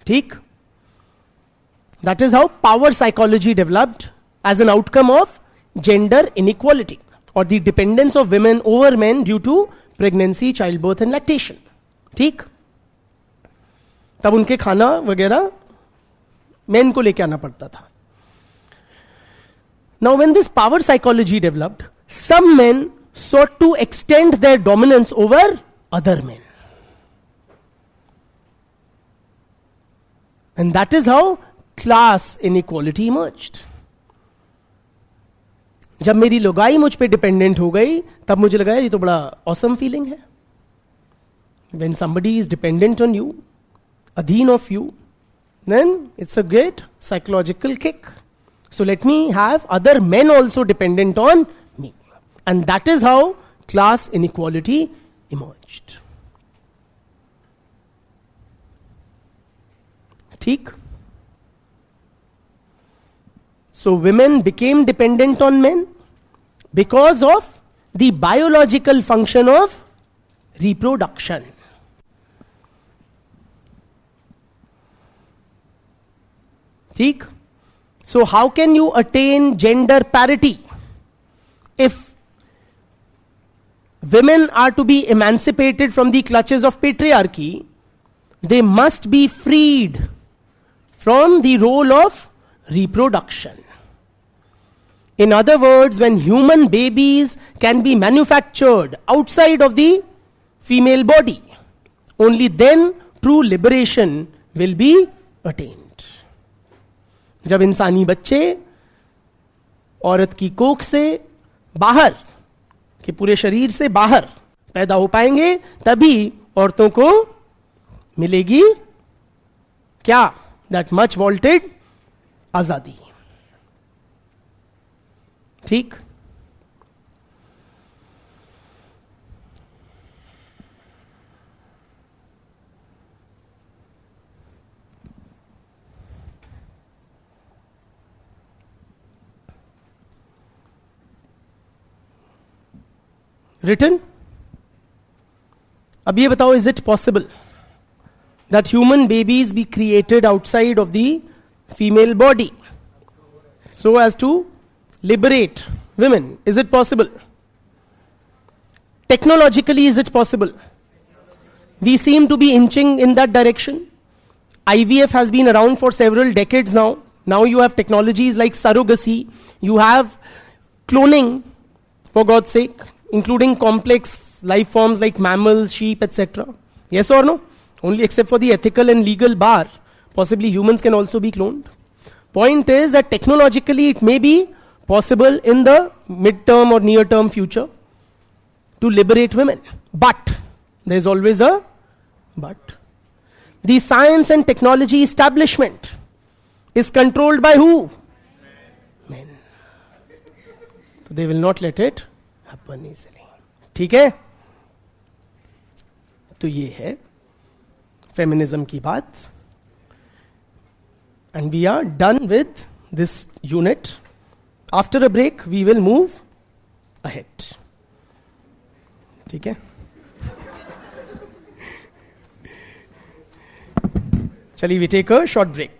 ठीक? That is how power psychology developed as an outcome of gender inequality or the dependence of women over men due to pregnancy, childbirth and lactation. ठीक? तब उनके खाना वगैरह main को लेके आना पड़ता था. Now when this power psychology developed, some men sought to extend their dominance over other men. And that is how class inequality emerged. जब मेरी लुगाई मुझ पे डिपेंडेंट हो गई, तब मुझे लगा ये तो बड़ा ऑसम फीलिंग है. When somebody is dependent on you, अधीन of you, then it's a great psychological kick. So let me have other men also dependent on me. And that is how class inequality emerged. ठीक? So women became dependent on men because of the biological function of reproduction. ठीक? So how can you attain gender parity? If women are to be emancipated from the clutches of patriarchy, they must be freed from the role of reproduction. In other words, when human babies can be manufactured outside of the female body, only then true liberation will be attained. जब इंसानी बच्चे औरत की कोख से बाहर के पूरे शरीर से बाहर पैदा हो पाएंगे, तभी औरतों को मिलेगी क्या? दैट मच वॉल्टेड आजादी. ठीक? Written? अब ये बताओ, is it possible that human babies be created outside of the female body so as to liberate women? Is it possible? Technologically, is it possible? We seem to be inching in that direction. IVF has been around for several decades now. Now you have technologies like surrogacy, you have cloning, for God's sake, including complex life forms like mammals, sheep, etc. Yes or no? Only except for the ethical and legal bar, possibly humans can also be cloned. Point is that technologically it may be possible in the mid-term or near-term future to liberate women. But, there is always a but. The science and technology establishment is controlled by who? Men. So they will not let it happen easily. ठीक है? तो ये है feminism की बात. And we are done with this unit. After a break, we will move ahead. ठीक है? चलिए, we take a short break.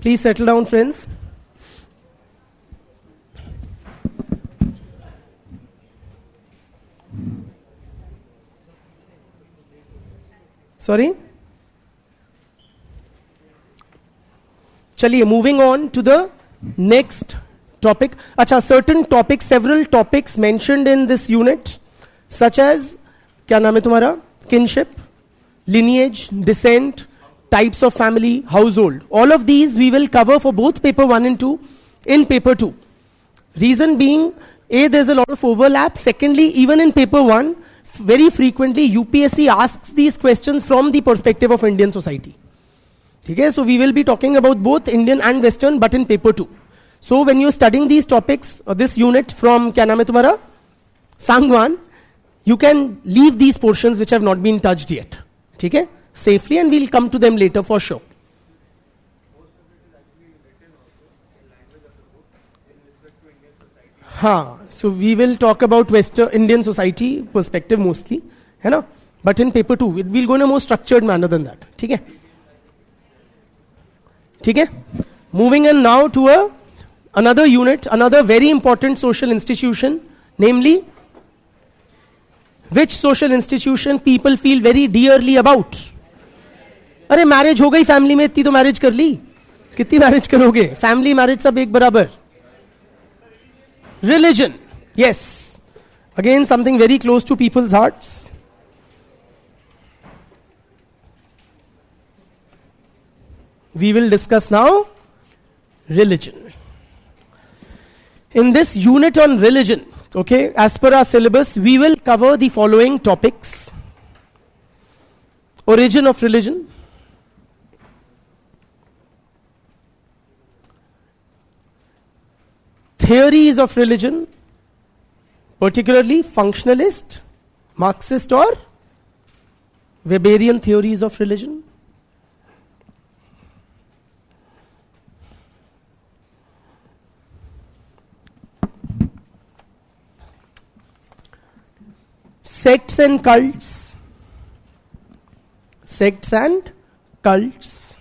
Please settle down, friends. Sorry? Chaliye, moving on to the next topic. Acha, certain topics, several topics mentioned in this unit, such as, kya naam hai tumhara? Kinship, lineage, descent, types of family, household. All of these we will cover for both paper 1 and 2 in paper 2. Reason being, A, there's a lot of overlap. Secondly, even in paper 1, very frequently UPSC asks these questions from the perspective of Indian society. Okay, so we will be talking about both Indian and Western, but in paper 2. So when you're studying these topics, or this unit from kya naam hai tumhara? Sangwan, you can leave these portions which have not been touched yet. Okay? Safely, and we'll come to them later for sure. So we will talk about Western Indian society perspective mostly, है ना? But in paper 2, we'll go in a more structured manner than that. ठीक है? ठीक है? Moving on now to another unit, another very important social institution, namely, which social institution people feel very dearly about? अरे marriage हो गई family में, इतनी तो मैरिज कर ली, कितनी मैरिज करोगे? फैमिली मैरिज सब एक बराबर. Religion, yes, again something very close to people's hearts. We will discuss now religion. In this unit on religion, okay, as per our syllabus, we will cover the following topics: origin of religion, theories of religion, particularly functionalist, Marxist or Weberian theories of religion, sects and cults, sects and cults,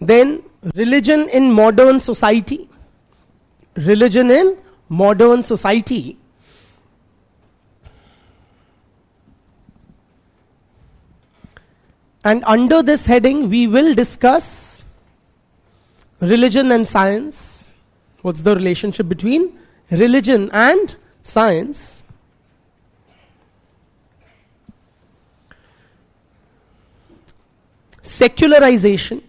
then religion in modern society, religion in modern society, and under this heading we will discuss religion and science. What's the relationship between religion and science? Secularization,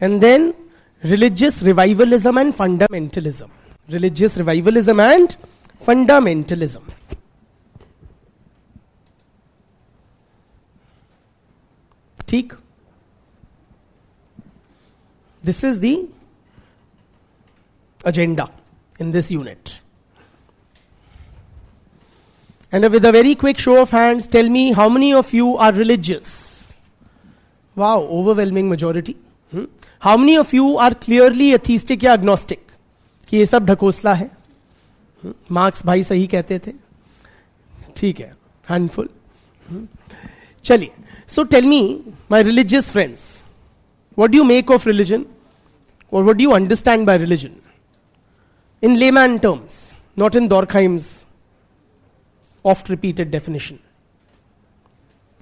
and then religious revivalism and fundamentalism. Religious revivalism and fundamentalism. ठीक? This is the agenda in this unit. And with a very quick show of hands, tell me how many of you are religious? Wow, overwhelming majority. How many of you are clearly atheistic या agnostic? कि ये सब ढकोसला है. Marks भाई सही कहते थे. ठीक है, handful. चलिए. So tell me, my religious friends, what do you make of religion? Or what do you understand by religion? In layman terms, not in Durkheim's oft repeated definition.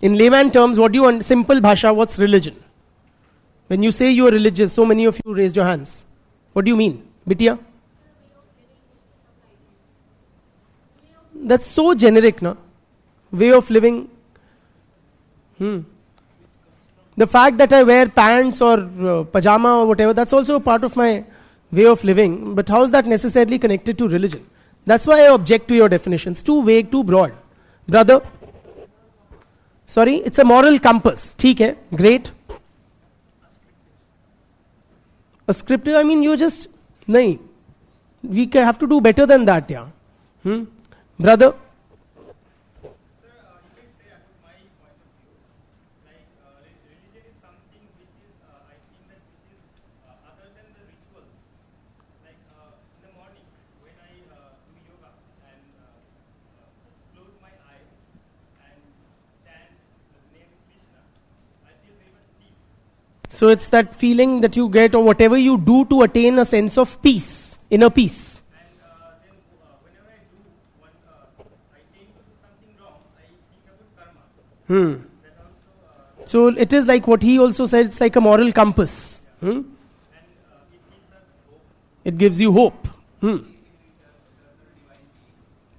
In layman terms, what do you want? Simple bhasha, what's religion? When you say you are religious, so many of you raised your hands. What do you mean? Bitya? That's so generic, na? Way of living. The fact that I wear pants or pajama or whatever, that's also a part of my way of living. But how is that necessarily connected to religion? That's why I object to your definitions. Too vague, too broad. Brother? Sorry, it's a moral compass. ठीक है, great. A scripture, I mean, you just, nahi. We have to do better than that, yeah. Brother? Sir, you can say, my point of view, like religion is something So it's that feeling that you get, or whatever you do to attain a sense of peace, inner peace. And then whenever I do one, I tend to do something wrong, I think about karma. Hmm. That also, So it is like what he also said, it's like a moral compass. and it gives us hope. It gives you hope.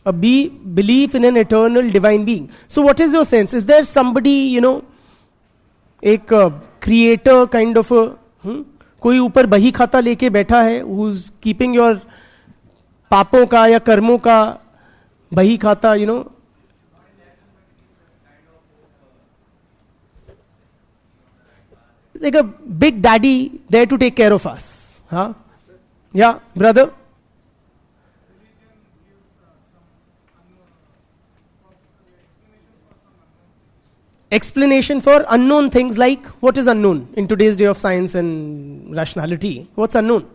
A belief in an eternal divine being. So what is your sense? Is there somebody, a creator kind of a, कोई ऊपर बही खाता लेके बैठा है, who's keeping your पापों का या कर्मों का बही खाता, like a big daddy there to take care of us. Huh? Yeah, brother? Explanation for unknown things, like what is unknown in today's day of science and rationality? What's unknown?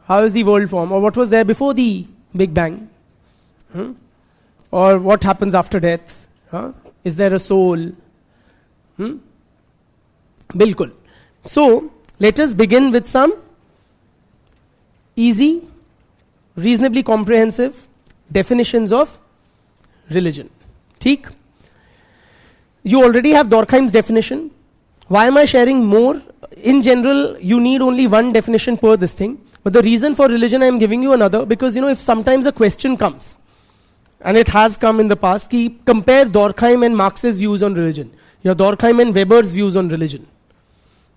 How is the world formed? Or what was there before the Big Bang? Or what happens after death? Is there a soul? Bilkul. So, let us begin with some easy, reasonably comprehensive definitions of religion. ठीक? You already have Durkheim's definition. Why am I sharing more? In general, you need only one definition per this thing. But the reason for religion, I am giving you another, because if sometimes a question comes, and it has come in the past, compare Durkheim and Marx's views on religion, or Durkheim and Weber's views on religion.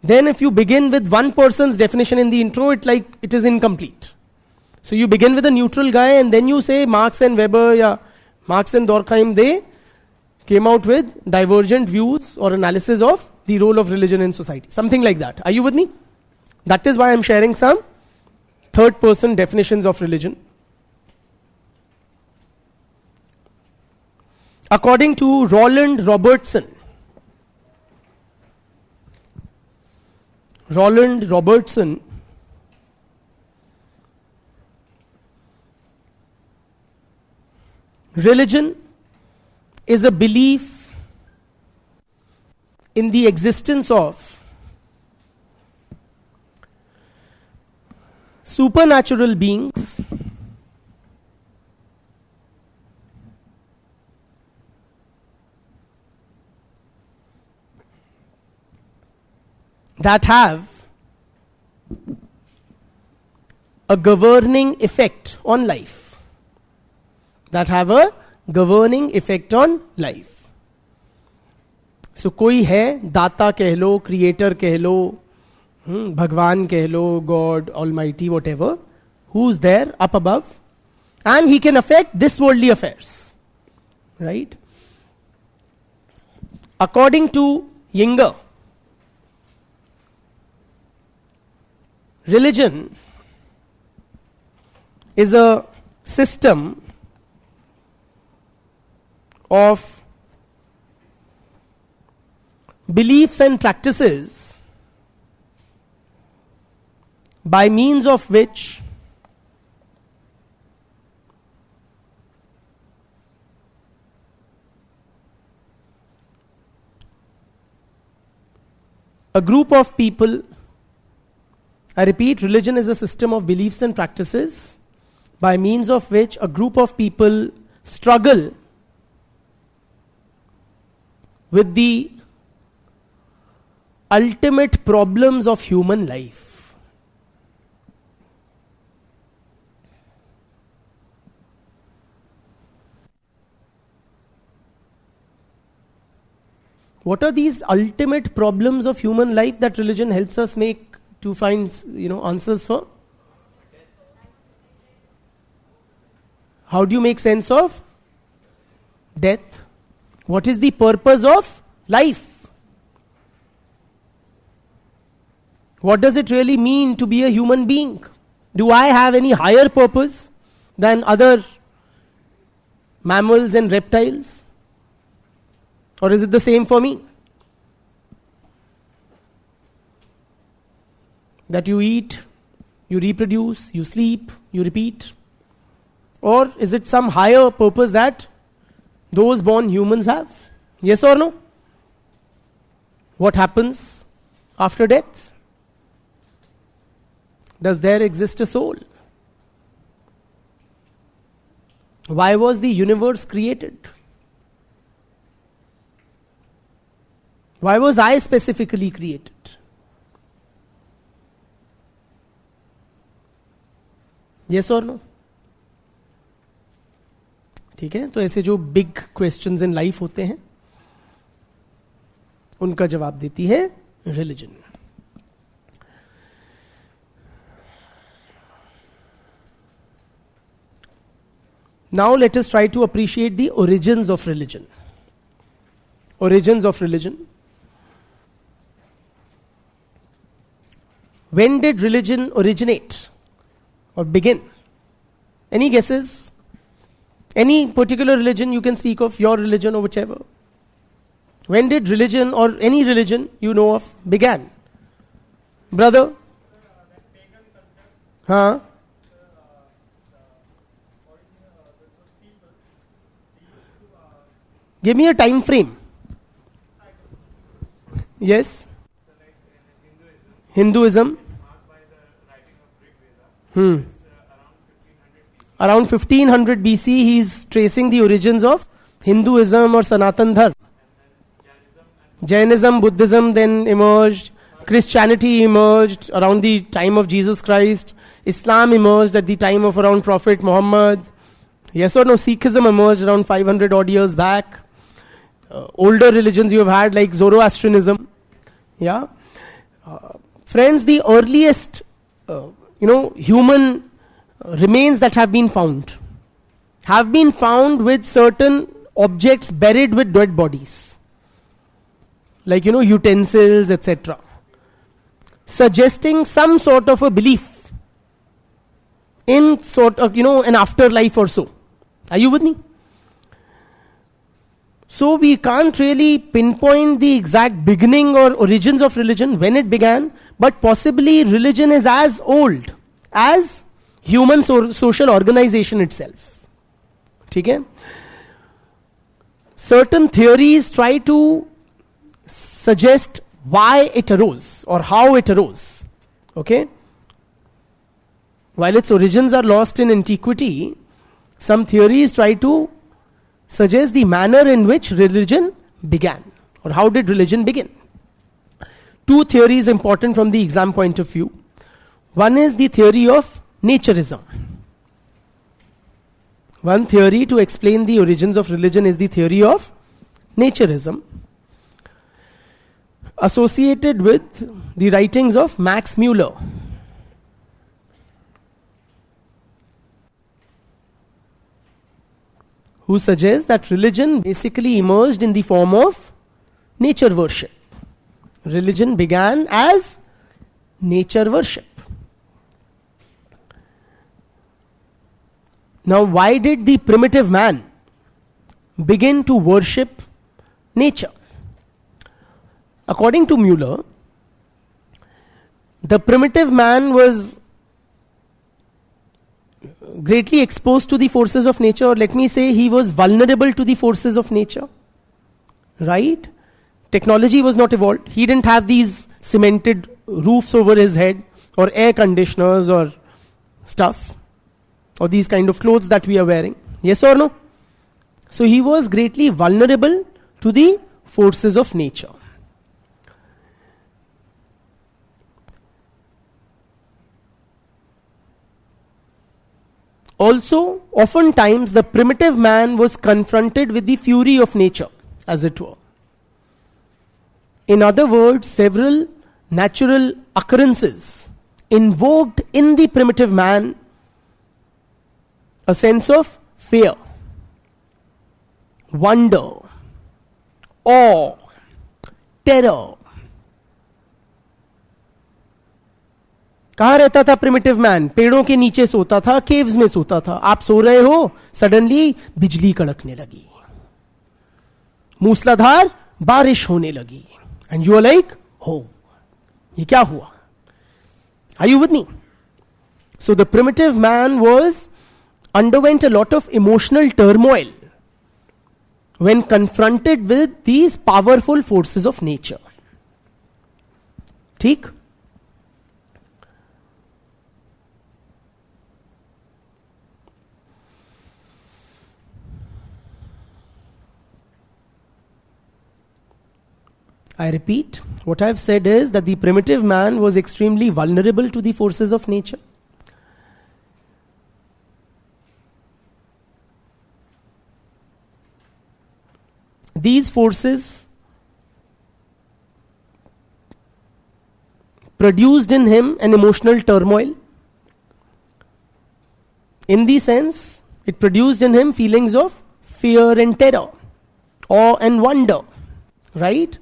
Then if you begin with one person's definition in the intro, it is incomplete. So you begin with a neutral guy, and then you say Marx and Weber, Marx and Durkheim, they came out with divergent views or analysis of the role of religion in society. Something like that. Are you with me? That is why I am sharing some third person definitions of religion. According to Roland Robertson, religion is a belief in the existence of supernatural beings that have a governing effect on life. That have a governing effect on life. So कोई है, दाता कह लो, creator कह लो, भगवान कह लो, God, Almighty, whatever, who's there up above, and he can affect this worldly affairs. Right? According to Yinger, religion is a system of beliefs and practices by means of which a group of people, I repeat, religion is a system of beliefs and practices by means of which a group of people struggle with the ultimate problems of human life. What are these ultimate problems of human life that religion helps us make to find, answers for? How do you make sense of death? What is the purpose of life? What does it really mean to be a human being? Do I have any higher purpose than other mammals and reptiles? Or is it the same for me? That you eat, you reproduce, you sleep, you repeat? Or is it some higher purpose that those born humans have? Yes or no? What happens after death? Does there exist a soul? Why was the universe created? Why was I specifically created? Yes or no? ठीक है, तो ऐसे जो big questions in life होते हैं उनका जवाब देती है religion. Now let us try to appreciate the origins of religion. Origins of religion. When did religion originate or begin? Any guesses? Any particular religion you can speak of, your religion or whichever. When did religion or any religion you know of began? Brother? Huh? Give me a time frame. Yes? Hinduism. Around 1500 BC, he is tracing the origins of Hinduism or Sanatan Dharma. Jainism, Buddhism then emerged. Christianity emerged around the time of Jesus Christ. Islam emerged at the time of around Prophet Muhammad. Yes or no? Sikhism emerged around 500 odd years back. Older religions you have had like Zoroastrianism. Yeah. Friends, the earliest, human remains that have been found with certain objects buried with dead bodies. Like, utensils, etc. Suggesting some sort of a belief in sort of, an afterlife or so. Are you with me? So we can't really pinpoint the exact beginning or origins of religion, when it began, but possibly religion is as old as human social organization itself. Okay? Certain theories try to suggest why it arose or how it arose. Okay? While its origins are lost in antiquity, some theories try to suggest the manner in which religion began or how did religion begin. Two theories important from the exam point of view. One is the theory of naturism. One theory to explain the origins of religion is the theory of naturism, associated with the writings of Max Muller. Who suggests that religion basically emerged in the form of nature worship. Religion began as nature worship. Now, why did the primitive man begin to worship nature? According to Muller, the primitive man was greatly exposed to the forces of nature, or let me say he was vulnerable to the forces of nature. Right? Technology was not evolved. He didn't have these cemented roofs over his head or air conditioners or stuff or these kind of clothes that we are wearing. Yes or no? So he was greatly vulnerable to the forces of nature. Also, oftentimes the primitive man was confronted with the fury of nature, as it were. In other words, several natural occurrences invoked in the primitive man a sense of fear, wonder, awe, terror. कहाँ रहता था primitive man? पेड़ों के नीचे सोता था, caves में सोता था. आप सो रहे हो, सडनली बिजली कड़कने लगी, मूसलाधार बारिश होने लगी, एंड यू आर लाइक, हो, ये क्या हुआ? Are you with me? So the primitive man underwent a lot of emotional turmoil when confronted with these powerful forces of nature. ठीक. I repeat, what I've said is that the primitive man was extremely vulnerable to the forces of nature. These forces produced in him an emotional turmoil. In the sense, it produced in him feelings of fear and terror, awe and wonder, right?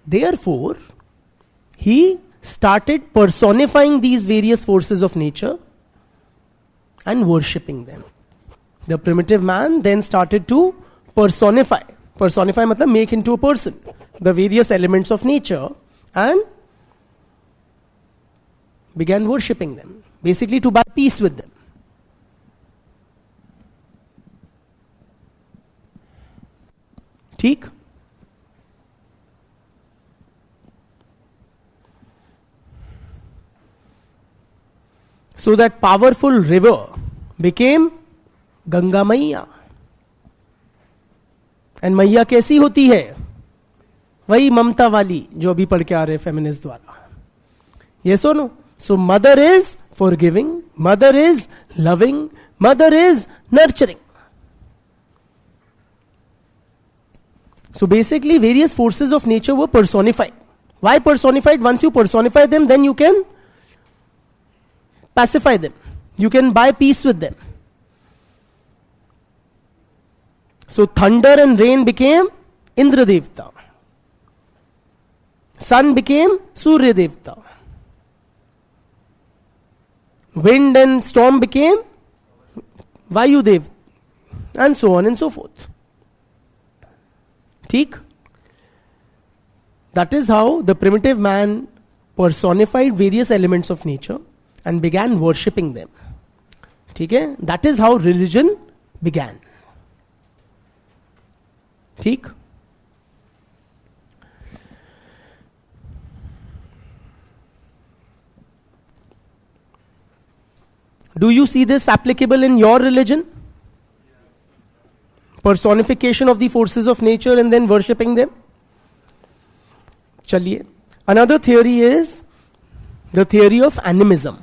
Therefore, he started personifying these various forces of nature and worshipping them. The primitive man then started to personify. Personify matlab make into a person the various elements of nature and began worshipping them. Basically to buy peace with them. ठीक. So that powerful river became Ganga Maiya. And मैया कैसी होती है? वही ममता वाली जो अभी पढ़ के आ रहे फेमिनिस्ट द्वारा. Yes or no? So mother is forgiving, mother is loving, mother is nurturing. So basically various forces of nature were personified. Why personified? Once you personify them, then you can pacify them. You can buy peace with them. So thunder and rain became Indra Devta. Sun became Surya Devta. Wind and storm became Vayu Dev. And so on and so forth. ठीक? That is how the primitive man personified various elements of nature and began worshipping them. ठीक है? That is how religion began. ठीक? Do you see this applicable in your religion? Personification of the forces of nature and then worshipping them? चलिए. Another theory is the theory of animism.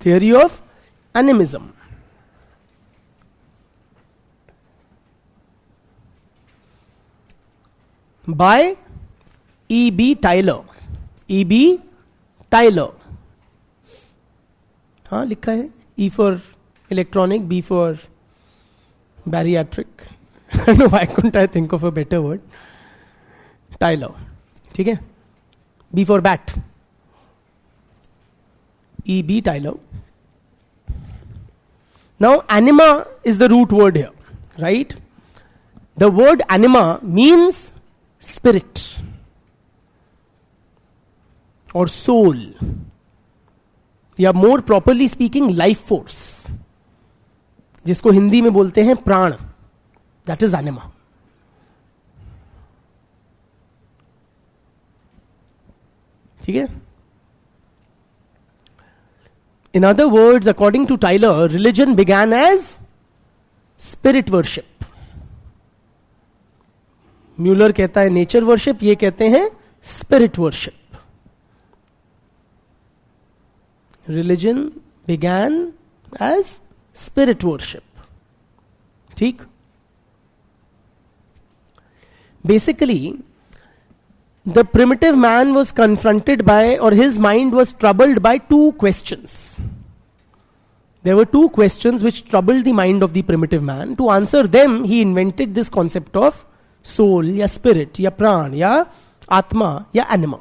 Theory of animism. By E.B. Tylor. E.B. Tylor. हाँ लिखा है. E for electronic, B for bariatric. I don't know why couldn't I think of a better word. Tylor. ठीक है? B for bat. E.B. Tylor. Now, anima is the root word here, right? The word anima means spirit or soul. या more properly speaking, life force. जिसको हिंदी में बोलते हैं प्राण. That is anima. ठीक है? In other words, according to Tylor, religion began as spirit worship. Muller कहता है नेचर वर्शिप, ये कहते हैं spirit worship. Religion began as spirit worship. ठीक? Basically, the primitive man was confronted by, or his mind was troubled by two questions. There were two questions which troubled the mind of the primitive man. To answer them, he invented this concept of soul, या spirit, या प्राण, या आत्मा, या anima.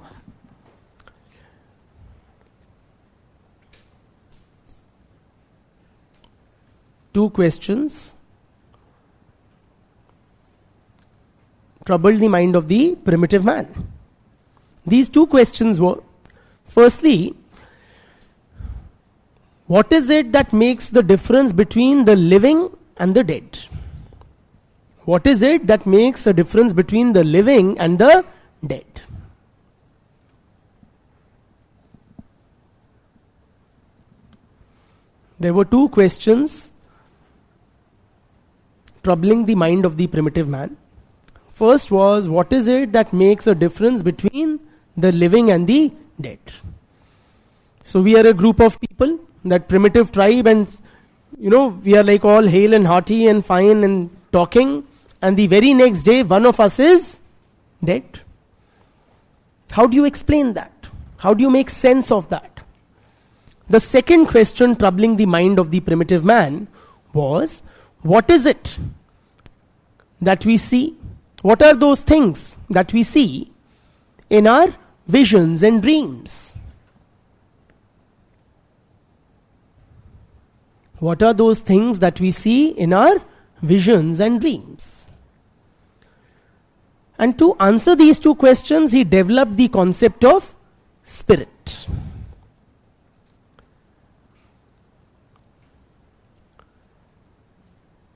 Two questions troubled the mind of the primitive man. These two questions were, firstly, What is it that makes the difference between the living and the dead? What is it that makes a difference between the living and the dead? There were two questions troubling the mind of the primitive man. First was, what is it that makes a difference between the living and the dead? So we are a group of people, that primitive tribe, and we are like all hale and hearty and fine and talking, and the very next day one of us is dead. How do you explain that? How do you make sense of that? The second question troubling the mind of the primitive man was, what is it that we see? What are those things that we see in our visions and dreams? What are those things that we see in our visions and dreams? And to answer these two questions, he developed the concept of spirit.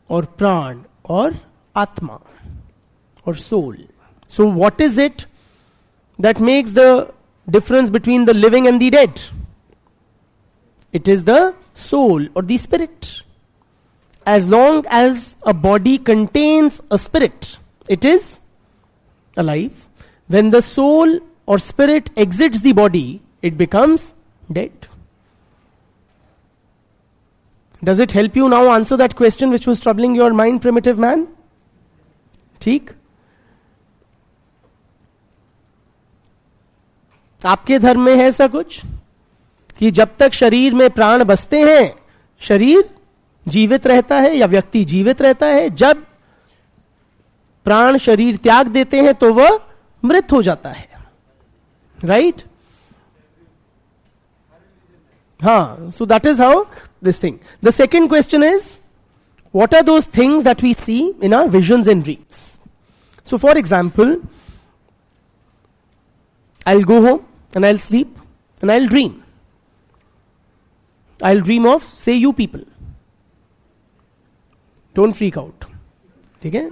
Or pran, or atma, or soul. So what is it that makes the difference between the living and the dead? It is the soul or the spirit. As long as a body contains a spirit, it is alive. When the soul or spirit exits the body, it becomes dead. Does it help you now answer that question which was troubling your mind, primitive man? ठीक? आपके धर्म में है ऐसा कुछ कि जब तक शरीर में प्राण बसते हैं, शरीर जीवित रहता है या व्यक्ति जीवित रहता है, जब प्राण शरीर त्याग देते हैं तो वह मृत हो जाता है. राइट? हाँ, so that is how this thing. The second question is, what are those things that we see in our visions and dreams? So for example, I'll go home and I'll sleep and I'll dream. I'll dream of, say, you people. Don't freak out. Okay?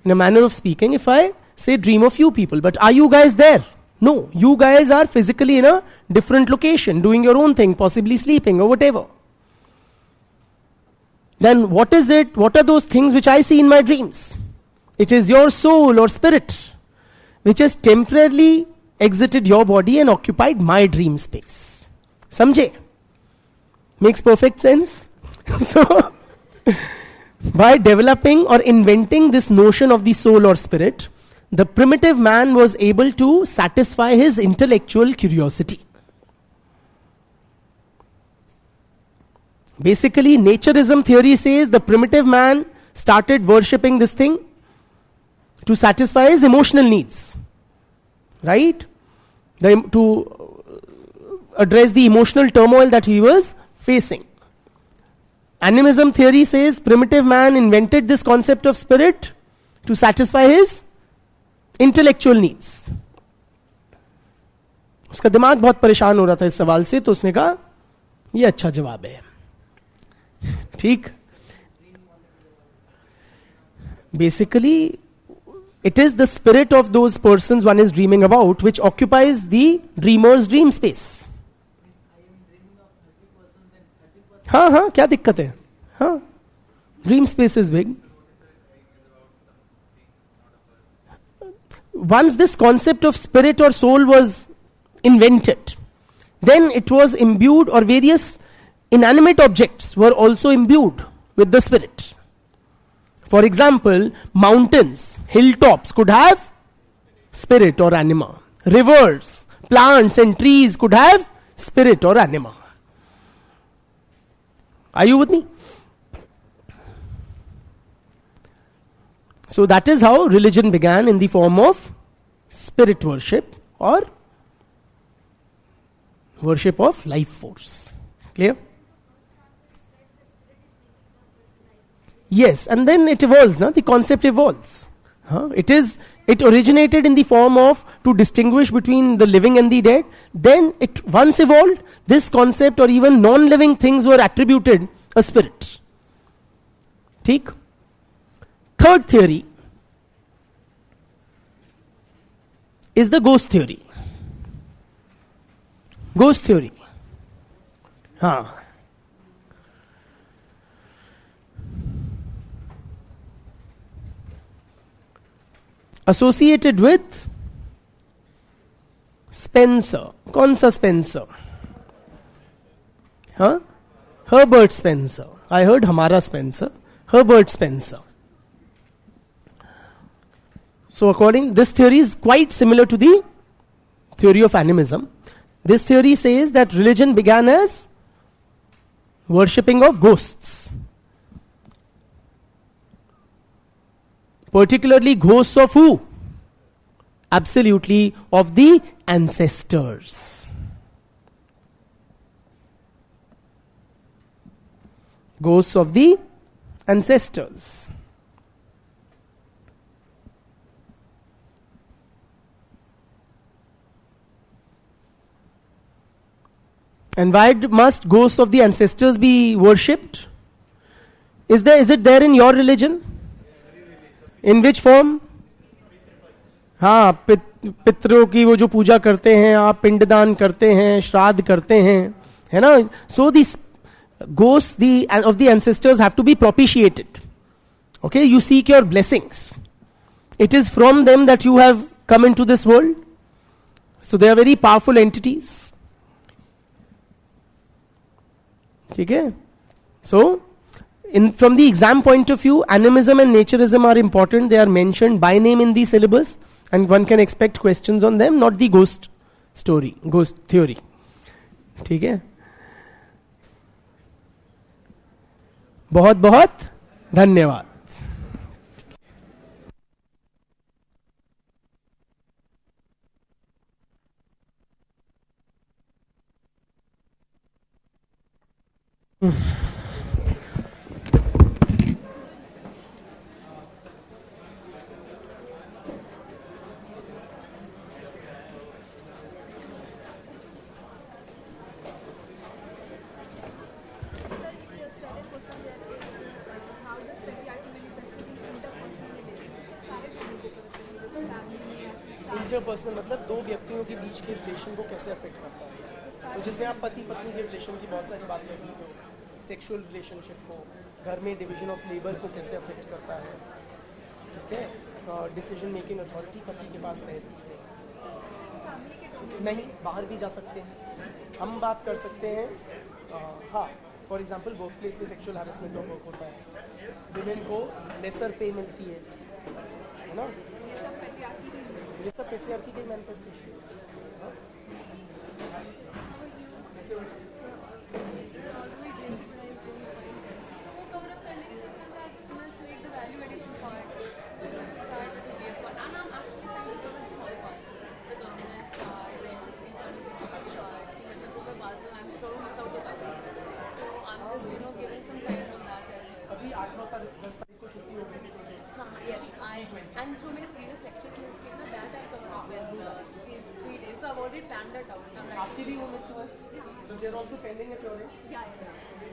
In a manner of speaking, if I say dream of you people, but are you guys there? No, you guys are physically in a different location, doing your own thing, possibly sleeping or whatever. Then what is it? What are those things which I see in my dreams? It is your soul or spirit which has temporarily exited your body and occupied my dream space. Samjhe? Makes perfect sense? So, by developing or inventing this notion of the soul or spirit, the primitive man was able to satisfy his intellectual curiosity. Basically, naturism theory says the primitive man started worshipping this thing to satisfy his emotional needs. Right? To address the emotional turmoil that he was facing. Animism theory says primitive man invented this concept of spirit to satisfy his intellectual needs. उसका दिमाग बहुत परेशान हो रहा था इस सवाल से, तो उसने कहा ये अच्छा जवाब है. ठीक? Basically, it is the spirit of those persons one is dreaming about which occupies the dreamer's dream space. हाँ हाँ, क्या दिक्कत है? हाँ, dream space is big. Once this concept of spirit or soul was invented, then it was imbued, or various inanimate objects were also imbued with the spirit. For example, mountains, hilltops could have spirit or anima. Rivers, plants and trees could have spirit or anima. Are you with me? So that is how religion began, in the form of spirit worship or worship of life force. Clear? Yes, and then it evolves, no? The concept evolves. Huh? It originated in the form of to distinguish between the living and the dead. Then it once evolved, this concept or even non-living things were attributed a spirit. ठीक? Third theory is the ghost theory. Ghost theory. हाँ. Associated with Spencer. कौन सा Spencer? हाँ? Herbert Spencer. I heard हमारा Spencer. Herbert Spencer. So according, this theory is quite similar to the theory of animism. This theory says that religion began as worshipping of ghosts. Particularly ghosts of who? Absolutely of the ancestors. Ghosts of the ancestors. And why must ghosts of the ancestors be worshipped? Is it there in your religion? In which form? हाँ, पितरों की वो जो पूजा करते हैं, आप पिंडदान करते हैं, श्राद्ध करते हैं, है ना? So these ghosts of the ancestors have to be propitiated. Okay, you seek your blessings. It is from them that you have come into this world. So they are very powerful entities. ठीक है? So, from the exam point of view, animism and naturism are important. They are mentioned by name in the syllabus, and one can expect questions on them, not the ghost theory. ठीक है? बहुत बहुत धन्यवाद. Interpersonal मतलब दो व्यक्तियों के बीच के रिलेशन को कैसे अफेक्ट करता है. तो जिसमें आप पति पत्नी के रिलेशन की बहुत सारी बात कर सकते हो, सेक्सुअल रिलेशनशिप को, घर में डिवीजन ऑफ लेबर को कैसे अफेक्ट करता है. ठीक है? डिसीजन मेकिंग अथॉरिटी पति के पास रहती है. नहीं, बाहर भी जा सकते हैं. हम बात कर सकते हैं. हाँ, फॉर एग्जांपल वर्क प्लेस में सेक्सुअल हैरेसमेंट ऑफ वर्क होता है, विमेन को लेसर पे मिलती है ना? ये सब पेट्रियार्की की मैनिफेस्टेशन है. अभी 8-9 तारीख 10 तारीख को छुट्टी होगी. And so many previous lectures in this case, that I come up with these 3 days. So I've already planned that out. आपकी भी वो मिस हुआ. So they are also pending at your end. Yeah.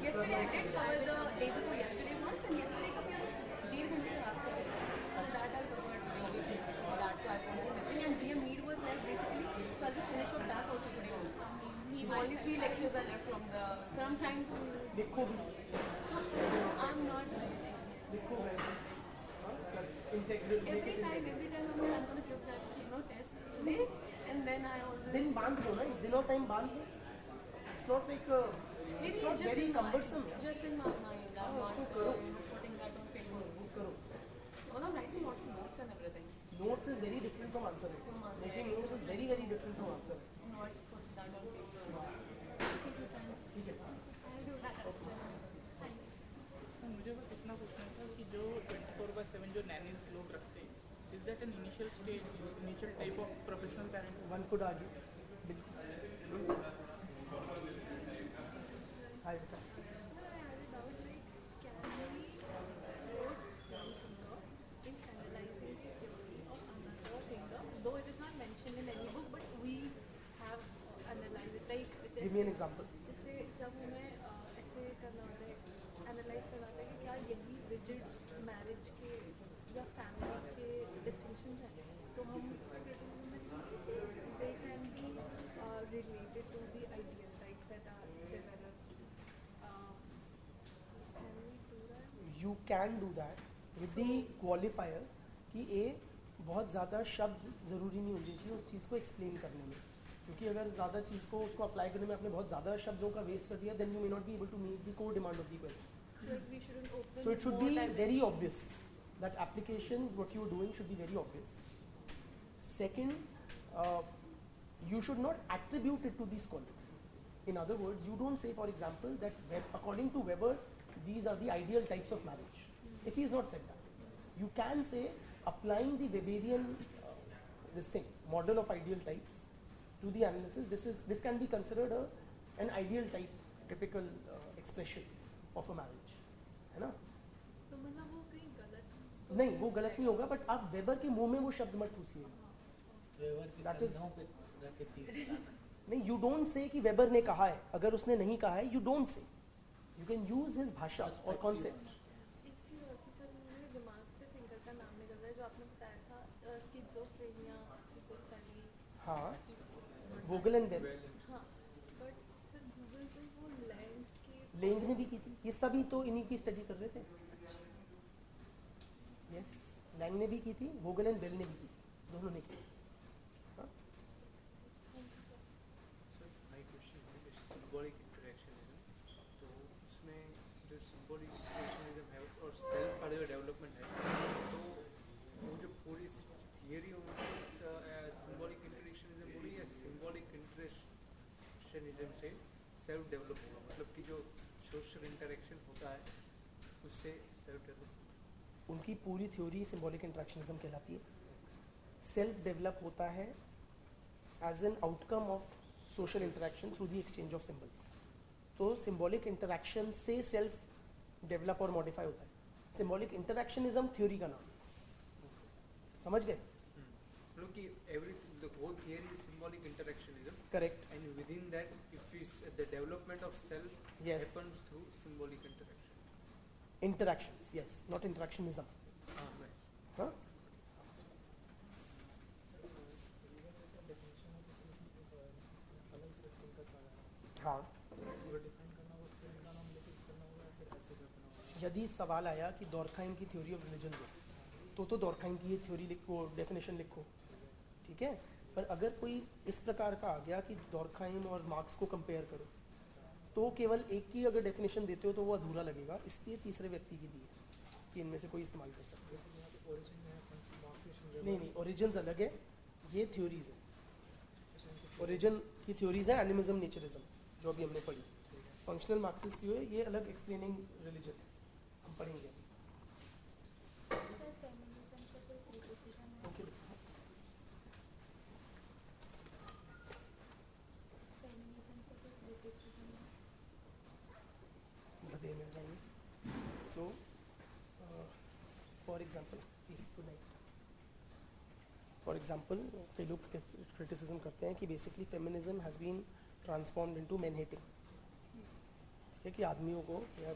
Yesterday I did cover the day before yesterday once, and yesterday का भी 1.5 घंटे का last one. So that I covered today. That I was missing, and GM need was left basically. So I'll just finish up that also today also. So only 3 lectures are left from the. So I'm trying to. देखो भी. I'm not. देखो है. Every time I'm going to give that test today, and then I always. दिन बांध लो ना, दिन और time बांध लो. It's not like maybe it's not just very in cumbersome. Just in my mind, I'm not putting that on paper. करो. Well, I'm writing lots of notes and everything. Notes is very different from answering. Making notes is very very different from answering. Not put that on paper. ठीक है. I'll do that. Thanks. मुझे बस इतना पूछना था कि जो 24/7 जो नैनीज लोग रखते हैं, is that an initial stage, initial type of professional parent? One could argue. Hi. Can we in analyzing me an example. जैसे जब हमें ऐसे करना होता है, एनालाइज करना होता है कि क्या यही रिजिड मैरिज के या फैमिली के डिस्टिंक्शंस हैं, तो हम क्रिटिसिज्म में they can be related to the ideal types that are developed. Can we do that? You can do that with the qualifier कि ए बहुत ज़्यादा शब्द ज़रूरी नहीं होनी चाहिए उस चीज़ को एक्सप्लेन करने में, क्योंकि अगर ज़्यादा चीज़ को उसको अप्लाई करने में आपने बहुत ज़्यादा शब्दों का वेस्ट कर दिया, then you may not be able to meet the core demand of the question. So we shouldn't open So it should more be dimensions. very obvious. That application, what you are doing should be very obvious. Second, you should not attribute it to the scholar. In other words, you don't say, for example, that according to Weber, these are the ideal types of marriage. If he has not said that, you can say, applying the Weberian model of ideal types to the analysis, this can be considered an ideal type, typical expression of a marriage. है ना? तो मतलब वो कहीं गलत नहीं, वो गलत नहीं होगा, बट आप वेबर के मुंह में वो शब्द मत ठूसिए. That is- नहीं, यू डोंट से कि वेबर ने कहा है. अगर उसने नहीं कहा है, you don't say. You can use his भाषा और कॉन्सेप्ट. एक चीज़ और थी सर, मेरे दिमाग से थिंकर का नाम निकल रहा है जो आपने बताया था, स्किज़ोफ्रेनिया की कोई स्टडी. हाँ, वोगल एंड बेल. हाँ, बट सर गूगल पे वो लैंड के लेंग ने भी की थी. ये सभी तो इन्हीं की स्टडी कर रहे थे. यस, लैंग ने भी की थी, वोगल एंड बेल ने भी की, दोनों ने की. हाँ? सर माय क्वेश्चन है सिंबॉलिक इंटरेक्शनिज्म, तो उसमें जो सिंबॉलिक इंटरेक्शनिज्म है और सेल्फ का जो डेवलपमेंट है, तो वो जो पूरी थियरी सिंबॉलिक इंटरेक्शनिज्म पूरी है सिंबॉलिक इंटरेक्शनिज्म से सेल्फ डेवलप होगा, मतलब कि जो सोशल इंटरेक्शन होता है उससे सेल्फ डेवलप. उनकी पूरी थ्योरी सिंबॉलिक इंटरेक्शनिज्म कहलाती है. सेल्फ डेवलप होता है as an outcome of social interaction through the exchange of symbols. तो सिंबॉलिक इंटरेक्शन से सेल्फ डेवलप और मॉडिफाई होता है. सिंबॉलिक इंटरेक्शनिज्म थ्योरी का नाम. समझ गए? मतलब कि the whole theory is symbolic interactionism, correct. and within that if is the development of self Yes. happens through symbolic interaction. Interactions, yes, not interactionism. Right. हाँ? हाँ. यदि सवाल आया कि डॉर्कहाइम की थ्योरी ऑफ रिलीजन दो, तो डॉर्कहाइम की ये थ्योरी लिखो, डेफिनेशन लिखो, ठीक है. पर अगर कोई इस प्रकार का आ गया कि डॉर्कहाइम और मार्क्स को कंपेयर करो, तो केवल एक की अगर डेफिनेशन देते हो तो वो अधूरा लगेगा, इसलिए तीसरे व्यक्ति की दी है कि इनमें से कोई इस्तेमाल कर सकते हैं. नहीं, ओरिजिन अलग है, ये थ्योरीज है. ओरिजिन की थ्योरीज है एनिमिज्म, नेचरिज्म, जो अभी हमने पढ़ी. फंक्शनल मार्क्सिस्ट जो है ये अलग एक्सप्लेनिंग रिलीजन हम पढ़ेंगे. सर फेमिनिज्म का कोई क्रिटिसिज्म है? ओके, फेमिनिज्म का कोई क्रिटिसिज्म है? बदे में जाएंगे. So for example, for example कई लोग क्रिटिसिज्म करते हैं कि basically feminism has been transformed into man hating. है कि आदमियों को या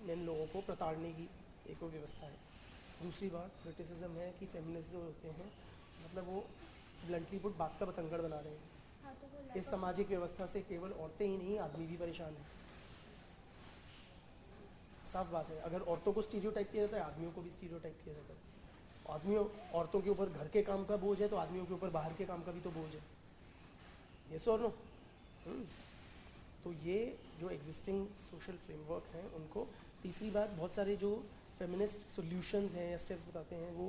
मेन लोगों को प्रताड़ने की एक व्यवस्था है. दूसरी बात क्रिटिसिज्म है कि फेमिनिस्ट जो होते हैं, मतलब वो ब्लंटली पुट बात का बतंगड़ बना रहे हैं. हाँ, तो वो इस सामाजिक व्यवस्था से केवल औरतें ही नहीं, आदमी भी परेशान है. साफ बात है. अगर औरतों को स्टीरियोटाइप किया जाता है, आदमियों को भी स्टीरियोटाइप किया जाता है. आदमियों औरतों के ऊपर घर के काम का बोझ है, तो आदमियों के ऊपर बाहर के काम का भी तो बोझ है. यस और नो? तो ये जो एग्जिस्टिंग सोशल फ्रेमवर्क्स हैं उनको. तीसरी बात, बहुत सारे जो फेमिनिस्ट सॉल्यूशंस हैं या स्टेप्स बताते हैं वो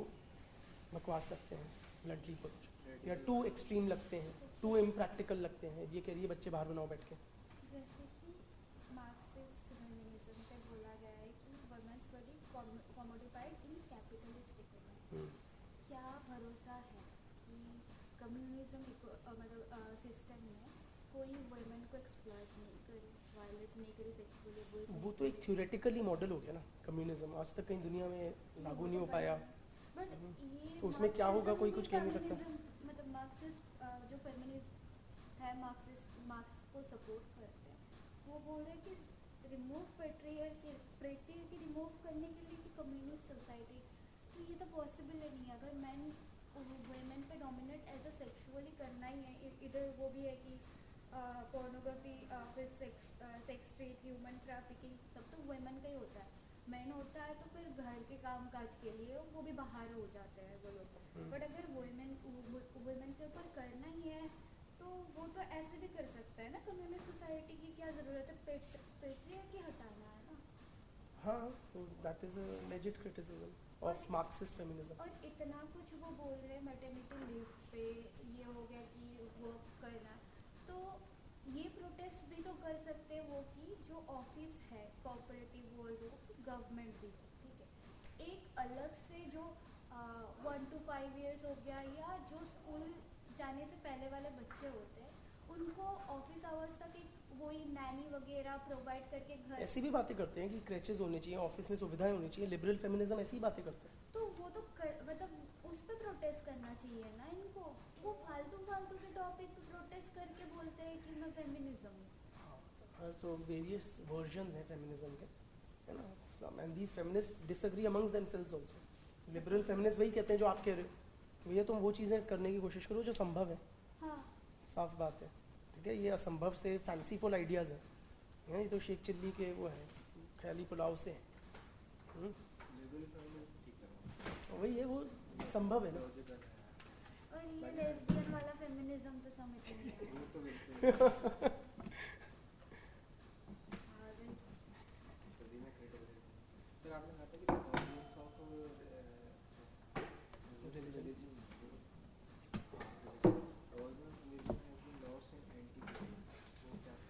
बकवास लगते हैं, ब्लंटली पुट, या टू एक्सट्रीम लगते हैं, टू इम्प्रैक्टिकल लगते हैं. ये कह रही है बच्चे बाहर बनाओ बैठ के. जैसे कि मार्क्सिस्ट फेमिनिज्म पे बोला गया है कि वुमेन्स बॉडी कॉमोडिफाइड इन कैपिटलिस्ट इकोनॉमी. क्या भरोसा है कि कम्युनिज्म मतलब सिस्टम में कोई वुमेन को एक्सप्लॉइट नहीं करे, वायलेट नहीं करे, सेक्सुअली अब्यूज? वो तो एक थ्योरेटिकली मॉडल हो गया ना कम्युनिज्म. आज तक कहीं दुनिया में लागू नहीं हो पाया. बट ये तो उसमें क्या होगा कोई कुछ कह नहीं सकता. मतलब मार्क्सिस्ट जो फेमिनिस्ट है, मार्क्सिस्ट मार्क्स को सपोर्ट करते हैं, वो बोल रहे हैं कि रिमूव पेट्रियार्की रिमूव करने के लिए कि कम्युनिस्ट सोसाइटी, तो ये तो पॉसिबल ही नहीं है। अगर मैन वुमेन पे डोमिनेट एज अ सेक्सुअली करना ही है, इधर वो भी है कि पोर्नोग्राफी, फिर सेक्स ट्रेड, ह्यूमन ट्रैफिकिंग, सब तो वुमेन का ही होता है। मैन होता है तो फिर घर के काम काज के लिए वो भी बाहर हो जाते हैं वो लोग, बट अगर वुमेन के ऊपर करना ही है तो वो तो ऐसे भी कर सकता है ना। कम्युनिस्ट सोसाइटी की क्या ज़रूरत है, पेट्रियार्की हटाना है ना। हाँ, तो that is a legit criticism of Marxist feminism. और इतना कुछ वो बोल रहे हैं मैटरनिटी लीव पे, ये हो गया कि वो करना, तो ये प्रोटेस्ट भी तो कर सकते हैं वो कि जो ऑफिस है कोऑपरेटिव वर्ल्ड हो, गवर्नमेंट भी हो, ठीक है, एक अलग से जो 1 to 5 years हो गया, या जो स्कूल जाने से पहले वाले बच्चे होते हैं उनको ऑफिस आवर्स तक एक वही नैनी वगैरह प्रोवाइड करके घर, ऐसी भी बातें करते हैं कि क्रैचेस होने चाहिए, ऑफिस में सुविधाएं होनी चाहिए, लिबरल फेमिनिज्म ऐसी ही बातें करते हैं। तो वो तो मतलब उस पर प्रोटेस्ट करना चाहिए ना इनको। वो फालतू के टॉपिक पे प्रोटेस्ट करके बोलते हैं कि मैं फेमिनिज्म हूँ। तो वेरियस वर्जन है फेमिनिज्म के, है ना, some and these feminist disagree amongst themselves also. Liberal feminist वही कहते हैं जो आप कह रहे हो, भैया तुम वो चीज़ें करने की कोशिश करो जो संभव है। हाँ, साफ बात है, ठीक है, ये असंभव से फैंसीफुल आइडियाज़ हैं, ये तो शेख चिल्ली के वो है, ख्याली पुलाव से है। वही है, वो संभव है ना। और ये लेस्बियन वाला फेमिनिज्म तो समझ नहीं आता।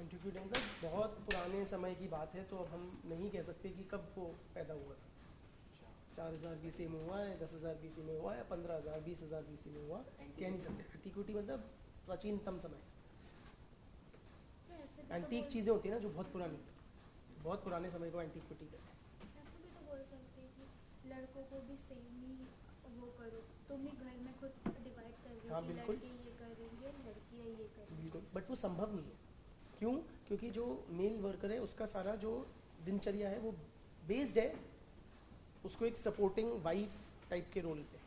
एंटीक्विटी मतलब बहुत पुराने समय की बात है, तो अब हम नहीं कह सकते कि कब वो पैदा हुआ था। 4000 BC में हुआ है, 10,000 BC में हुआ है, 15,000 20,000 BC में हुआ, कह नहीं सकते। एंटीक्विटी मतलब प्राचीनतम समय। ऐसे भी एंटीक तो चीज़ें होती हैं ना जो बहुत पुरानी, बहुत पुराने समय को एंटीक्विटी कहते हैं। ऐसे भी तो बोल सकते हैं कि लड़कों को भी सेम ही वो करो, तुम ही घर में खुद डिवाइड कर रहे हो हाँ, कि बिल्कुल। लड़के ये करेंगे लड़कियाँ ये करेंगी। बिल्कुल, बट वो संभव नहीं है। क्यों? क्योंकि जो मेल वर्कर है उसका सारा जो दिनचर्या है वो बेस्ड है उसको एक सपोर्टिंग वाइफ टाइप के रोल पे।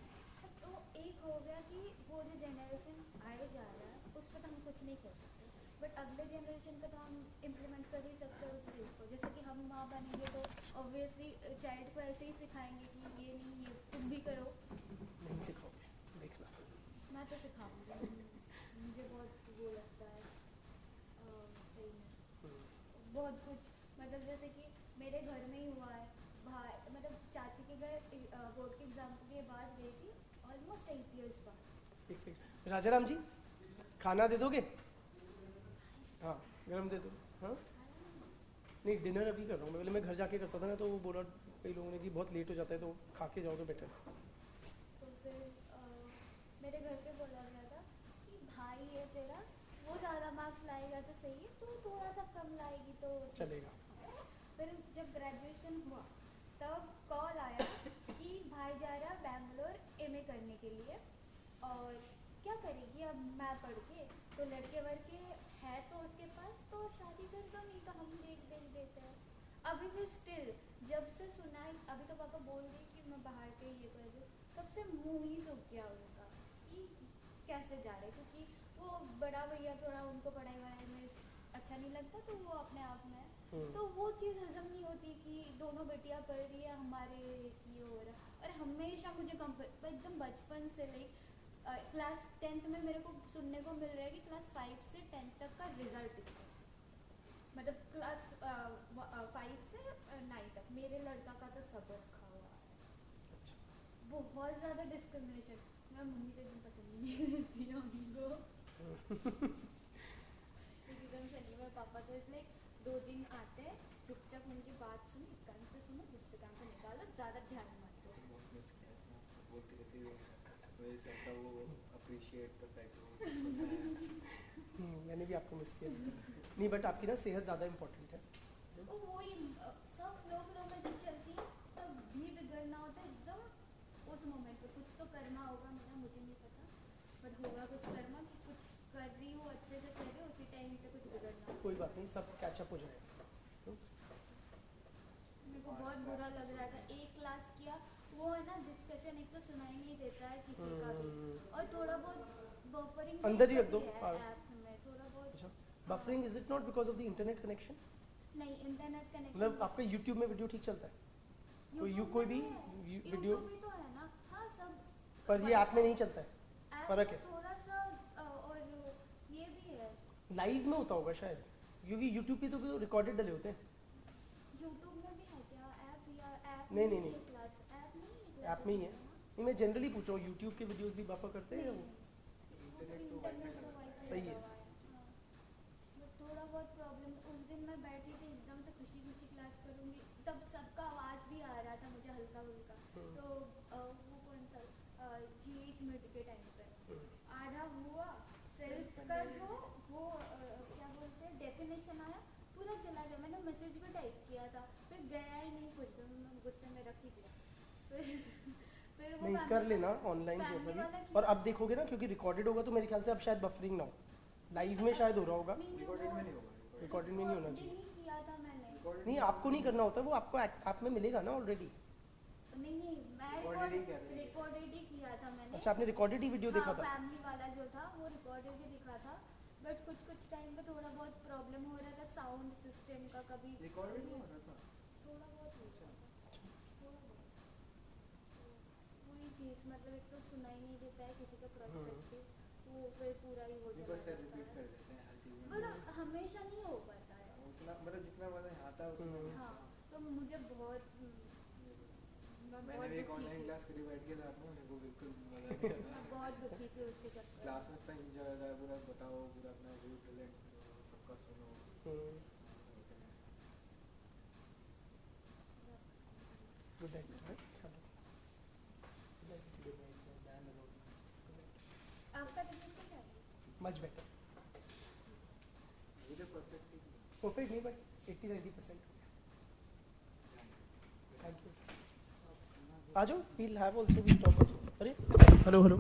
तो एक हो गया कि वो जो जेनरेशन आए जा रहा है उस पर तो हम कुछ नहीं कर सकते, बट अगले जनरेशन पे तो हम इम्प्लीमेंट कर ही सकते हैं उस चीज़ को। जैसे कि हम माँ बनेंगे तो ऑब्वियसली चाइल्ड को ऐसे ही सिखाएंगे कि ये नहीं, ये तुम भी करो। नहीं सिखाओगे, देखना। मैं तो सिखाऊंगी, मुझे बहुत वो लगता है सही में बहुत कुछ। मतलब जैसे कि मेरे घर में ही हुआ है, भाई मतलब चाची के घर बोर्ड के एग्जाम के बाद गई थी, ऑलमोस्ट 8 years बाद। एक सेकंड, राजा राम जी खाना दे दोगे? हाँ, गरम दे दो। हाँ, नहीं डिनर अभी कर रहा हूँ मैं, पहले मैं घर जाके करता था ना, तो वो बोला कई लोगों ने कि बहुत लेट हो जाता है तो खा के जाओ तो बेटर। तो फिर मेरे घर पे बोला गया था कि भाई है तेरा, वो ज़्यादा मार्क्स लाएगा तो सही है, तो थोड़ा सा कम लाएगी तो चलेगा। फिर जब ग्रेजुएशन हुआ तब कॉल आया कि भाई जा रहा बैंगलोर एमए करने के लिए, और क्या करेगी अब मैं पढ़ के, तो लड़के वड़के है तो उसके पास, तो शादी कर दो, नहीं तो हम देख देते हैं। अभी भी स्टिल जब से सुना है, अभी तो पापा बोल रहे कि मैं बाहर के ये कर दूँ, तब से मुँह ही सूख गया उनका कि कैसे जा रहे, क्योंकि वो बड़ा भैया थोड़ा उनको पढ़ाई वढ़ाई में अच्छा नहीं लगता, तो वो अपने आप में तो वो चीज़ हजम नहीं होती कि दोनों बेटियां पढ़ रही है, हमारे ये हो रहा है। और हमेशा मुझे एकदम बचपन से लाइक क्लास 10th में मेरे को सुनने को मिल रहा है कि क्लास 5 से 10th तक का रिजल्ट, मतलब क्लास 5 से 9 तक मेरे लड़का का तो सब रखा हुआ है। अच्छा, बहुत ज़्यादा डिस्क्रिमिनेशन। मैं मम्मी तो एकदम पसंद ही नहीं करती है उनको। एकदम शनिवार पापा तो इसलिए 2 दिन आते हैं, चुपचाप उनकी बात सुनो, एक कान से सुनो, दूसरे कान से निकालो, ज़्यादा ध्यान मत दो। बोलते रहते हुए सबका वो अप्रिशिएट द फैक्ट मैंने भी आपको मिस किया। नहीं, बट आपकी ना सेहत ज़्यादा इम्पोर्टेंट है। तो वही सब फ्लो में जब चलती है तब भी बिगड़ना होता है एकदम उस मोमेंट पे। कुछ तो करना होगा मेरा, मुझे नहीं पता, बट होगा कुछ करना कि कुछ कर रही हो अच्छे से कर रही हो, उसी टाइम पे कुछ बिगड़ना कोई बात नहीं, सब कैचअप हो जाएगा. मेरे को बहुत बुरा लग रहा था. एक क्लास किया, वो है ना डिस्कशन एक तो सुनाई नहीं देता है किसी का भी, और थोड़ा बहुत बफरिंग अंदर ही रख दो. ऐप में थोड़ा बहुत. अच्छा, buffering is it not because of the internet connection? नहीं, इंटरनेट कनेक्शन मतलब आपका YouTube में वीडियो ठीक चलता है? कोई भी वीडियो भी तो है ना. हाँ, सब. पर ये ऐप में नहीं चलता है, ऐप फर्क में है. थोड़ा सा और ये भी है. लाइव में होता होगा शायद, क्योंकि YouTube पे तो रिकॉर्डेड डले होते हैं. यूट्यूब में भी है क्या ऐप, या ऐप नहीं, में नहीं, ही है क्लास? ऐप नहीं है क्लास? ऐप में ही है. नहीं, मैं जनरली पूछ रहा हूँ, YouTube के वीडियोस भी बफर करते हैं या वो? इंटरनेट तो वाईफाई सही है. थोड़ा बहुत प्रॉब्लम. उस दिन मैं बैठी थी एकदम से खुशी खुशी क्लास करूंगी, तब सबका आवाज भी आ रहा था मुझे हल्का फुल्का. तो वो कौन सा GH मिड के टाइम पे आधा हुआ सेल्फ का जो वो क्या बोलते हैं डेफिनेशन आया, पूरा चला गया. मैंने मैसेज भी टाइप किया था, फिर गया ही नहीं कुछ. तो मैं गुस्से में रख ही दिया. फिर वो नहीं, कर लेना ऑनलाइन जैसा भी. और अब देखोगे ना, क्योंकि रिकॉर्डेड होगा तो मेरे ख्याल से अब शायद बफरिंग ना हो. लाइव में शायद हो रहा होगा, रिकॉर्डेड में नहीं होगा. रिकॉर्डेड में नहीं होना चाहिए. नहीं किया था मैंने. नहीं, आपको नहीं करना होता, वो आपको ऐप में मिलेगा ना ऑलरेडी. नहीं, मैं रिकॉर्डेड ही किया था मैंने. अच्छा, आपने रिकॉर्डेड ही वीडियो देखा था? फैमिली वाला जो था वो रिकॉर्डेड ही दिखा था, बट कुछ टाइम पे थोड़ा बहुत प्रॉब्लम हो रहा था साउंड सिस्टम का. कभी रिकॉर्डेड में हो रहा था. थोड़ा बहुत हो रहा था. पूरी चीज मतलब एक तो सुनाई नहीं देता है किसी का पर्सपेक्टिव, वो फिर पूरा ही हो जाता है. रिपीट कर देते हैं हर चीज में. पर हमेशा नहीं हो पाता है. उतना मतलब जितना मजा आता है उतना. हाँ, तो मुझे बहुत मैंने भी एक ऑनलाइन क्लास करी बैठ के साथ में, मेरे को बिल्कुल मजा नहीं आया. मैं बहुत दुखी थी उसके चक्कर. क्लास में इतना एंजॉय होता है, पूरा बताओ, पूरा अपना व्यू प्रेजेंट करो, सबका सुनो. Good night. आपका रिजल्ट क्या है? Much better. अभी तो परफेक्ट ही. परफेक्ट नहीं, बट 80-90%. Thank you. आ जाओ, we'll have also, we'll talk also. अरे हेलो.